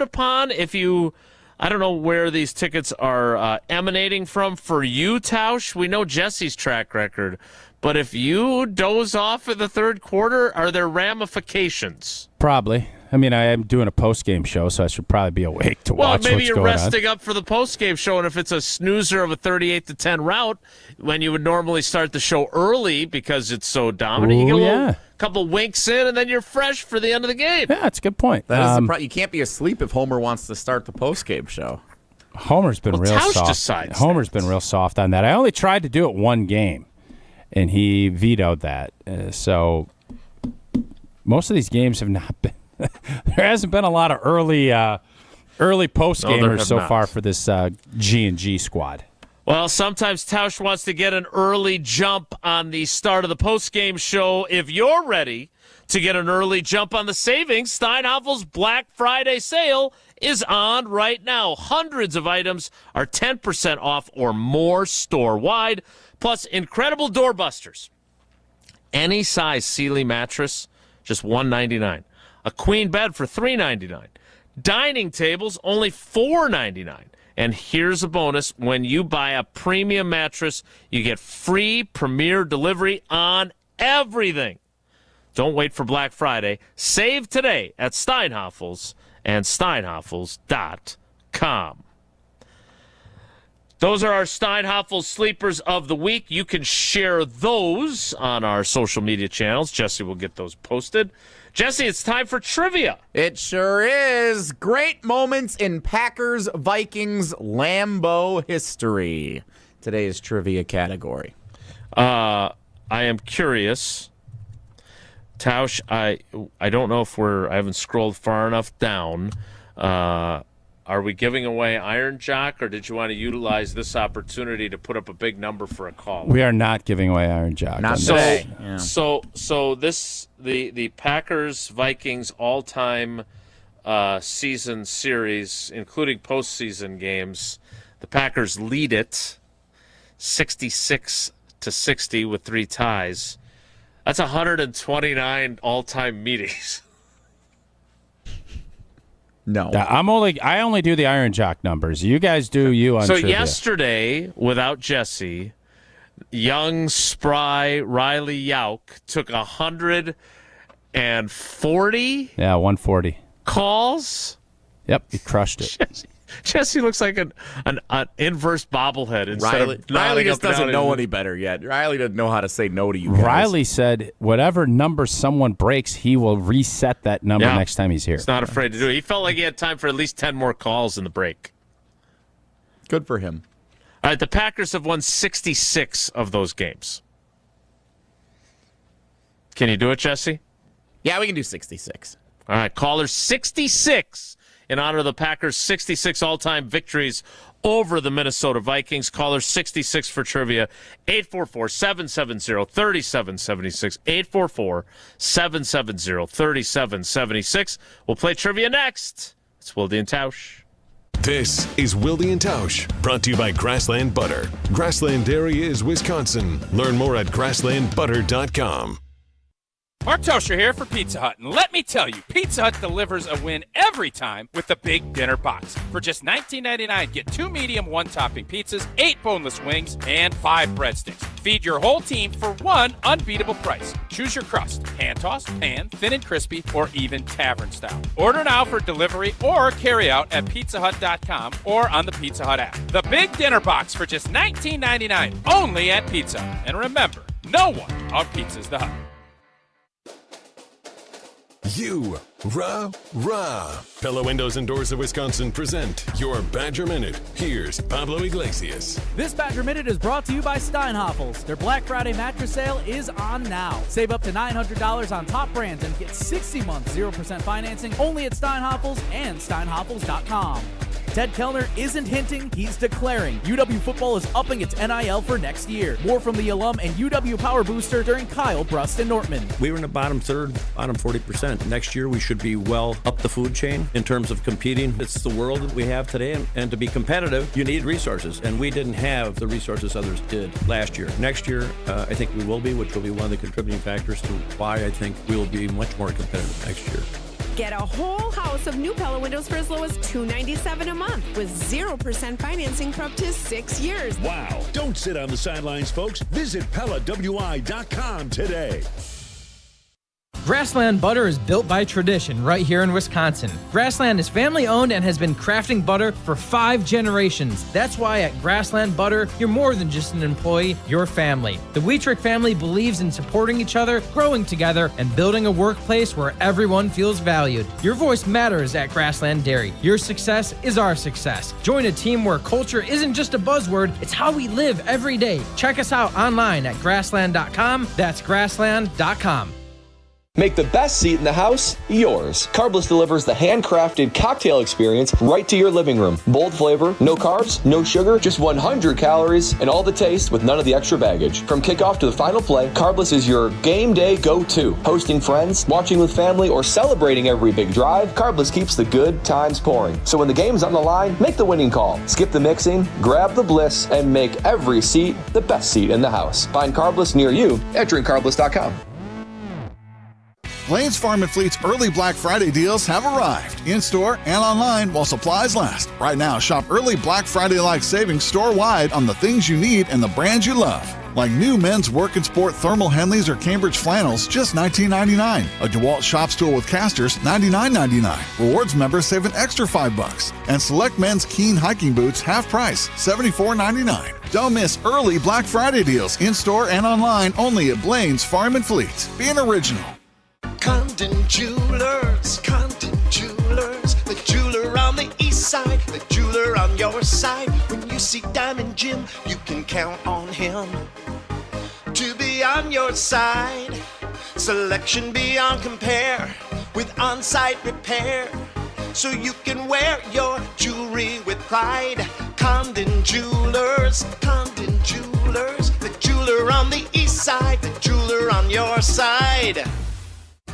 upon if you... I don't know where these tickets are emanating from for you, Tausch. We know Jesse's track record. But if you doze off in the third quarter, are there ramifications? Probably. I mean, I am doing a post-game show, so I should probably be awake to watch what's going on. Well, maybe you're resting up for the post-game show, and if it's a snoozer of a 38-10 route, when you would normally start the show early because it's so dominant, you get a couple winks in, and then you're fresh for the end of the game. Yeah, that's a good point. That is you can't be asleep if Homer wants to start the post-game show. Homer's been real soft. Homer's been real soft on that. I only tried to do it one game, and he vetoed that. So most of these games have not been. There hasn't been a lot of early post gamers so far for this G&G squad. Well, sometimes Tausch wants to get an early jump on the start of the post-game show. If you're ready to get an early jump on the savings, Steinhoffel's Black Friday sale is on right now. Hundreds of items are 10% off or more store-wide, plus incredible doorbusters. Any size Sealy mattress, just $199. A queen bed for $399. Dining tables, only $499. And here's a bonus. When you buy a premium mattress, you get free premier delivery on everything. Don't wait for Black Friday. Save today at Steinhoffel's and steinhoffels.com. Those are our Steinhoffel's Sleepers of the Week. You can share those on our social media channels. Jesse will get those posted. Jesse, it's time for trivia. It sure is. Great moments in Packers Vikings Lambeau history. Today's trivia category. I am curious. Tausch, I don't know if I haven't scrolled far enough down. Are we giving away Iron Jock, or did you want to utilize this opportunity to put up a big number for a call? We are not giving away Iron Jock. Not today. So this the Packers Vikings all-time season series, including postseason games. The Packers lead it 66-60 with 3 ties. That's 129 all-time meetings. No, I only do the Iron Jock numbers. You guys do you on trivia. Yesterday, without Jesse, young, spry Riley Yauk took 140. Yeah, 140 calls. Yep, he crushed it. Jesse looks like an inverse bobblehead. Riley just doesn't know any better yet. Riley doesn't know how to say no to you guys. Riley said whatever number someone breaks, he will reset that number next time he's here. He's not afraid to do it. He felt like he had time for at least 10 more calls in the break. Good for him. All right, the Packers have won 66 of those games. Can you do it, Jesse? Yeah, we can do 66. All right, caller 66. In honor of the Packers' 66 all-time victories over the Minnesota Vikings. Caller 66 for trivia, 844-770-3776, 844-770-3776. We'll play trivia next. It's Wilde and Tausch. This is Wilde and Tausch, brought to you by Grassland Butter. Grassland Dairy is Wisconsin. Learn more at grasslandbutter.com. Mark Tosher here for Pizza Hut, and let me tell you, Pizza Hut delivers a win every time with the Big Dinner Box. For just $19.99, get 2 medium, 1-topping pizzas, 8 boneless wings, and 5 breadsticks. Feed your whole team for one unbeatable price. Choose your crust, hand-tossed, pan, thin and crispy, or even tavern style. Order now for delivery or carry-out at pizzahut.com or on the Pizza Hut app. The Big Dinner Box for just $19.99, only at Pizza Hut. And remember, no one outpizzas the Hut. U-Ra-Ra. Pella Windows and Doors of Wisconsin present your Badger Minute. Here's Pablo Iglesias. This Badger Minute is brought to you by Steinhoffels. Their Black Friday mattress sale is on now. Save up to $900 on top brands and get 60 months 0% financing only at Steinhoffels and Steinhoffels.com. Ted Kellner isn't hinting, he's declaring. UW football is upping its NIL for next year. More from the alum and UW Power Booster during Kyle, Brust, and Nortman. We were in the bottom third, bottom 40%. Next year, we should be well up the food chain in terms of competing. It's the world that we have today, and to be competitive, you need resources, and we didn't have the resources others did last year. Next year, I think we will be, which will be one of the contributing factors to why I think we will be much more competitive next year. Get a whole house of new Pella windows for as low as $297 a month with 0% financing for up to 6 years. Wow. Don't sit on the sidelines, folks. Visit PellaWI.com today. Grassland butter is built by tradition right here in Wisconsin. Grassland is family owned and has been crafting butter for 5 generations. That's why at Grassland Butter, you're more than just an employee, you're family. The Wietrich family believes in supporting each other, growing together, and building a workplace where everyone feels valued. Your voice matters at Grassland Dairy. Your success is our success. Join a team where culture isn't just a buzzword, it's how we live every day. Check us out online at grassland.com. That's grassland.com. Make the best seat in the house yours. Carbless delivers the handcrafted cocktail experience right to your living room. Bold flavor, no carbs, no sugar, just 100 calories, and all the taste with none of the extra baggage. From kickoff to the final play, Carbless is your game day go-to. Hosting friends, watching with family, or celebrating every big drive, Carbless keeps the good times pouring. So when the game's on the line, make the winning call. Skip the mixing, grab the bliss, and make every seat the best seat in the house. Find Carbless near you at drinkcarbless.com. Blaine's Farm and Fleet's early Black Friday deals have arrived, in-store and online while supplies last. Right now, shop early Black Friday-like savings store-wide on the things you need and the brands you love. Like new men's work and sport thermal Henleys or Cambridge flannels, just $19.99. A DeWalt shop stool with casters, $99.99. Rewards members save an extra $5. And select men's Keen hiking boots, half price, $74.99. Don't miss early Black Friday deals in-store and online only at Blaine's Farm and Fleet. Be an original. Condon Jewelers, the jeweler on the east side, the jeweler on your side. When you see Diamond Jim, you can count on him to be on your side. Selection beyond compare with on-site repair, so you can wear your jewelry with pride. Condon Jewelers, the jeweler on the east side, the jeweler on your side.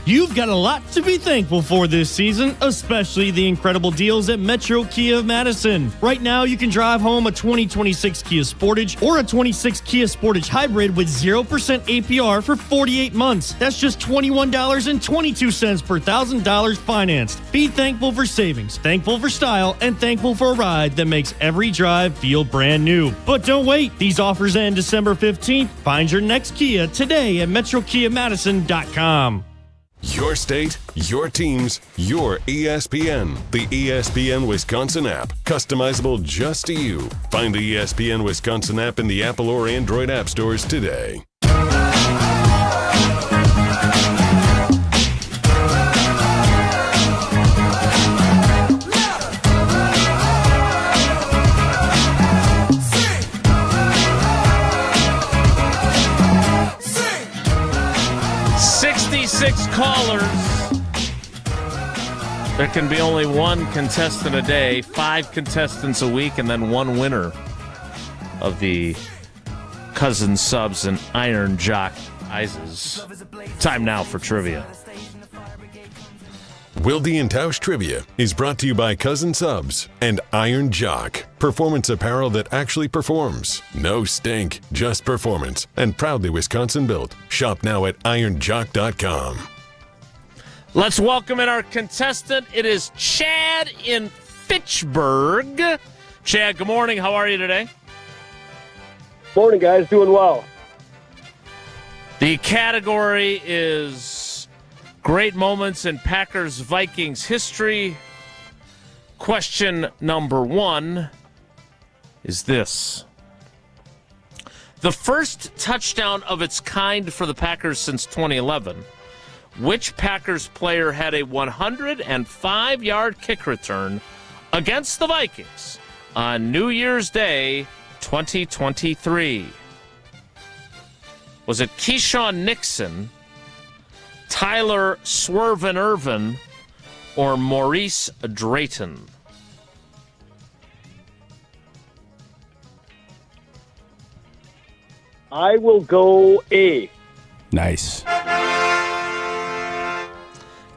You've got a lot to be thankful for this season, especially the incredible deals at Metro Kia of Madison. Right now, you can drive home a 2026 Kia Sportage or a 26 Kia Sportage Hybrid with 0% APR for 48 months. That's just $21.22 per $1,000 financed. Be thankful for savings, thankful for style, and thankful for a ride that makes every drive feel brand new. But don't wait. These offers end December 15th. Find your next Kia today at MetroKiaMadison.com. Your state, your teams, your ESPN. The ESPN Wisconsin app. Customizable just to you. Find the ESPN Wisconsin app in the Apple or Android app stores today. 66 callers. There can be only one contestant a day, 5 contestants a week, and then one winner of the Cousin Subs and Iron Jock prizes. Time now for trivia. Wilde and Tausch Trivia is brought to you by Cousin Subs and Iron Jock. Performance apparel that actually performs. No stink, just performance. And proudly Wisconsin built. Shop now at ironjock.com. Let's welcome in our contestant. It is Chad in Fitchburg. Chad, good morning. How are you today? Morning, guys. Doing well. The category is great moments in Packers Vikings history. Question number 1 is this. The first touchdown of its kind for the Packers since 2011 Which Packers player had a 105-yard kick return against the Vikings on New Year's Day 2023? Was it Keyshawn Nixon, Tyler Swervin Irvin, or Maurice Drayton? I will go A. Nice.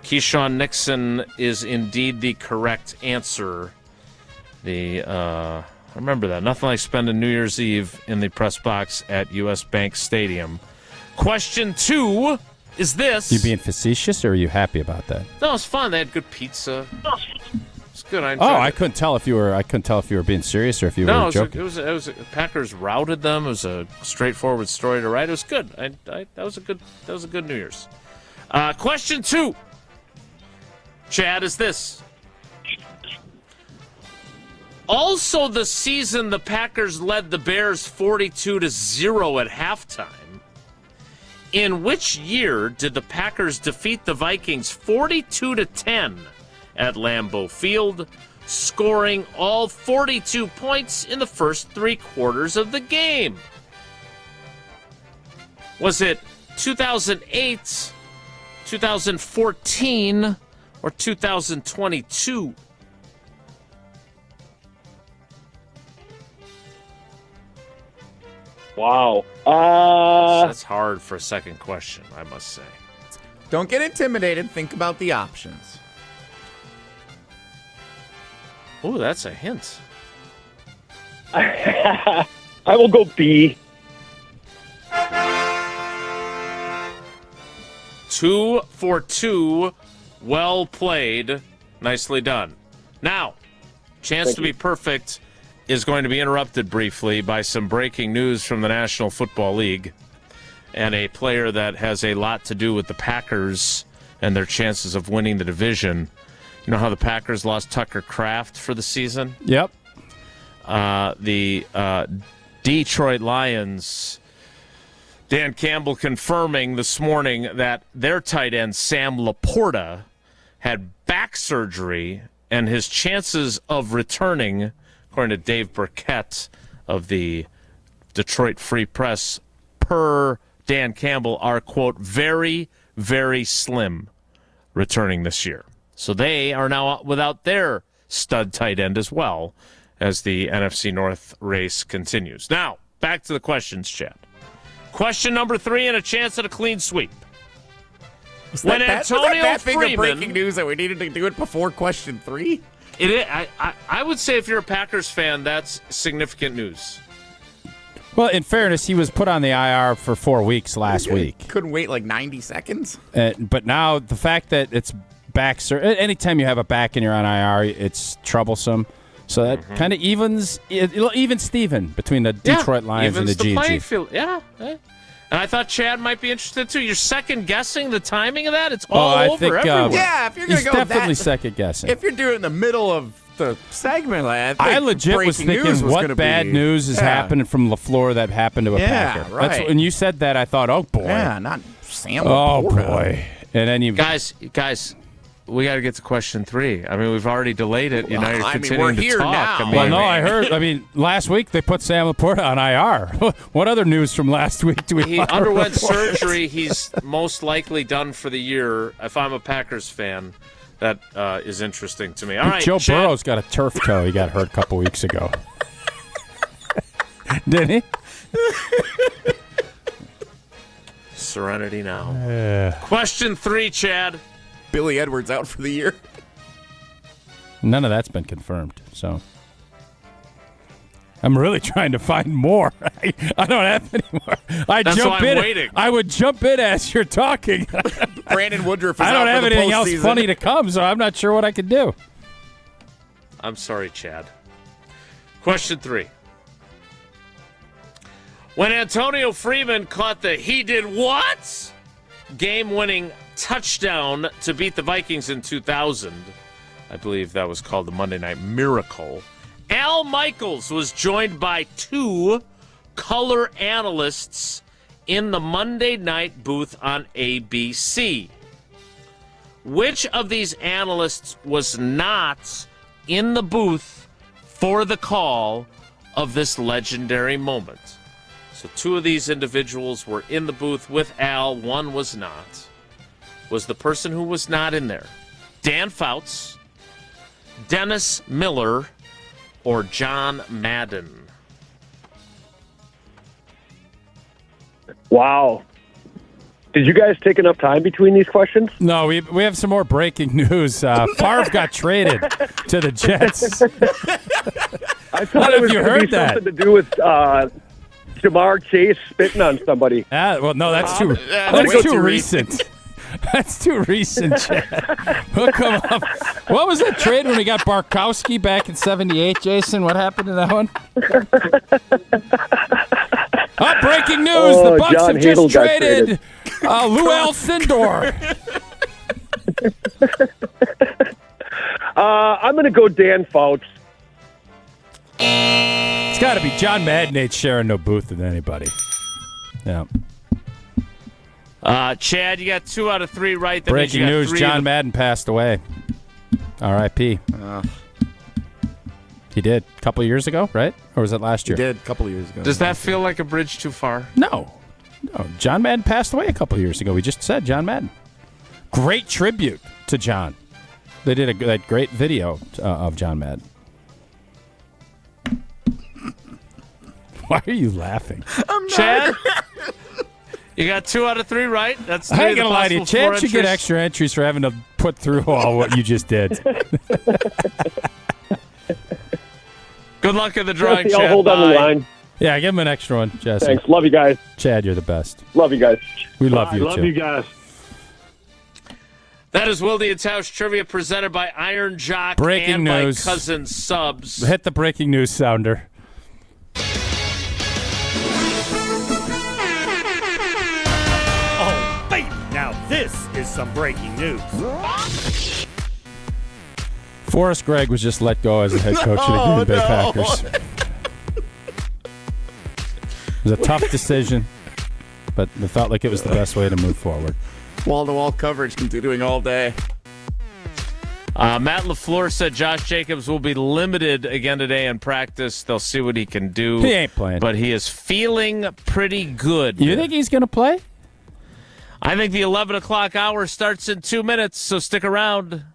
Keyshawn Nixon is indeed the correct answer. I remember that. Nothing like spending New Year's Eve in the press box at U.S. Bank Stadium. Question 2 is this. You being facetious, or are you happy about that? No, it was fun. They had good pizza. It's good. I enjoyed I it. couldn't tell if you were being serious or if you were joking. It was Packers routed them. It was a straightforward story to write. It was good. That was a good New Year's. Question 2, Chad, is this. Also the season the Packers led the Bears 42-0 at halftime. In which year did the Packers defeat the Vikings 42-10 at Lambeau Field, scoring all 42 points in the first 3 quarters of the game? Was it 2008, 2014, or 2022? Wow. That's hard for a second question, I must say. Don't get intimidated. Think about the options. Oh, that's a hint. I will go B. 2 for 2. Well played. Nicely done. Now, chance to be perfect is going to be interrupted briefly by some breaking news from the National Football League and a player that has a lot to do with the Packers and their chances of winning the division. You know how the Packers lost Tucker Kraft for the season? Yep. The Detroit Lions, Dan Campbell confirming this morning that their tight end, Sam Laporta, had back surgery and his chances of returning, according to Dave Burkett of the Detroit Free Press, per Dan Campbell, are, quote, very, very slim returning this year. So they are now without their stud tight end as well as the NFC North race continues. Now, back to the questions, Chad. Question number 3 and a chance at a clean sweep. Was that big of breaking news that we needed to do it before question 3? It is. I would say if you're a Packers fan, that's significant news. Well, in fairness, he was put on the IR for 4 weeks last week. Couldn't wait like 90 seconds. But now the fact that it's back, anytime you have a back and you're on IR, it's troublesome. So that kind of evens Steven between the Detroit Lions and the GG. Playing field. Yeah. And I thought Chad might be interested too. You're second guessing the timing of that. It's all over everywhere. Yeah, if you're going to go definitely second guessing. If you're doing it in the middle of the segment, I legit was thinking, what bad news is happening from LaFleur that happened to a Packer? Right. When you said that, I thought, oh boy. Yeah, not Sam. Oh boy. And then you guys. We got to get to question 3. I mean, we've already delayed it. You're continuing to talk. I heard. Last week they put Sam Laporta on IR. What other news from last week do we? He underwent surgery. He's most likely done for the year. If I'm a Packers fan, that is interesting to me. All right, Joe Chad. Burrow's got a turf toe. He got hurt a couple weeks ago. Didn't he? Serenity now. Question 3, Chad. Billy Edwards out for the year. None of that's been confirmed, so I'm really trying to find more. I don't have any more. That's why I'm waiting. I would jump in as you're talking. Brandon Woodruff is I don't out have for the anything else postseason. funny to come, so I'm not sure what I could do. I'm sorry, Chad. Question 3. When Antonio Freeman caught the he did what? Game-winning touchdown to beat the Vikings in 2000. I believe that was called the Monday Night Miracle. Al Michaels was joined by 2 color analysts in the Monday night booth on ABC. Which of these analysts was not in the booth for the call of this legendary moment? So 2 of these individuals were in the booth with Al. 1 was not. Was the person who was not in there Dan Fouts, Dennis Miller, or John Madden? Wow. Did you guys take enough time between these questions? No, we have some more breaking news. Favre got traded to the Jets. I thought it was you going to heard be that? something to do with Jamar Chase spitting on somebody. Well, no, that's too recent. That's too recent, Chad. Hook him up. What was that trade when we got Barkowski back in '78, Jason? What happened to that one? Breaking news. The Bucs John have just Hadel got traded Lou Alcindor. I'm going to go Dan Fouts. It's got to be John Madden ain't sharing no booth with anybody. Yeah. Chad, you got 2 out of 3 right. That Breaking means you got news, John Madden passed away. R.I.P. He did. A couple of years ago, right? Or was it last year? He did a couple of years ago. Does that feel like a bridge too far? No. John Madden passed away a couple of years ago. We just said John Madden. Great tribute to John. They did that great video of John Madden. Why are you laughing? Chad, you got 2 out of 3 right. That's 3 I ain't going to lie to you. possible 4 Chad should get entries. extra entries for having to put through all what you just did. Good luck in the drawing, Jesse, Chad. I'll hold on the line. Yeah, give him an extra one, Jesse. Thanks. Love you guys. Chad, you're the best. Love you guys. We love you, love too. you guys. That is Wilde and Tausch trivia presented by Iron Jock Breaking and news. by Cousin Subs. Hit the breaking news sounder. Oh, baby, now this is some breaking news. Forrest Gregg was just let go as the head coach of the Green Bay Packers. It was a tough decision, but it felt like it was the best way to move forward. Wall-to-wall coverage continuing all day. Matt LaFleur said Josh Jacobs will be limited again today in practice. They'll see what he can do. He ain't playing. But he is feeling pretty good. You think he's going to play? I think the 11 o'clock hour starts in 2 minutes, so stick around.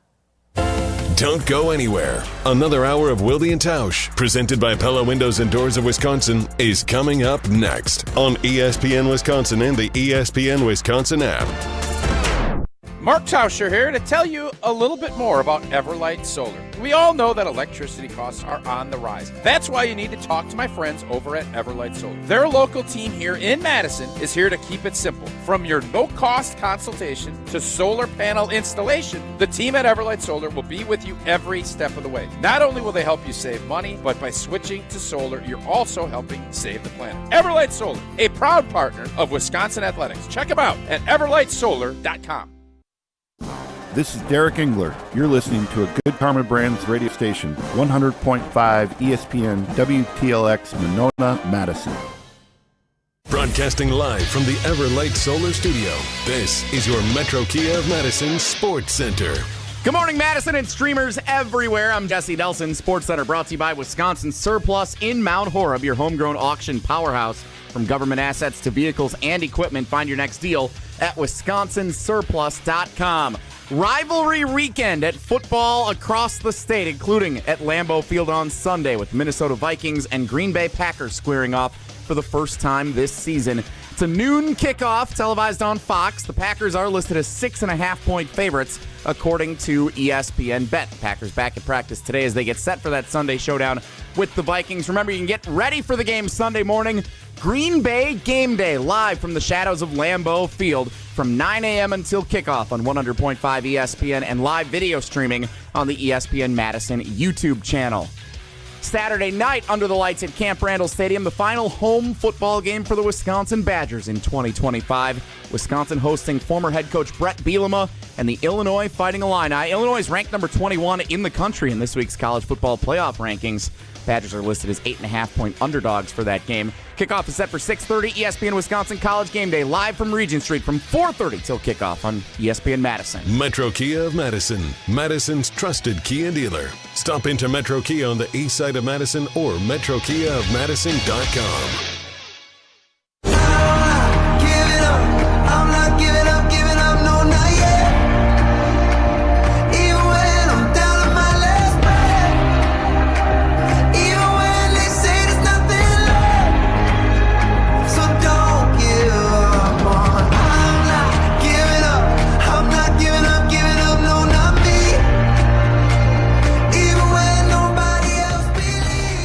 Don't go anywhere. Another hour of Wilde and Tausch, presented by Pella Windows and Doors of Wisconsin, is coming up next on ESPN Wisconsin and the ESPN Wisconsin app. Mark Tauscher here to tell you a little bit more about Everlight Solar. We all know that electricity costs are on the rise. That's why you need to talk to my friends over at Everlight Solar. Their local team here in Madison is here to keep it simple. From your no-cost consultation to solar panel installation, the team at Everlight Solar will be with you every step of the way. Not only will they help you save money, but by switching to solar, you're also helping save the planet. Everlight Solar, a proud partner of Wisconsin Athletics. Check them out at everlightsolar.com. This is Derek Engler. You're listening to a Good Karma Brands radio station, 100.5 ESPN WTLX Monona, Madison. Broadcasting live from the Everlight Solar Studio, this is your Metro Kia of Madison Sports Center. Good morning, Madison and streamers everywhere. I'm Jesse Nelson, Sports Center, brought to you by Wisconsin Surplus in Mount Horeb, your homegrown auction powerhouse. From government assets to vehicles and equipment, find your next deal at wisconsinsurplus.com. Rivalry weekend at football across the state, including at Lambeau Field on Sunday, with Minnesota Vikings and Green Bay Packers squaring off for the first time this season. It's a noon kickoff, televised on Fox. The Packers are listed as 6.5-point favorites, according to ESPN Bet. Packers back at practice today as they get set for that Sunday showdown with the Vikings. Remember, you can get ready for the game Sunday morning. Green Bay Game Day, live from the shadows of Lambeau Field from 9 a.m. until kickoff on 100.5 ESPN and live video streaming on the ESPN Madison YouTube channel. Saturday night, under the lights at Camp Randall Stadium, the final home football game for the Wisconsin Badgers in 2025. Wisconsin hosting former head coach Brett Bielema and the Illinois Fighting Illini. Illinois is ranked number 21 in the country in this week's college football playoff rankings. Badgers are listed as 8.5-point underdogs for that game. Kickoff is set for 6:30. ESPN Wisconsin College Game Day live from Regent Street from 4:30 till kickoff on ESPN Madison. Metro Kia of Madison, Madison's trusted Kia dealer. Stop into Metro Kia on the east side of Madison or metrokiaofmadison.com.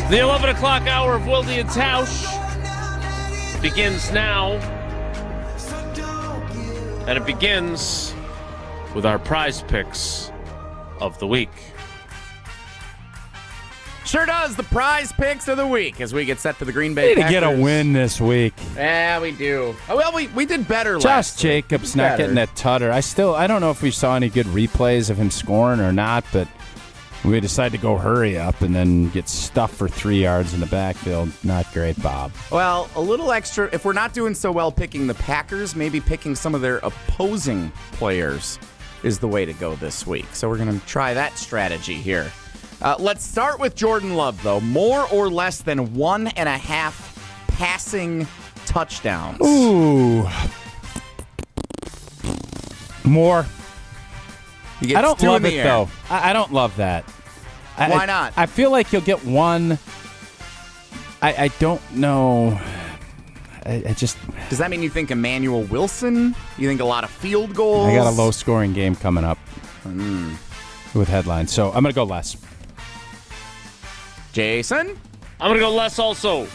The 11 o'clock hour of Wilde and Tausch begins now. And it begins with our prize picks of the week. Sure does. The prize picks of the week as we get set for the Green Bay Packers. Packers. To get a win this week. Yeah, we do. Oh, well, we did better Josh last Jacobs week. not getting that tutter. I don't know if we saw any good replays of him scoring or not, but we decided to go hurry up and then get stuffed for 3 yards in the backfield. Not great, Bob. Well, a little extra. If we're not doing so well picking the Packers, maybe picking some of their opposing players is the way to go this week. So we're going to try that strategy here. Let's start with Jordan Love, though. More or less than 1.5 passing touchdowns. Ooh. More. I don't love it, though. I don't love that. Why not? I feel like you'll get one. I don't know. I just. Does that mean you think Emmanuel Wilson? You think a lot of field goals? I got a low-scoring game coming up with headlines, so I'm going to go less. Jason? I'm going to go less also.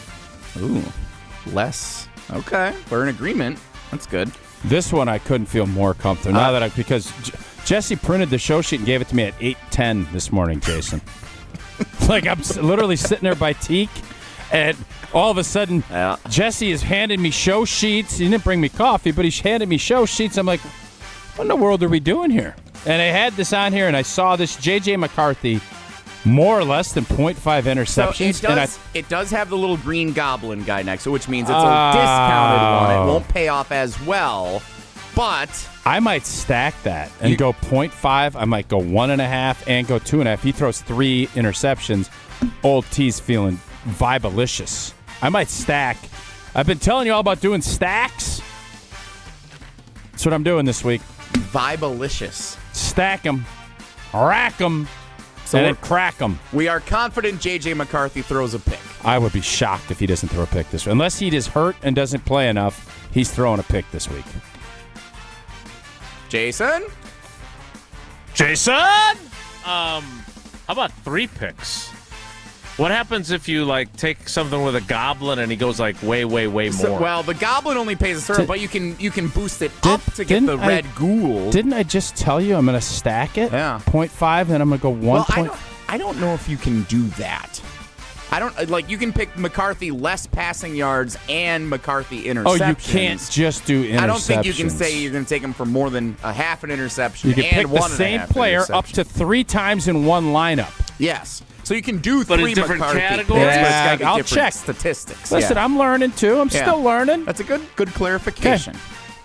Ooh, less. Okay, we're in agreement. That's good. This one I couldn't feel more comfortable because Jesse printed the show sheet and gave it to me at 8:10 this morning, Jason. Like I'm literally sitting there by Teak, and all of a sudden Jesse is handing me show sheets. He didn't bring me coffee, but he handed me show sheets. I'm like, what in the world are we doing here? And I had this on here, and I saw this J.J. McCarthy, more or less than 0.5 interceptions. So it does have the little green goblin guy next to it, which means it's a discounted one. It won't pay off as well, but I might stack that and go 0.5. I might go 1.5 and go 2.5. He throws 3 interceptions. Old T's feeling vibalicious. I might stack. I've been telling you all about doing stacks. That's what I'm doing this week. Vibalicious. Stack them, rack them, and then crack them. We are confident J.J. McCarthy throws a pick. I would be shocked if he doesn't throw a pick this week. Unless he is hurt and doesn't play enough, he's throwing a pick this week. Jason? How about 3 picks? What happens if you take something with a goblin and he goes way more? Well, the goblin only pays a certain, but you can boost it up to get the red ghoul. Didn't I just tell you I'm going to stack it? Yeah. 0.5, then I'm going to go 1. Well, I don't know if you can do that. I don't you can pick McCarthy less passing yards and McCarthy interceptions. Oh, you can't just do interceptions. I don't think you can say you're going to take him for more than a half an interception. You can and pick the same player up to 3 times in one lineup. Yes. So you can do but 3 in different McCarthy categories. Yeah, I'll check statistics. Listen, I'm learning too. I'm still learning. That's a good clarification. Okay.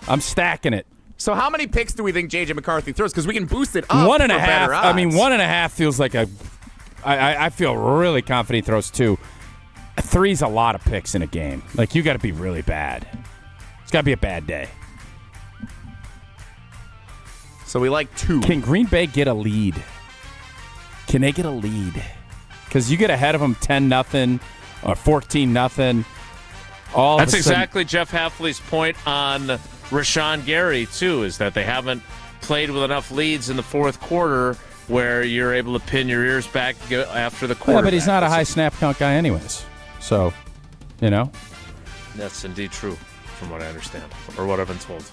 I'm stacking it. So how many picks do we think J.J. McCarthy throws? Because we can boost it up 1.5. for better odds. I mean, 1.5 feels like I feel really confident he throws 2. 3's a lot of picks in a game. You got to be really bad. It's got to be a bad day. So we like 2. Can Green Bay get a lead? Can they get a lead? Because you get ahead of them 10-0 or 14-0. That's exactly Jeff Hafley's point on Rashawn Gary, too, is that they haven't played with enough leads in the fourth quarter where you're able to pin your ears back after the quarterback. Yeah, but he's not a high snap count guy anyways. So, That's indeed true, from what I understand, or what I've been told.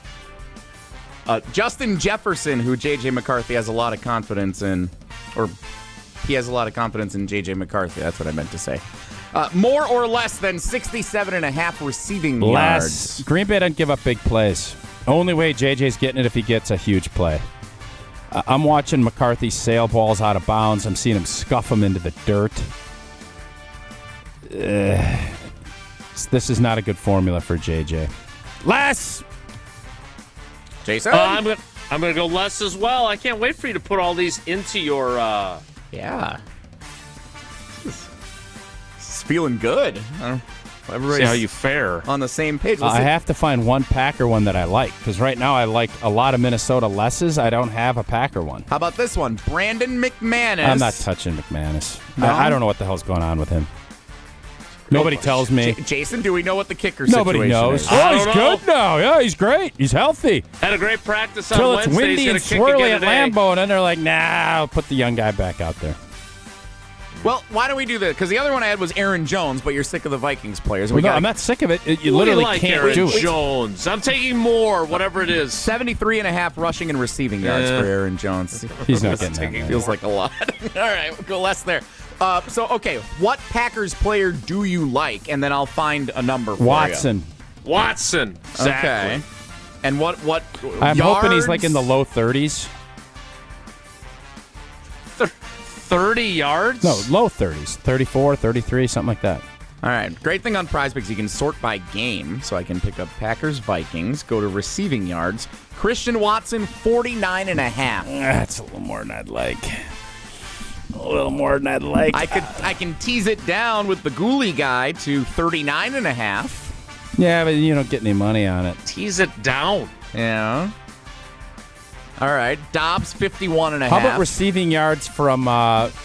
Justin Jefferson, who J.J. McCarthy has a lot of confidence in, or he has a lot of confidence in J.J. McCarthy. That's what I meant to say. More or less than 67.5 receiving yards. Green Bay doesn't give up big plays. Only way J.J.'s getting it if he gets a huge play. I'm watching McCarthy sail balls out of bounds. I'm seeing him scuff them into the dirt. This is not a good formula for JJ. Les! Jason? I'm gonna go Les as well. I can't wait for you to put all these into your. Yeah. This is feeling good. Everybody's See how you fare. on the same page. I have to find one Packer one that I like, because right now I like a lot of Minnesota Les's. I don't have a Packer one. How about this one? Brandon McManus. I'm not touching McManus. No? I don't know what the hell's going on with him. Nobody tells me. Jason, do we know what the kicker Nobody situation knows. is? Oh, he's good now. Yeah, he's great. He's healthy. Had a great practice on Till it's Wednesday. windy and swirly at Lambeau, and then they're like, nah, I'll put the young guy back out there. Well, why don't we do this? Because the other one I had was Aaron Jones, but you're sick of the Vikings players. Well, no, I'm not sick of it. You literally like can't Aaron do it. Jones. I'm taking more, whatever it is. 73.5 rushing and receiving yards for Aaron Jones. He's not getting that. Feels like a lot. All right, we'll go less there. Okay, what Packers player do you like? And then I'll find a number for Watson. you. Watson. Exactly. Okay. And what I'm yards? hoping he's like in the low 30s. 30 yards? No, low 30s. 34, 33, something like that. All right. Great thing on Prize Picks, you can sort by game. So I can pick up Packers, Vikings, go to receiving yards. Christian Watson, 49.5. That's a little more than I'd like. A little more than I'd like. I can tease it down with the Ghoulie guy to 39.5. Yeah, but you don't get any money on it. Tease it down. Yeah. All right. Dobbs, 51.5. How about receiving yards from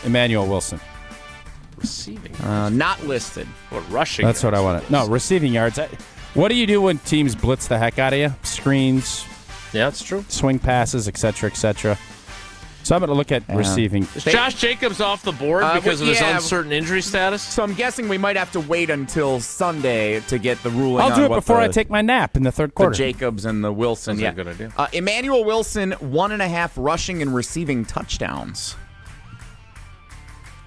Emmanuel Wilson? Receiving not listed. What, rushing That's yards? what I wanted. No, receiving yards. What do you do when teams blitz the heck out of you? Screens. Yeah, that's true. Swing passes, etc., etc. So I'm going to look at receiving. Is Josh Jacobs off the board because of his uncertain injury status? So I'm guessing we might have to wait until Sunday to get the ruling. I'll do it before I take my nap in the third quarter. The Jacobs and the Wilson. That's yeah, a good idea. Emmanuel Wilson, 1.5 rushing and receiving touchdowns.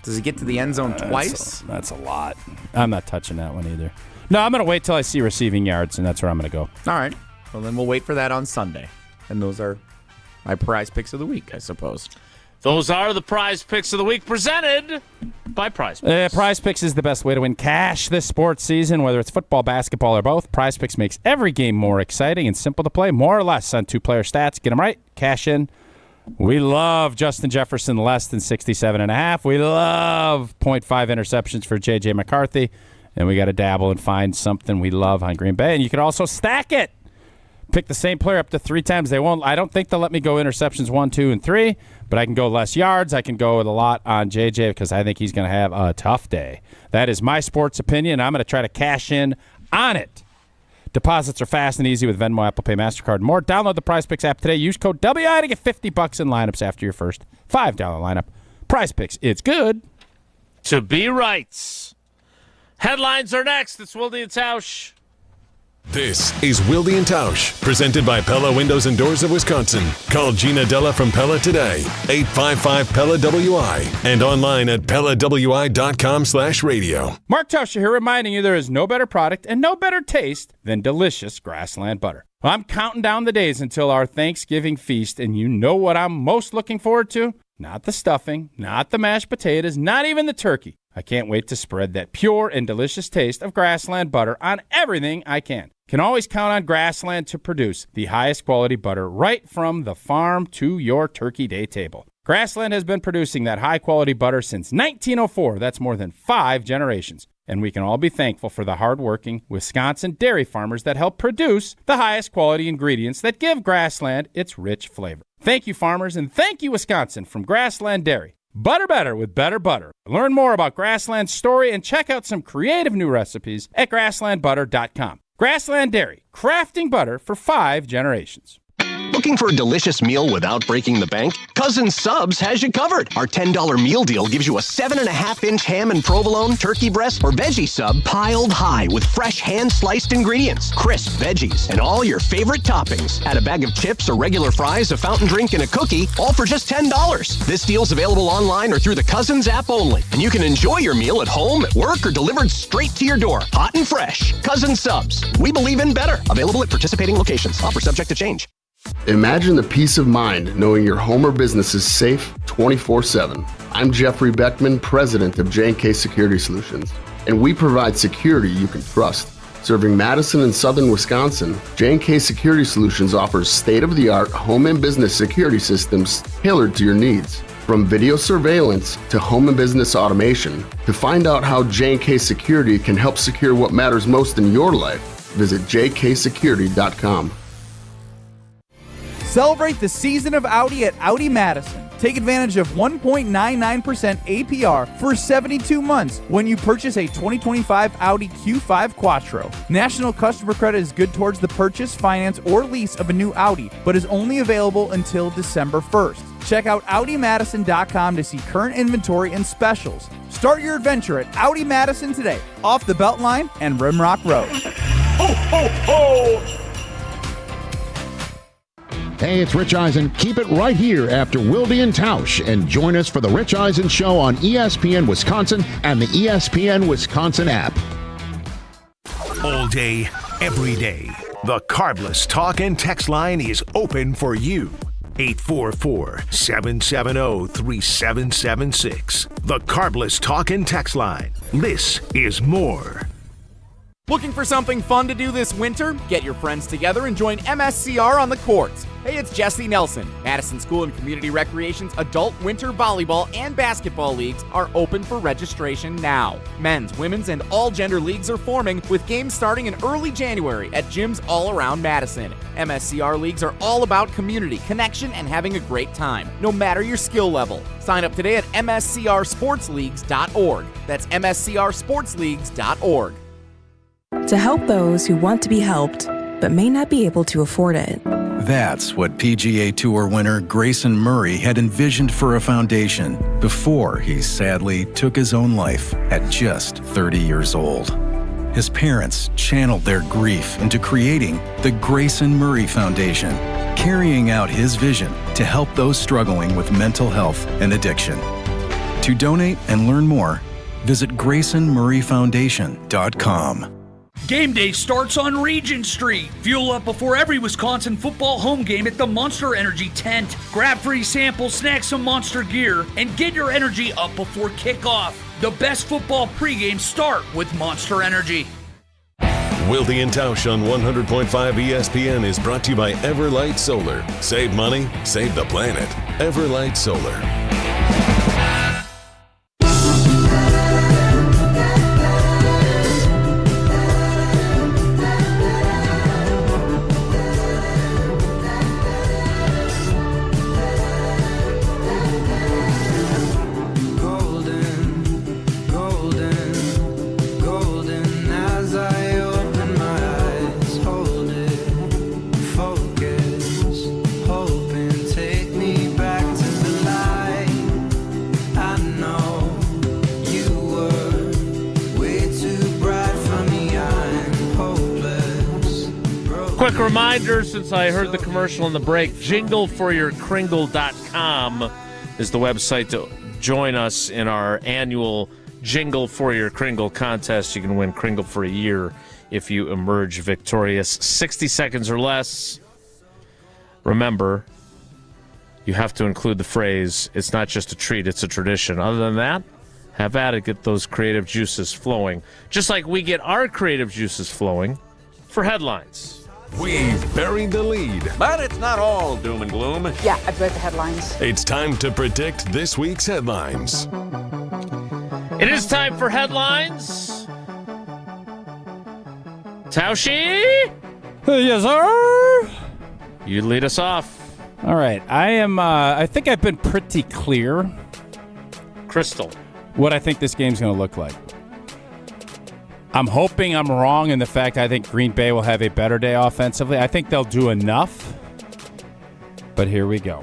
Does he get to the end zone twice? That's a lot. I'm not touching that one either. No, I'm going to wait till I see receiving yards, and that's where I'm going to go. All right. Well, then we'll wait for that on Sunday. And those are my prize picks of the week, I suppose. Those are the prize picks of the week presented by Prize Picks. Prize Picks is the best way to win cash this sports season, whether it's football, basketball, or both. Prize Picks makes every game more exciting and simple to play, more or less on two-player stats. Get them right, cash in. We love Justin Jefferson less than 67.5. We love 0.5 interceptions for J.J. McCarthy. And we got to dabble and find something we love on Green Bay. And you can also stack it. Pick the same player up to 3 times. They won't. I don't think they'll let me go interceptions 1, 2, and 3, but I can go less yards. I can go with a lot on JJ because I think he's going to have a tough day. That is my sports opinion. I'm going to try to cash in on it. Deposits are fast and easy with Venmo, Apple Pay, MasterCard, and more. Download the Prize Picks app today. Use code WI to get $50 in lineups after your first $5 lineup. Prize Picks, it's good to be right. Headlines are next. It's Wilde and Tausch. This is Wilde and Tausch, presented by Pella Windows and Doors of Wisconsin. Call Gina Della from Pella today, 855-PELLA-WI, and online at PellaWI.com/radio. Mark Tauscher here reminding you there is no better product and no better taste than delicious Grassland butter. Well, I'm counting down the days until our Thanksgiving feast, and you know what I'm most looking forward to? Not the stuffing, not the mashed potatoes, not even the turkey. I can't wait to spread that pure and delicious taste of Grassland butter on everything I can. Can always count on Grassland to produce the highest quality butter right from the farm to your Turkey Day table. Grassland has been producing that high-quality butter since 1904. That's more than 5 generations. And we can all be thankful for the hard-working Wisconsin dairy farmers that help produce the highest quality ingredients that give Grassland its rich flavor. Thank you, farmers, and thank you, Wisconsin, from Grassland Dairy. Butter better with better butter. Learn more about Grassland's story and check out some creative new recipes at grasslandbutter.com. Grassland Dairy, crafting butter for 5 generations. Looking for a delicious meal without breaking the bank? Cousin Subs has you covered. Our $10 meal deal gives you a 7.5-inch ham and provolone, turkey breast, or veggie sub piled high with fresh hand-sliced ingredients, crisp veggies, and all your favorite toppings. Add a bag of chips or regular fries, a fountain drink, and a cookie, all for just $10. This deal's available online or through the Cousins app only. And you can enjoy your meal at home, at work, or delivered straight to your door. Hot and fresh. Cousin Subs. We believe in better. Available at participating locations. Offer subject to change. Imagine the peace of mind knowing your home or business is safe 24/7. I'm Jeffrey Beckman, president of J&K Security Solutions. and we provide security you can trust. Serving Madison and southern Wisconsin, J&K Security Solutions offers state-of-the-art home and business security systems tailored to your needs. From video surveillance to home and business automation, to find out how J&K Security can help secure what matters most in your life, visit jksecurity.com. Celebrate the season of Audi at Audi Madison. Take advantage of 1.99% APR for 72 months when you purchase a 2025 Audi Q5 Quattro. National customer credit is good towards the purchase, finance, or lease of a new Audi, but is only available until December 1st. Check out AudiMadison.com to see current inventory and specials. Start your adventure at Audi Madison today, off the Beltline and Rimrock Road. Ho, ho, ho! Hey, it's Rich Eisen. Keep it right here after Wilde and Tausch and join us for the Rich Eisen Show on ESPN Wisconsin and the ESPN Wisconsin app. All day, every day, the Carbless Talk and Text line is open for you. 844-770-3776. The Carbless Talk and Text line. This is more. Looking for something fun to do this winter? Get your friends together and join MSCR on the courts. Hey, it's Jesse Nelson. Madison School and Community Recreation's adult winter volleyball and basketball leagues are open for registration now. Men's, women's, and all gender leagues are forming, with games starting in early January at gyms all around Madison. MSCR leagues are all about community, connection, and having a great time, no matter your skill level. Sign up today at mscrsportsleagues.org. That's mscrsportsleagues.org. To help those who want to be helped, but may not be able to afford it. That's what PGA Tour winner Grayson Murray had envisioned for a foundation before he sadly took his own life at just 30 years old. His parents channeled their grief into creating the Grayson Murray Foundation, carrying out his vision to help those struggling with mental health and addiction. To donate and learn more, visit GraysonMurrayFoundation.com. Game day starts on Regent Street. Fuel up before every Wisconsin football home game at the Monster Energy tent. Grab free samples, snag some Monster gear, and get your energy up before kickoff. The best football pregame start with Monster Energy. Wilde and Tausch on 100.5 ESPN is brought to you by Everlight Solar. Save money, save the planet. Everlight Solar. Quick reminder, since I heard the commercial in the break, jingleforyourkringle.com is the website to join us in our annual Jingle for Your Kringle contest. You can win Kringle for a year if you emerge victorious. 60 seconds or less. Remember, you have to include the phrase, it's not just a treat, it's a tradition. Other than that, have at it, get those creative juices flowing. Just like we get our creative juices flowing for headlines. We've buried the lead, but it's not all doom and gloom. Yeah, I've read the headlines. It's time to predict this week's headlines. It is time for headlines. Tauschy? Yes, sir. You lead us off. All right. I think I've been pretty clear. Crystal. What I think this game's going to look like. I'm hoping I'm wrong in the fact I think Green Bay will have a better day offensively. I think they'll do enough. But here we go.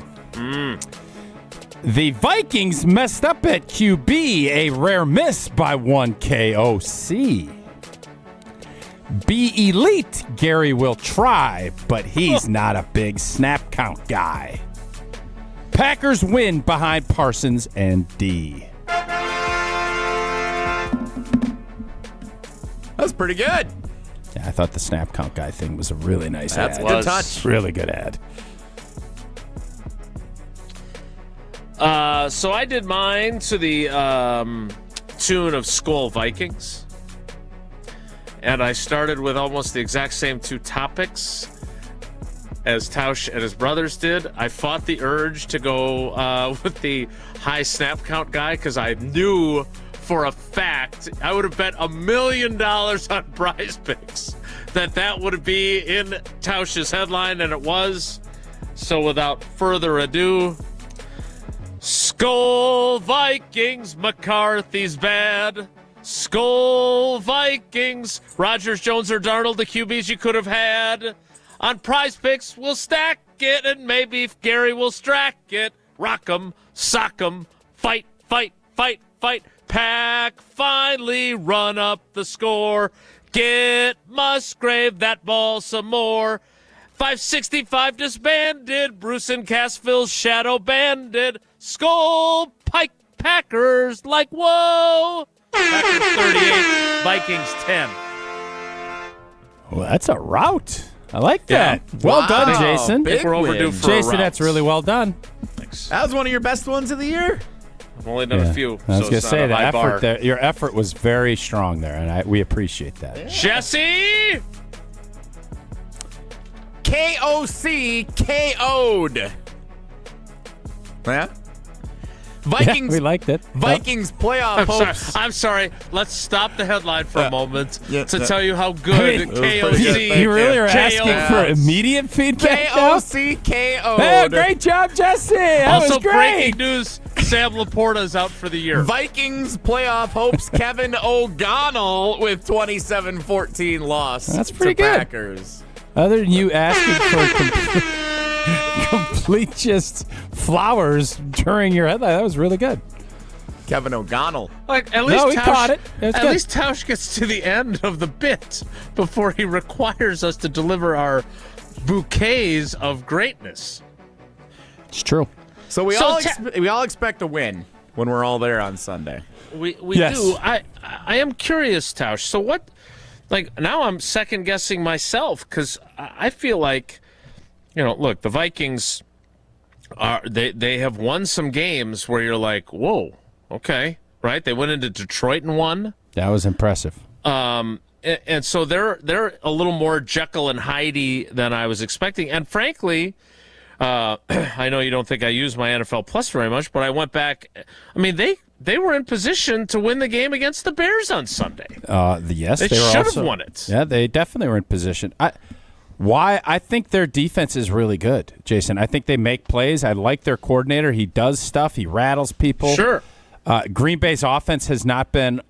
The Vikings messed up at QB, a rare miss by one KOC. Be elite, Gary will try, but he's not a big snap count guy. Packers win behind Parsons and D. That's pretty good. Yeah, I thought the snap count guy thing was a really nice ad. That's a good touch. Really good ad. So I did mine to the tune of Skol Vikings. and I started with almost the exact same two topics as Tausch and his brothers did. I fought the urge to go with the high snap count guy because I knew for a fact I would have bet $1 million on Prize Picks that would be in Tausch's headline, and it was. So without further ado, Skol Vikings, McCarthy's bad. Skol Vikings, Rodgers, Jones, or Darnold, the QBs you could have had. On Prize Picks, we'll stack it, and maybe Gary will strack it. Rock 'em, sock 'em, fight, fight, fight, fight. Pack finally run up the score. Get Musgrave that ball some more. 565 disbanded. Bruce and Cassville's shadow banded. Skol Pike Packers like whoa. Packers 38, Vikings 10. Well, that's a route. I like that. Yeah. Well Wow. done, Jason. Big We're overdue win. for Jason, a route. that's really well done. Thanks. That was one of your best ones of the year. I've only done a few. I was so going it's to say not a the high effort bar. there. Your effort was very strong there, and we appreciate that. Jesse! KOC KO'd. Yeah? Vikings. Yeah, we liked it. Vikings playoff hopes. I'm sorry. Let's stop the headline for a moment to yeah. tell you how good KOC. You really are asking for immediate feedback now? KOC KO'd. Hey, great job, Jesse. That Also, was great. breaking news: Sam Laporta's out for the year. Vikings playoff hopes. Kevin O'Connell with 27-14 loss. That's pretty to good. Packers. Other than you asking for complete just flowers during your headline, that was really good. Kevin O'Connell. Like at least No, he Tausch, caught it. It was at good. least Tausch gets to the end of the bit before he requires us to deliver our bouquets of greatness. It's true. So we all expect a win when we're all there on Sunday. We Yes. do. I am curious, Tausch. So what? Like now, I'm second guessing myself because I feel like, look, the Vikings are they have won some games where you're like, whoa, okay, right? They went into Detroit and won. That was impressive. And so they're a little more Jekyll and Hyde than I was expecting. And frankly, I know you don't think I use my NFL Plus very much, but I went back. I mean, they were in position to win the game against the Bears on Sunday. Yes, they were should also, have won it. Yeah, they definitely were in position. I think their defense is really good, Jason. I think they make plays. I like their coordinator. He does stuff. He rattles people. Sure. Green Bay's offense has not been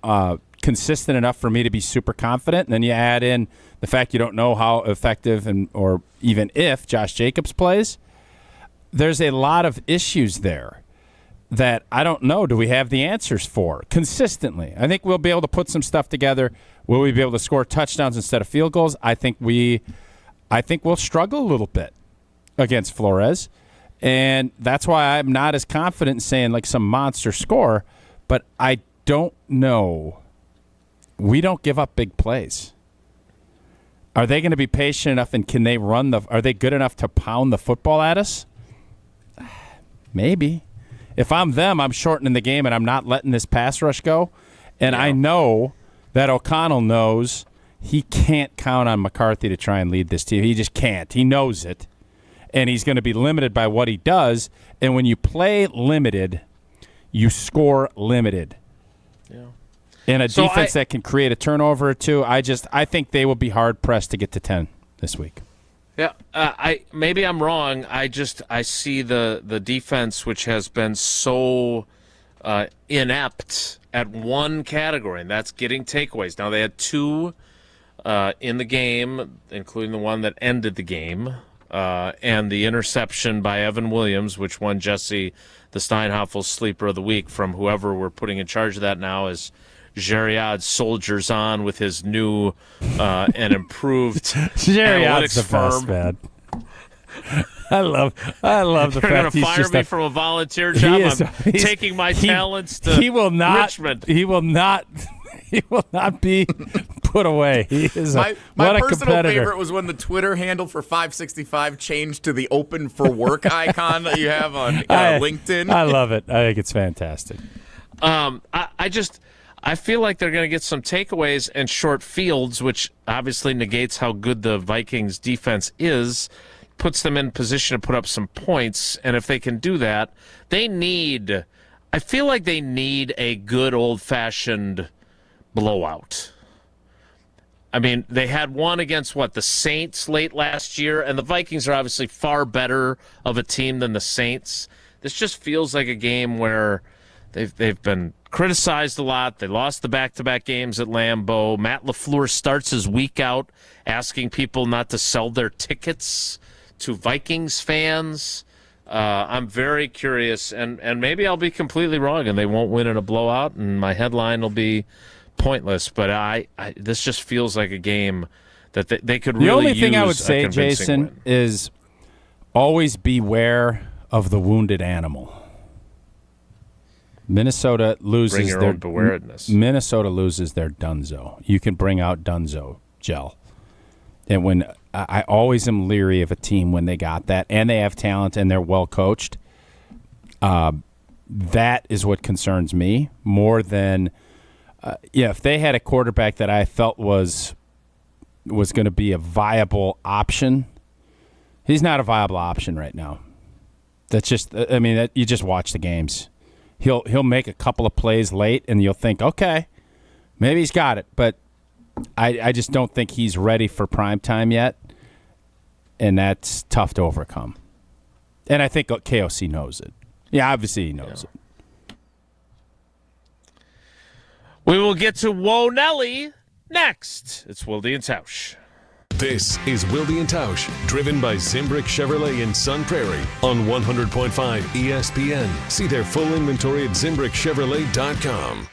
consistent enough for me to be super confident. And then you add in the fact you don't know how effective or even if Josh Jacobs plays. There's a lot of issues there that I don't know. Do we have the answers for consistently? I think we'll be able to put some stuff together. Will we be able to score touchdowns instead of field goals? I think we'll struggle a little bit against Flores, and that's why I'm not as confident in saying like some monster score. But I don't know. We don't give up big plays. Are they going to be patient enough, and can they are they good enough to pound the football at us? Maybe. If I'm them, I'm shortening the game, and I'm not letting this pass rush go. And I know that O'Connell knows he can't count on McCarthy to try and lead this team. He just can't. He knows it. And he's going to be limited by what he does. And when you play limited, you score limited. Yeah. In a defense that can create a turnover or two, I think they will be hard-pressed to get to 10 this week. Yeah, maybe I'm wrong. I see the defense, which has been so inept at one category, and that's getting takeaways. Now they had two in the game, including the one that ended the game, and the interception by Evan Williams, which won Jesse the Steinhoffel Sleeper of the Week from whoever we're putting in charge of that now is Geriad soldiers on with his new and improved analytics the firm. Best, man. I love the You're fact going to fire me just from a volunteer job. I'm taking my talents to Richmond. He will not be put away. He is my what a personal competitor. favorite was when the Twitter handle for 565 changed to the open for work icon that you have on LinkedIn. I love it. I think it's fantastic. I feel like they're going to get some takeaways and short fields, which obviously negates how good the Vikings defense is, puts them in position to put up some points. And if they can do that, I feel like they need a good old-fashioned blowout. I mean, they had one against, the Saints late last year, and the Vikings are obviously far better of a team than the Saints. This just feels like a game where they've been criticized a lot. They lost the back-to-back games at Lambeau. Matt LaFleur starts his week out asking people not to sell their tickets to Vikings fans. I'm very curious, and maybe I'll be completely wrong, and they won't win in a blowout, and my headline will be pointless. But this just feels like a game that they could really use. The only thing I would a say, convincing Jason, win. is always beware of the wounded animal. Minnesota loses Bring your own bewaredness. Minnesota loses their Dunzo. You can bring out Dunzo gel. And when I always am leery of a team when they got that, and they have talent and they're well coached, that is what concerns me more than if they had a quarterback that I felt was going to be a viable option. He's not a viable option right now. That's just, you just watch the games. He'll make a couple of plays late, and you'll think, okay, maybe he's got it. But I just don't think he's ready for prime time yet, and that's tough to overcome. And I think KOC knows it. Yeah, obviously he knows it. We will get to Whoa Nelly next. It's Wilde and Tausch. This is Wilde and Tausch, driven by Zimbrick Chevrolet in Sun Prairie on 100.5 ESPN. See their full inventory at ZimbrickChevrolet.com.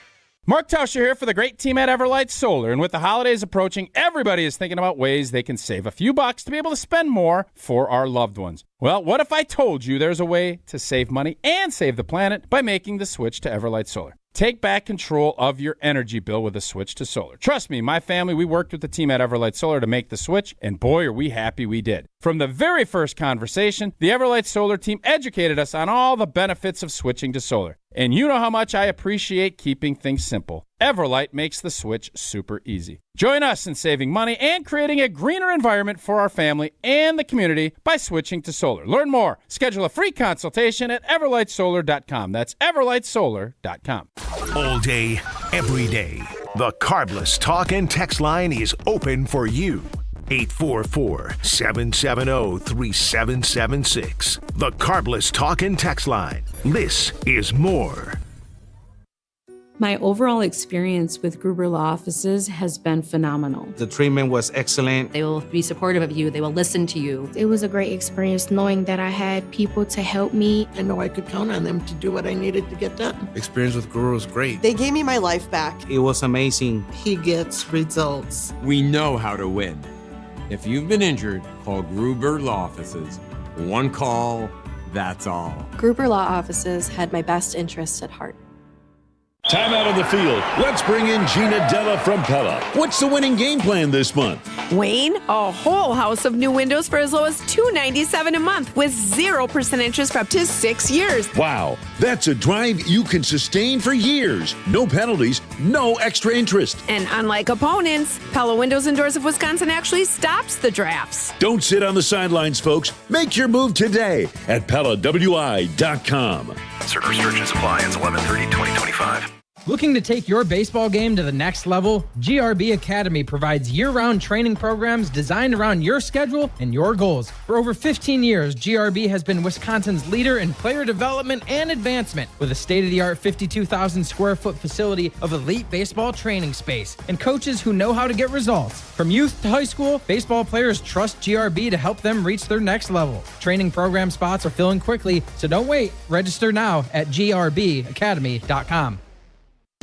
Mark Tauscher here for the great team at Everlight Solar. And with the holidays approaching, everybody is thinking about ways they can save a few bucks to be able to spend more for our loved ones. Well, what if I told you there's a way to save money and save the planet by making the switch to Everlight Solar? Take back control of your energy bill with a switch to solar. Trust me, my family, we worked with the team at Everlight Solar to make the switch, and boy, are we happy we did. From the very first conversation, the Everlight Solar team educated us on all the benefits of switching to solar. And you know how much I appreciate keeping things simple. Everlight makes the switch super easy. Join us in saving money and creating a greener environment for our family and the community by switching to solar. Learn more. Schedule a free consultation at everlightsolar.com. That's everlightsolar.com. All day, every day, the Carbless Talk and Text line is open for you. 844-770-3776. The Carbless Talk and Text line. This is more. My overall experience with Gruber Law Offices has been phenomenal. The treatment was excellent. They will be supportive of you. They will listen to you. It was a great experience knowing that I had people to help me. I know I could count on them to do what I needed to get done. Experience with Gruber was great. They gave me my life back. It was amazing. He gets results. We know how to win. If you've been injured, call Gruber Law Offices. One call, that's all. Gruber Law Offices had my best interests at heart. Timeout on the field. Let's bring in Gina Della from Pella. What's the winning game plan this month? Wayne, a whole house of new windows for as low as $297 a month with 0% interest for up to 6 years. Wow, that's a drive you can sustain for years. No penalties, no extra interest. And unlike opponents, Pella Windows and Doors of Wisconsin actually stops the drafts. Don't sit on the sidelines, folks. Make your move today at PellaWI.com. Certain restrictions apply. Ends 11/30/2025. Looking to take your baseball game to the next level? GRB Academy provides year-round training programs designed around your schedule and your goals. For over 15 years, GRB has been Wisconsin's leader in player development and advancement with a state-of-the-art 52,000 square foot facility of elite baseball training space and coaches who know how to get results. From youth to high school, baseball players trust GRB to help them reach their next level. Training program spots are filling quickly, so don't wait. Register now at grbacademy.com.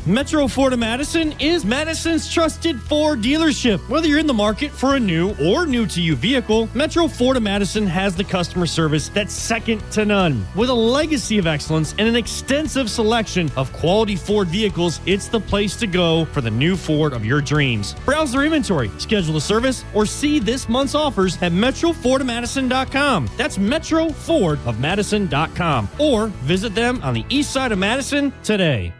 Metro Ford of Madison is Madison's trusted Ford dealership. Whether you're in the market for a new or new-to-you vehicle, Metro Ford of Madison has the customer service that's second to none. With a legacy of excellence and an extensive selection of quality Ford vehicles, it's the place to go for the new Ford of your dreams. Browse their inventory, schedule a service, or see this month's offers at MetroFordofMadison.com. That's MetroFordofMadison.com. Or visit them on the east side of Madison today.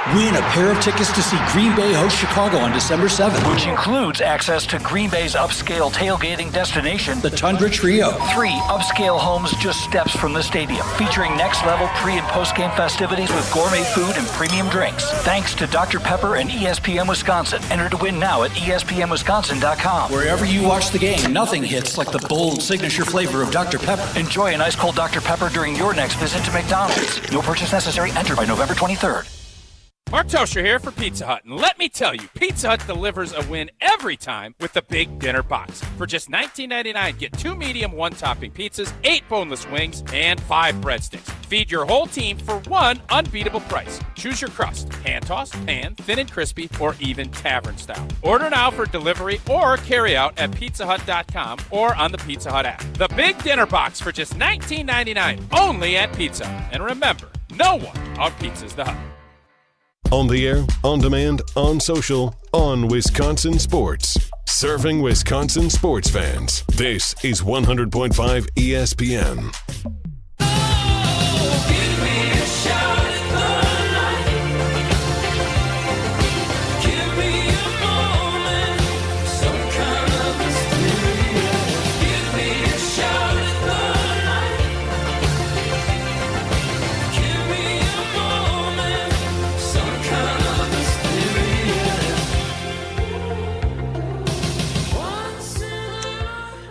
Win a pair of tickets to see Green Bay host Chicago on December 7th, which includes access to Green Bay's upscale tailgating destination, the Tundra Trio. 3 upscale homes just steps from the stadium, featuring next-level pre- and post-game festivities with gourmet food and premium drinks. Thanks to Dr. Pepper and ESPN Wisconsin. Enter to win now at ESPNWisconsin.com. Wherever you watch the game, nothing hits like the bold signature flavor of Dr. Pepper. Enjoy an ice-cold Dr. Pepper during your next visit to McDonald's. No purchase necessary. Enter by November 23rd. Mark Toscher here for Pizza Hut, and let me tell you, Pizza Hut delivers a win every time with the Big Dinner Box. For just $19.99, get 2 medium, 1-topping pizzas, 8 boneless wings, and 5 breadsticks. Feed your whole team for one unbeatable price. Choose your crust, hand-tossed, pan, thin and crispy, or even tavern style. Order now for delivery or carry out at pizzahut.com or on the Pizza Hut app. The Big Dinner Box for just $19.99, only at Pizza Hut. And remember, no one outpizzas the Hut. On the air, on demand, on social, on Wisconsin Sports. Serving Wisconsin sports fans. This is 100.5 ESPN.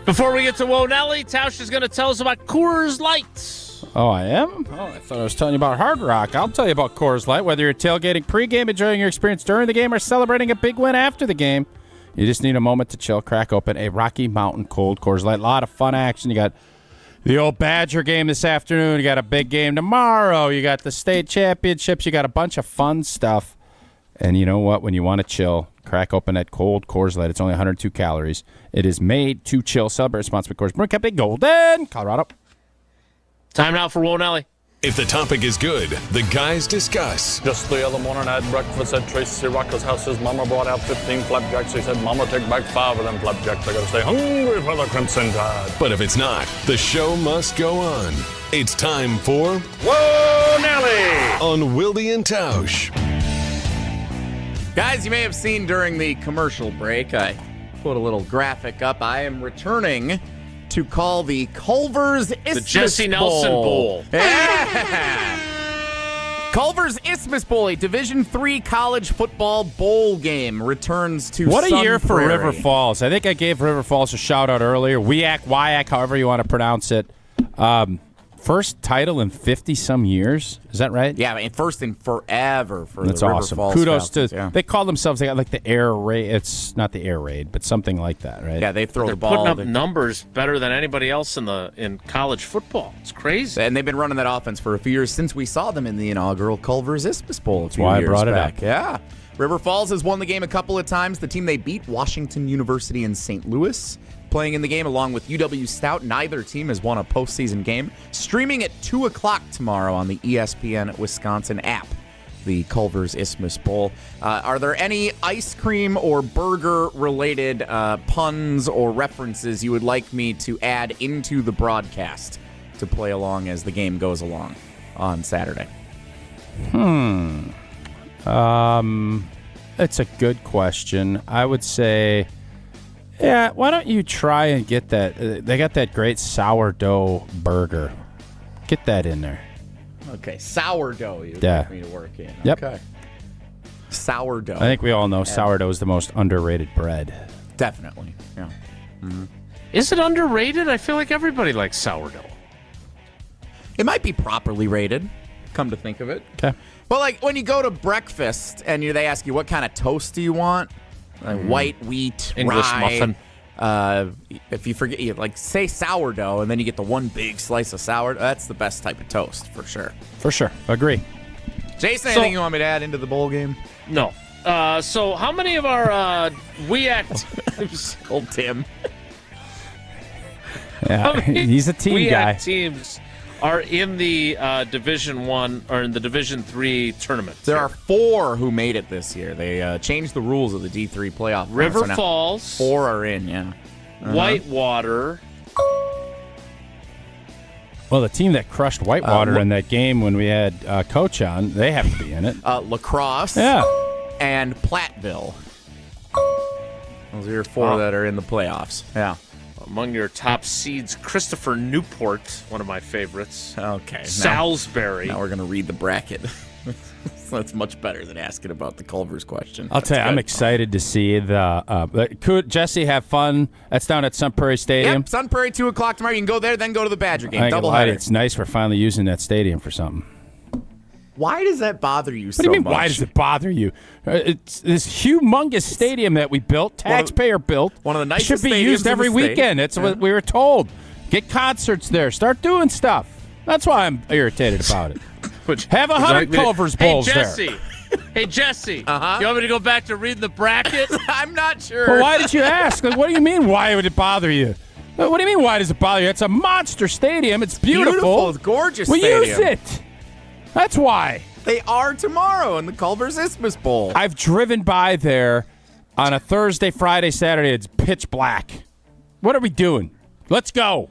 Before we get to Whoa Nelly, Tausch is going to tell us about Coors Light. Oh, I am? Oh, I thought I was telling you about Hard Rock. I'll tell you about Coors Light. Whether you're tailgating pregame, enjoying your experience during the game, or celebrating a big win after the game, you just need a moment to chill. Crack open a Rocky Mountain Cold Coors Light. A lot of fun action. You got the old Badger game this afternoon. You got a big game tomorrow. You got the state championships. You got a bunch of fun stuff. And you know what? When you want to chill, crack open that cold Coors Light. It's only 102 calories. It is made to chill. Celebrate responsibly. Coors Brewing Company, Golden, Colorado. Time now for Whoa Nelly. If the topic is good, the guys discuss. Just the other morning I had breakfast at Tracy Rocker's house. His mama brought out 15 flapjacks. He said, Mama, take back 5 of them flapjacks. I got to stay hungry for the Crimson Tide. But if it's not, the show must go on. It's time for Whoa Nelly on Wilde and Tausch. Guys, you may have seen during the commercial break, I put a little graphic up. I am returning to call the Culver's Isthmus The Jesse Nelson Bowl. Yeah. Culver's Isthmus Bowl, a Division III college football bowl game, returns to What a Sun year for Prairie. River Falls. I think I gave River Falls a shout-out earlier. Wyack, however you want to pronounce it. First title in 50-some years. Is that right? Yeah, and first in forever for That's the River awesome. Falls Kudos Falcons, to yeah. They call themselves, they got like the air raid. It's not the air raid, but something like that, right? Yeah, they throw They're the ball. putting up numbers better than anybody else in college football. It's crazy. And they've been running that offense for a few years since we saw them in the inaugural Culver's Isthmus Bowl. That's why I brought it up. Yeah. River Falls has won the game a couple of times. The team they beat, Washington University in St. Louis, playing in the game along with UW Stout. Neither team has won a postseason game. Streaming at 2 o'clock tomorrow on the ESPN Wisconsin app, the Culver's Isthmus Bowl. Are there any ice cream or burger-related puns or references you would like me to add into the broadcast to play along as the game goes along on Saturday? It's a good question. I would say, yeah, why don't you try and get that? They got that great sourdough burger. Get that in there. Okay, sourdough you'd Yeah. like me to work in. Yep. Okay. Sourdough. I think we all know sourdough is the most underrated bread. Definitely. Yeah. Mm-hmm. Is it underrated? I feel like everybody likes sourdough. It might be properly rated, come to think of it. Okay. Well, like when you go to breakfast and they ask you what kind of toast do you want, like white wheat, English rye, muffin. If you forget, you say sourdough, and then you get the one big slice of sourdough. That's the best type of toast for sure. For sure, agree. Jason, anything you want me to add into the bowl game? No. So how many of our Old Tim. Yeah, he's a team guy. teams are in the Division I or in the Division III tournament? There are 4 who made it this year. They changed the rules of the D3 playoff. River so Falls. 4 are in, yeah. Whitewater. Well, the team that crushed Whitewater in that game when we had Coach on, they have to be in it. Lacrosse. Yeah. And Platteville. Those are your 4 that are in the playoffs. Yeah. Among your top seeds, Christopher Newport, one of my favorites. Okay. Salisbury. Now we're going to read the bracket. So that's much better than asking about the Culver's question. I'll tell you, I'm excited to see could Jesse have fun? That's down at Sun Prairie Stadium. Yep, Sun Prairie, 2 o'clock tomorrow. You can go there, then go to the Badger game. Double header. header. It's nice we're finally using that stadium for something. Why does that bother you so much? What do you mean, why does it bother you? It's this humongous stadium that we built, taxpayer built. One of the nicest should be used stadiums in every the state. weekend. That's what we were told. Get concerts there. Start doing stuff. That's why I'm irritated about it. Have 100 Culver's Bowls there. Hey, Jesse. You want me to go back to reading the bracket? I'm not sure. Well, why did you ask? Like, what do you mean, why would it bother you? What do you mean, why does it bother you? It's a monster stadium. It's beautiful. It's gorgeous we stadium. use it. That's why. They are tomorrow in the Culver's Isthmus Bowl. I've driven by there on a Thursday, Friday, Saturday. It's pitch black. What are we doing? Let's go.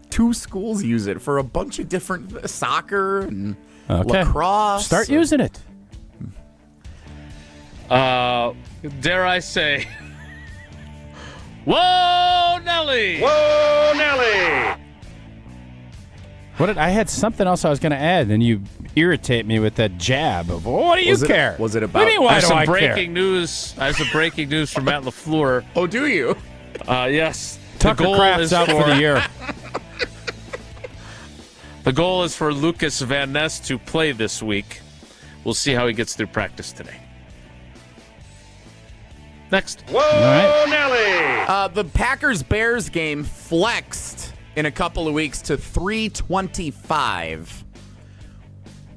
2 schools use it for a bunch of different soccer and lacrosse. Start using it. Dare I say, whoa, Nelly! Whoa, Nelly! I had something else I was going to add, and you irritate me with that jab of, what do you care? Was it about? What do you mean, why do I care? Breaking news. I have some breaking news from Matt LaFleur. Oh, do you? Yes. Tucker the goal Kraft's is out for the year. The goal is for Lucas Van Ness to play this week. We'll see how he gets through practice today. Next. Whoa, Nelly! The Packers-Bears game flexed in a couple of weeks to 3:25.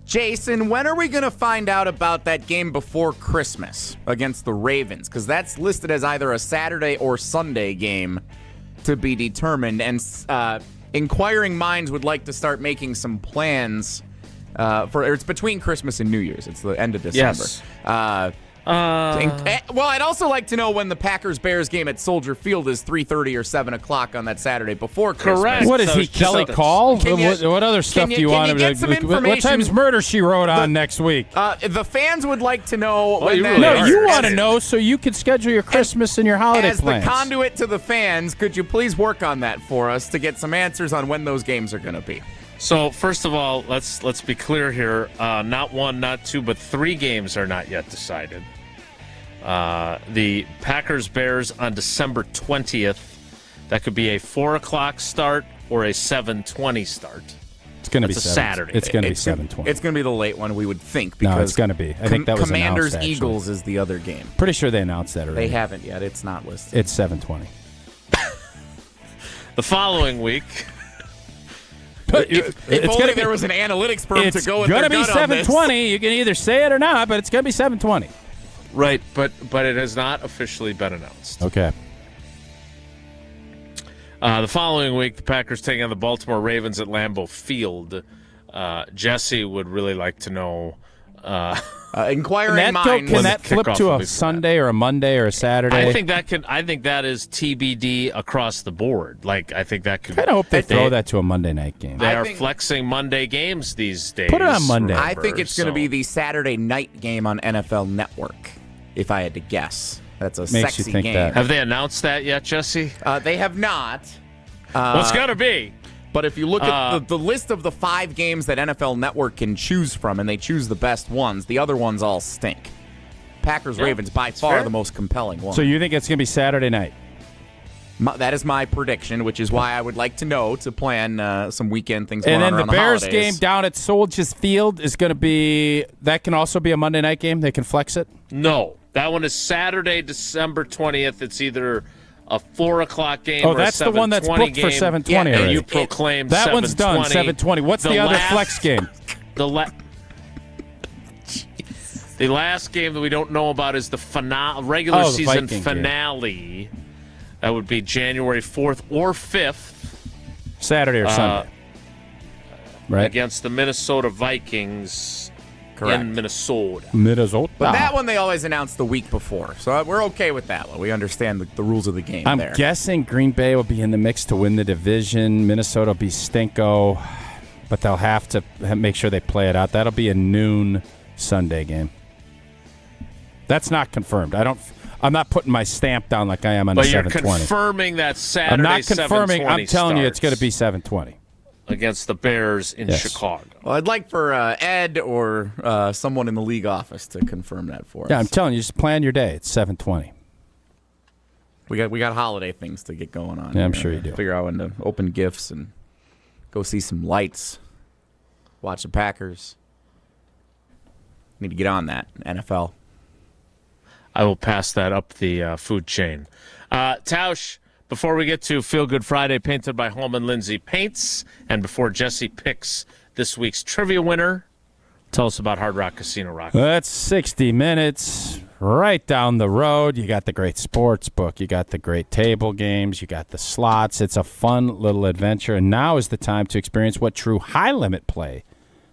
Jason, when are we going to find out about that game before Christmas against the Ravens? Because that's listed as either a Saturday or Sunday game to be determined. And inquiring minds would like to start making some plans it's between Christmas and New Year's. It's the end of December. Yes. Well, I'd also like to know when the Packers-Bears game at Soldier Field is 3:30 or 7 o'clock on that Saturday before Christmas. Correct. What is he, Kelly Call? What other stuff do you want him to? Some information? What time's Murder, She Wrote on next week? The fans would like to know. You want to know so you can schedule your Christmas and your holiday plans. As the conduit to the fans, could you please work on that for us to get some answers on when those games are going to be? So, first of all, let's be clear here. Not 1, not 2, but 3 games are not yet decided. The Packers-Bears on December 20th. That could be a 4 o'clock start or a 7:20 start. It's going to be Saturday. It's going to be 7:20. It's going to be the late one, we would think. Because no, it's going to be. I think that was Commanders announced, Eagles is the other game. Pretty sure they announced that already. They haven't yet. It's not listed. It's 7:20. The following week. If only there was an analytics firm to go with their gut on this. It's going to be 7:20. You can either say it or not, but it's going to be 7:20. Right, but it has not officially been announced. Okay. The following week, the Packers taking on the Baltimore Ravens at Lambeau Field. Jesse would really like to know. Inquiring minds. Can that flip to a Sunday or a Monday or a Saturday? I think that is TBD across the board. Like, I think that could. I hope they throw that to a Monday night game. They are flexing Monday games these days. Put it on Monday. I think it's going to be the Saturday night game on NFL Network. If I had to guess, that's a Makes sexy you think game. that. Have they announced that yet, Jesse? They have not. Well, it's got to be. But if you look at the list of the 5 games that NFL Network can choose from, and they choose the best ones, the other ones all stink. Packers-Ravens, by far the most compelling one. So you think it's going to be Saturday night? That is my prediction, which is why I would like to know to plan some weekend things going on And then around the Bears holidays. game down at Soldier Field is going to be – that can also be a Monday night game? They can flex it? No. That one is Saturday, December 20th. It's either a 4 o'clock game or that's a 7:20 the one that's booked game. for 7:20 And already. you proclaim that 7:20. one's done, 7:20. What's the other flex game? The last game that we don't know about is the regular season Viking finale. Game. That would be January 4th or 5th. Saturday or Sunday. Right. Against the Minnesota Vikings. in Minnesota. But that one they always announce the week before, so we're okay with that one. We understand the rules of the game I'm there. guessing Green Bay will be in the mix to win the division. Minnesota will be stinko, but they'll have to make sure they play it out. That'll be a noon Sunday game. That's not confirmed. I'm not putting my stamp down like I am on the 7:20. But you're confirming that Saturday. I'm not confirming. I'm telling you, it's going to be 7:20 against the Bears in Chicago. Well, I'd like for Ed or someone in the league office to confirm that for us. Yeah, I'm telling you, just plan your day. It's 7:20. We got holiday things to get going on. Yeah, I'm sure you do. Figure out when to open gifts and go see some lights. Watch the Packers. Need to get on that, NFL. I will pass that up the food chain. Tausch, before we get to Feel Good Friday, painted by Holman Lindsay Paints, and before Jesse picks this week's trivia winner, tell us about Hard Rock Casino Rock. That's 60 minutes right down the road. You got the great sports book. You got the great table games. You got the slots. It's a fun little adventure, and now is the time to experience what true high-limit play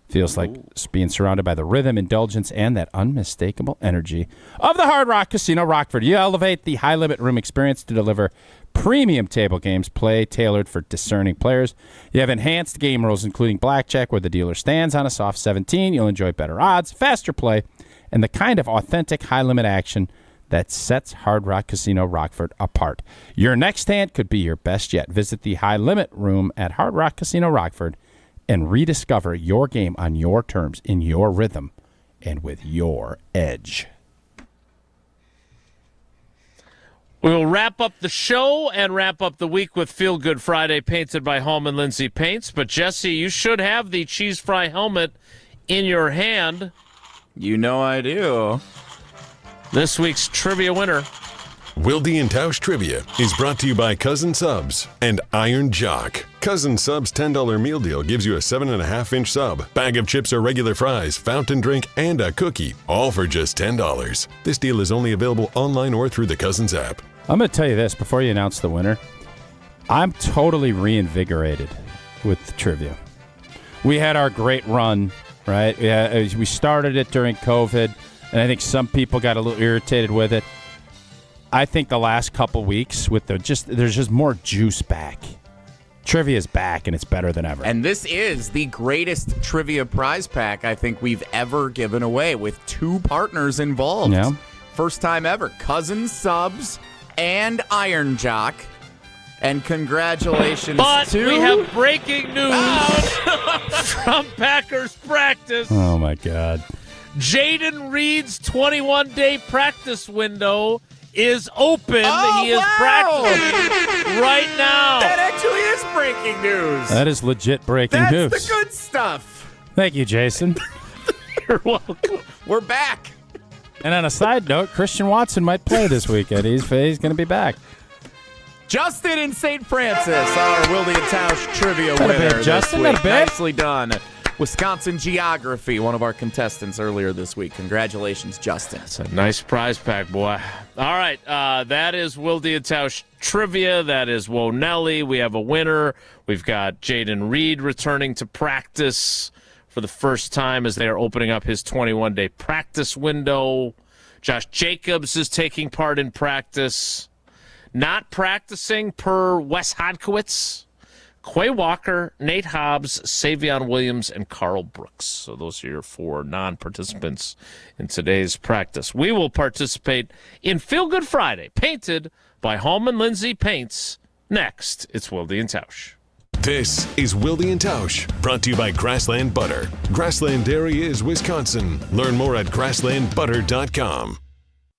feels like, being surrounded by the rhythm, indulgence, and that unmistakable energy of the Hard Rock Casino Rockford. You elevate the high-limit room experience to deliver premium table games, play tailored for discerning players. You have enhanced game rules, including blackjack, where the dealer stands on a soft 17. You'll enjoy better odds, faster play, and the kind of authentic high-limit action that sets Hard Rock Casino Rockford apart. Your next hand could be your best yet. Visit the high-limit room at Hard Rock Casino Rockford and rediscover your game on your terms, in your rhythm, and with your edge. We'll wrap up the show and wrap up the week with Feel Good Friday, painted by Holman Lindsay Paints. But, Jesse, you should have the cheese fry helmet in your hand. You know I do. This week's trivia winner. Wilde and Tausch Trivia is brought to you by Cousin Subs and Iron Jock. Cousin Subs $10 meal deal gives you a 7.5-inch sub, bag of chips or regular fries, fountain drink, and a cookie, all for just $10. This deal is only available online or through the Cousins app. I'm going to tell you this before you announce the winner. I'm totally reinvigorated with the trivia. We had our great run, right? We started it during COVID, and I think some people got a little irritated with it. I think the last couple weeks there's just more juice back. Trivia's back, and it's better than ever. And this is the greatest trivia prize pack I think we've ever given away, with 2 partners involved. Yeah. First time ever. Cousin Subs and Iron Jock. And congratulations to... we have breaking news from Packers practice. Oh, my God. Jaden Reed's 21-day practice window is open. He is practicing right now. That actually is breaking news. That is legit breaking news. That's the good stuff. Thank you, Jason. You're welcome. We're back. And on a side note, Christian Watson might play this weekend. He's going to be back. Justin in St. Francis, our Wilde and Tausch trivia winner Justin, this week. Nicely done. Wisconsin Geography, one of our contestants earlier this week. Congratulations, Justin. It's a nice prize pack, boy. All right, that is Wilde and Tausch trivia. That is Wonelli. We have a winner. We've got Jaden Reed returning to practice for the first time as they are opening up his 21-day practice window. Josh Jacobs is taking part in practice. Not practicing per Wes Hodkiewicz, Quay Walker, Nate Hobbs, Savion Williams, and Carl Brooks. So those are your 4 non-participants in today's practice. We will participate in Feel Good Friday, painted by Holman Lindsay Paints. Next, it's Wilde and Tausch. This is Wilde and Tausch, brought to you by Grassland Butter. Grassland Dairy is Wisconsin. Learn more at grasslandbutter.com.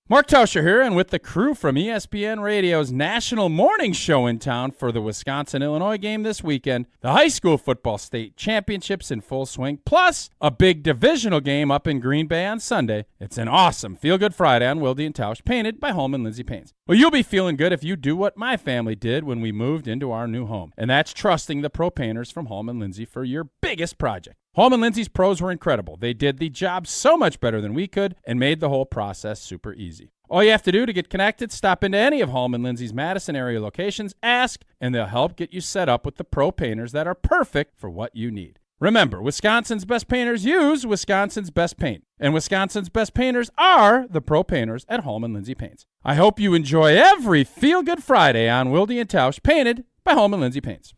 Mark Tauscher here, and with the crew from ESPN Radio's national morning show in town for the Wisconsin-Illinois game this weekend, the high school football state championships in full swing, plus a big divisional game up in Green Bay on Sunday. It's an awesome Feel-Good Friday on Wilde and Tausch, painted by Holman Lindsay Paints. Well, you'll be feeling good if you do what my family did when we moved into our new home, and that's trusting the pro painters from Holman Lindsay for your biggest project. Holman Lindsay's pros were incredible. They did the job so much better than we could and made the whole process super easy. All you have to do to get connected, stop into any of Holman Lindsay's Madison area locations, ask, and they'll help get you set up with the pro painters that are perfect for what you need. Remember, Wisconsin's best painters use Wisconsin's best paint, and Wisconsin's best painters are the pro painters at Holman Lindsay Paints. I hope you enjoy every Feel Good Friday on Wilde and Tausch, painted by Holman Lindsay Paints.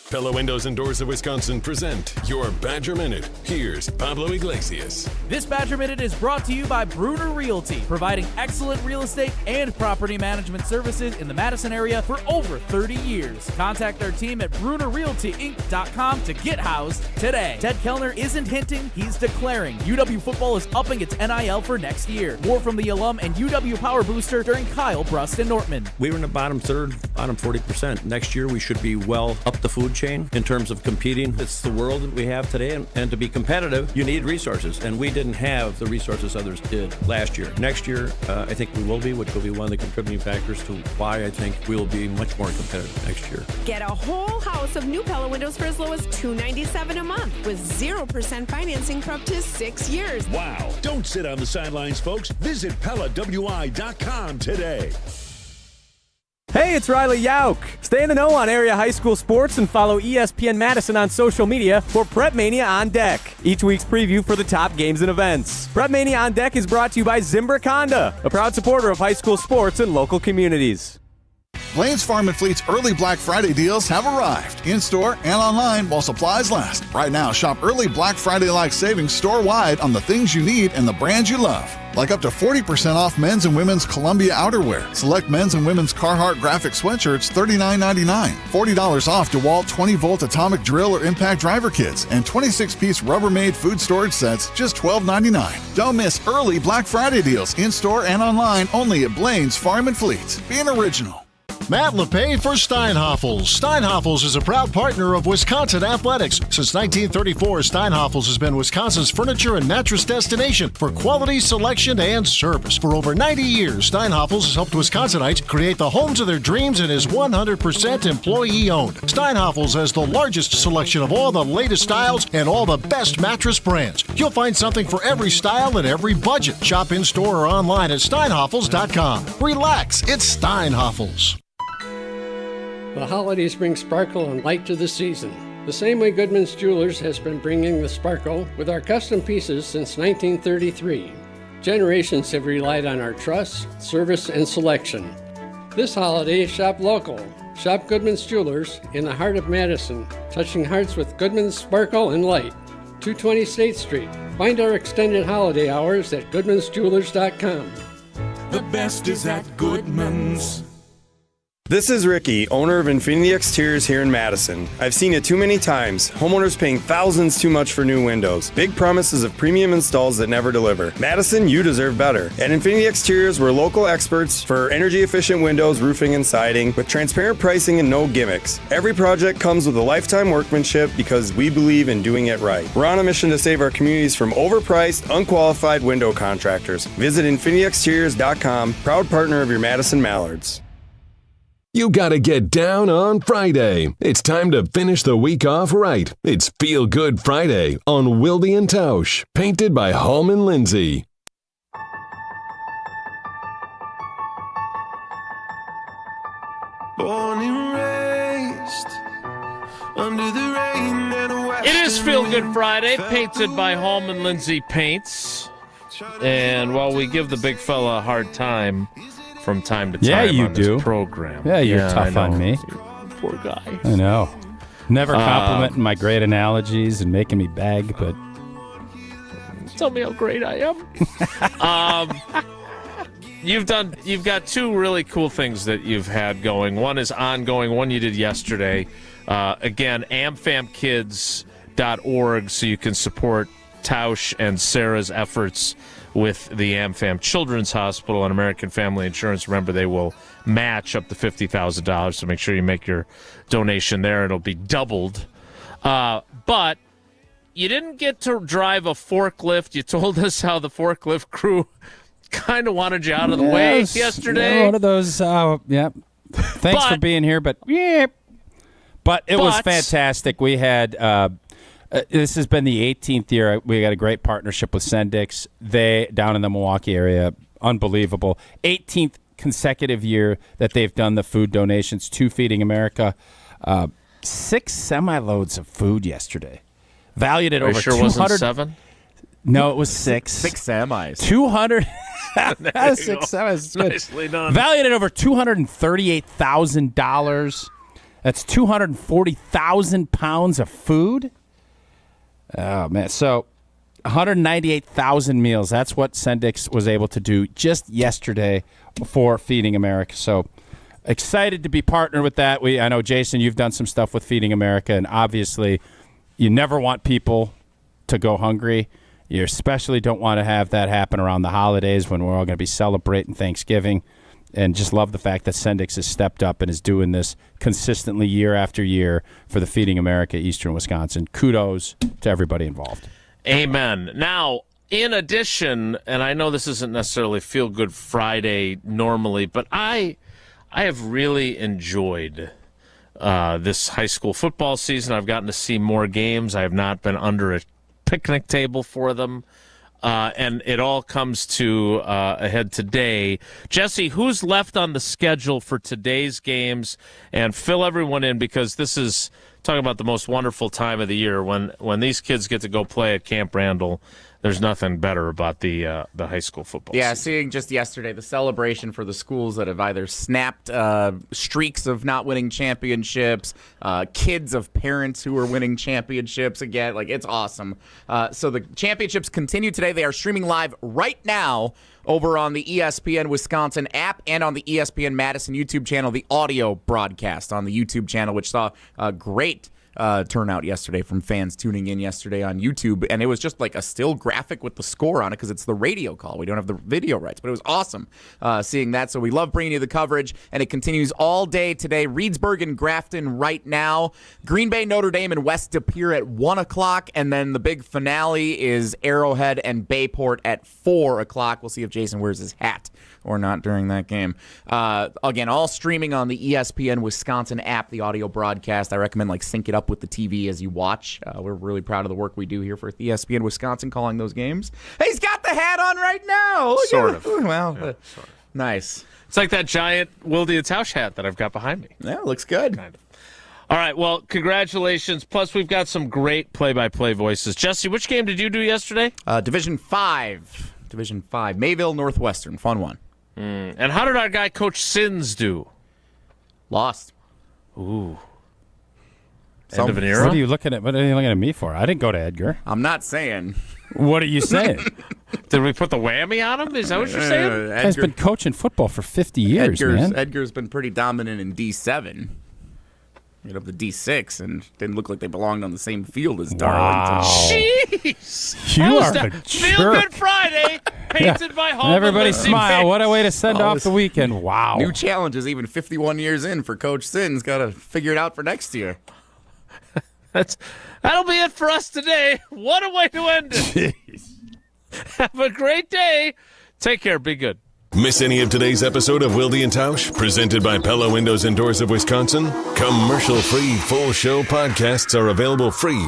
Pella Windows and Doors of Wisconsin present your Badger Minute. Here's Pablo Iglesias. This Badger Minute is brought to you by Bruner Realty, providing excellent real estate and property management services in the Madison area for over 30 years. Contact our team at BrunerRealtyInc.com to get housed today. Ted Kellner isn't hinting, he's declaring. UW football is upping its NIL for next year. More from the alum and UW Power Booster during Kyle Brust and Nortman. We were in the bottom third, bottom 40%. Next year we should be well up the food chain in terms of competing. It's the world that we have today, and to be competitive, you need resources, and we didn't have the resources others did last year. Next year, I think we will be, which will be one of the contributing factors to why I think we'll be much more competitive next year. Get a whole house of new Pella windows for as low as $297 a month with 0% financing for up to 6 years. Wow. Don't sit on the sidelines, folks. Visit PellaWI.com today. Hey, it's Riley Yauk. Stay in the know on area high school sports and follow ESPN Madison on social media for Prep Mania on Deck, each week's preview for the top games and events. Prep Mania on Deck is brought to you by Zimbrick Honda, a proud supporter of high school sports and local communities. Blaine's Farm and Fleet's early Black Friday deals have arrived, in-store and online while supplies last. Right now, shop early Black Friday-like savings store-wide on the things you need and the brands you love. Like up to 40% off men's and women's Columbia outerwear. Select men's and women's Carhartt graphic sweatshirts, $39.99. $40 off DeWalt 20-volt atomic drill or impact driver kits. And 26-piece Rubbermaid food storage sets, just $12.99. Don't miss early Black Friday deals in-store and online only at Blaine's Farm and Fleet. Be an original. Matt LePay for Steinhoffels. Steinhoffels is a proud partner of Wisconsin Athletics. Since 1934, Steinhoffels has been Wisconsin's furniture and mattress destination for quality, selection, and service. For over 90 years, Steinhoffels has helped Wisconsinites create the homes of their dreams and is 100% employee-owned. Steinhoffels has the largest selection of all the latest styles and all the best mattress brands. You'll find something for every style and every budget. Shop in-store or online at steinhoffels.com. Relax, it's Steinhoffels. The holidays bring sparkle and light to the season. The same way Goodman's Jewelers has been bringing the sparkle with our custom pieces since 1933. Generations have relied on our trust, service, and selection. This holiday, shop local. Shop Goodman's Jewelers in the heart of Madison, touching hearts with Goodman's sparkle and light. 220 State Street. Find our extended holiday hours at goodmansjewelers.com. The best is at Goodman's. This is Ricky, owner of Infinity Exteriors here in Madison. I've seen it too many times. Homeowners paying thousands too much for new windows. Big promises of premium installs that never deliver. Madison, you deserve better. At Infinity Exteriors, we're local experts for energy-efficient windows, roofing, and siding with transparent pricing and no gimmicks. Every project comes with a lifetime workmanship because we believe in doing it right. We're on a mission to save our communities from overpriced, unqualified window contractors. Visit infinityexteriors.com, proud partner of your Madison Mallards. You gotta get down on Friday. It's time to finish the week off right. It's Feel Good Friday on Wilde and Tausch, painted by Holman Lindsay. Born and raised under the rain and a It is Feel Good Friday, painted by Holman Lindsay Paints. And while we give the big fella a hard time from time to time on this program. Yeah, you're tough on me. Poor guy. I know. Never complimenting my great analogies and making me beg, but tell me how great I am. You've got two really cool things that you've had going. One is ongoing, one you did yesterday. Again, amfamkids.org, so you can support Tausch and Sarah's efforts with the AmFam Children's Hospital and American Family Insurance. Remember, they will match up to $50,000, so make sure you make your donation there. It'll be doubled. But you didn't get to drive a forklift. You told us how the forklift crew kind of wanted you out of the way yesterday. One of those, Thanks for being here, but it was fantastic. We had... this has been the 18th year. We got a great partnership with Sendix. They, down in the Milwaukee area, unbelievable. 18th consecutive year that they've done the food donations to Feeding America. 6 semi-loads of food yesterday, valued at Are over you sure 200. it wasn't 7? No, it was 6. 6 semis. 200. 6 semis. It's good. Nicely done. Valued at over $238,000. That's 240,000 pounds of food. Oh man! So 198,000 meals. That's what Sendix was able to do just yesterday for Feeding America. So excited to be partnered with that. I know, Jason, you've done some stuff with Feeding America, and obviously you never want people to go hungry. You especially don't want to have that happen around the holidays when we're all going to be celebrating Thanksgiving. And just love the fact that Sendix has stepped up and is doing this consistently year after year for the Feeding America Eastern Wisconsin. Kudos to everybody involved. Amen. Now, in addition, and I know this isn't necessarily Feel Good Friday normally, but I have really enjoyed this high school football season. I've gotten to see more games. I have not been under a picnic table for them. And it all comes to a head today. Jesse, who's left on the schedule for today's games? And fill everyone in, because this is talking about the most wonderful time of the year when these kids get to go play at Camp Randall. There's nothing better about the high school football season. Seeing just yesterday the celebration for the schools that have either snapped streaks of not winning championships, kids of parents who are winning championships again. Like, it's awesome. So the championships continue today. They are streaming live right now over on the ESPN Wisconsin app and on the ESPN Madison YouTube channel, the audio broadcast on the YouTube channel, which saw a great turnout yesterday from fans tuning in yesterday on YouTube, and it was just like a still graphic with the score on it because it's the radio call. We don't have the video rights, but it was awesome seeing that. So we love bringing you the coverage, and it continues all day today. Reedsburg and Grafton right now. Green Bay, Notre Dame, and West De Pere at 1 o'clock, and then the big finale is Arrowhead and Bayport at 4 o'clock. We'll see if Jason wears his hat or not during that game. Again, all streaming on the ESPN Wisconsin app, the audio broadcast. I recommend sync it up with the TV as you watch. We're really proud of the work we do here for ESPN Wisconsin calling those games. Hey, he's got the hat on right now. Look Sort of. Well, sort of. Nice. It's like that giant Wilde and Tausch hat that I've got behind me. Yeah, looks good. Kind of. All right, well, congratulations. Plus, we've got some great play-by-play voices. Jesse, which game did you do yesterday? Division 5. Mayville Northwestern. Fun one. And how did our guy, Coach Sins, do? Lost. Ooh. End of an era? What are you looking at me for? I didn't go to Edgar. I'm not saying. What are you saying? Did we put the whammy on him? Is that what you're saying? Guy's been coaching football for 50 years, man. Edgar's been pretty dominant in D7. Up to D6 and didn't look like they belonged on the same field as Darlington. Wow. Jeez! You are a Feel Good Friday, painted by Home. Everybody smile. What a way to send off the weekend. Wow. New challenges, even 51 years in for Coach Sins. Got to figure it out for next year. That'll be it for us today. What a way to end it. Have a great day. Take care. Be good. Miss any of today's episode of Wilde and Tausch, presented by Pella Windows and Doors of Wisconsin? Commercial-free full show podcasts are available free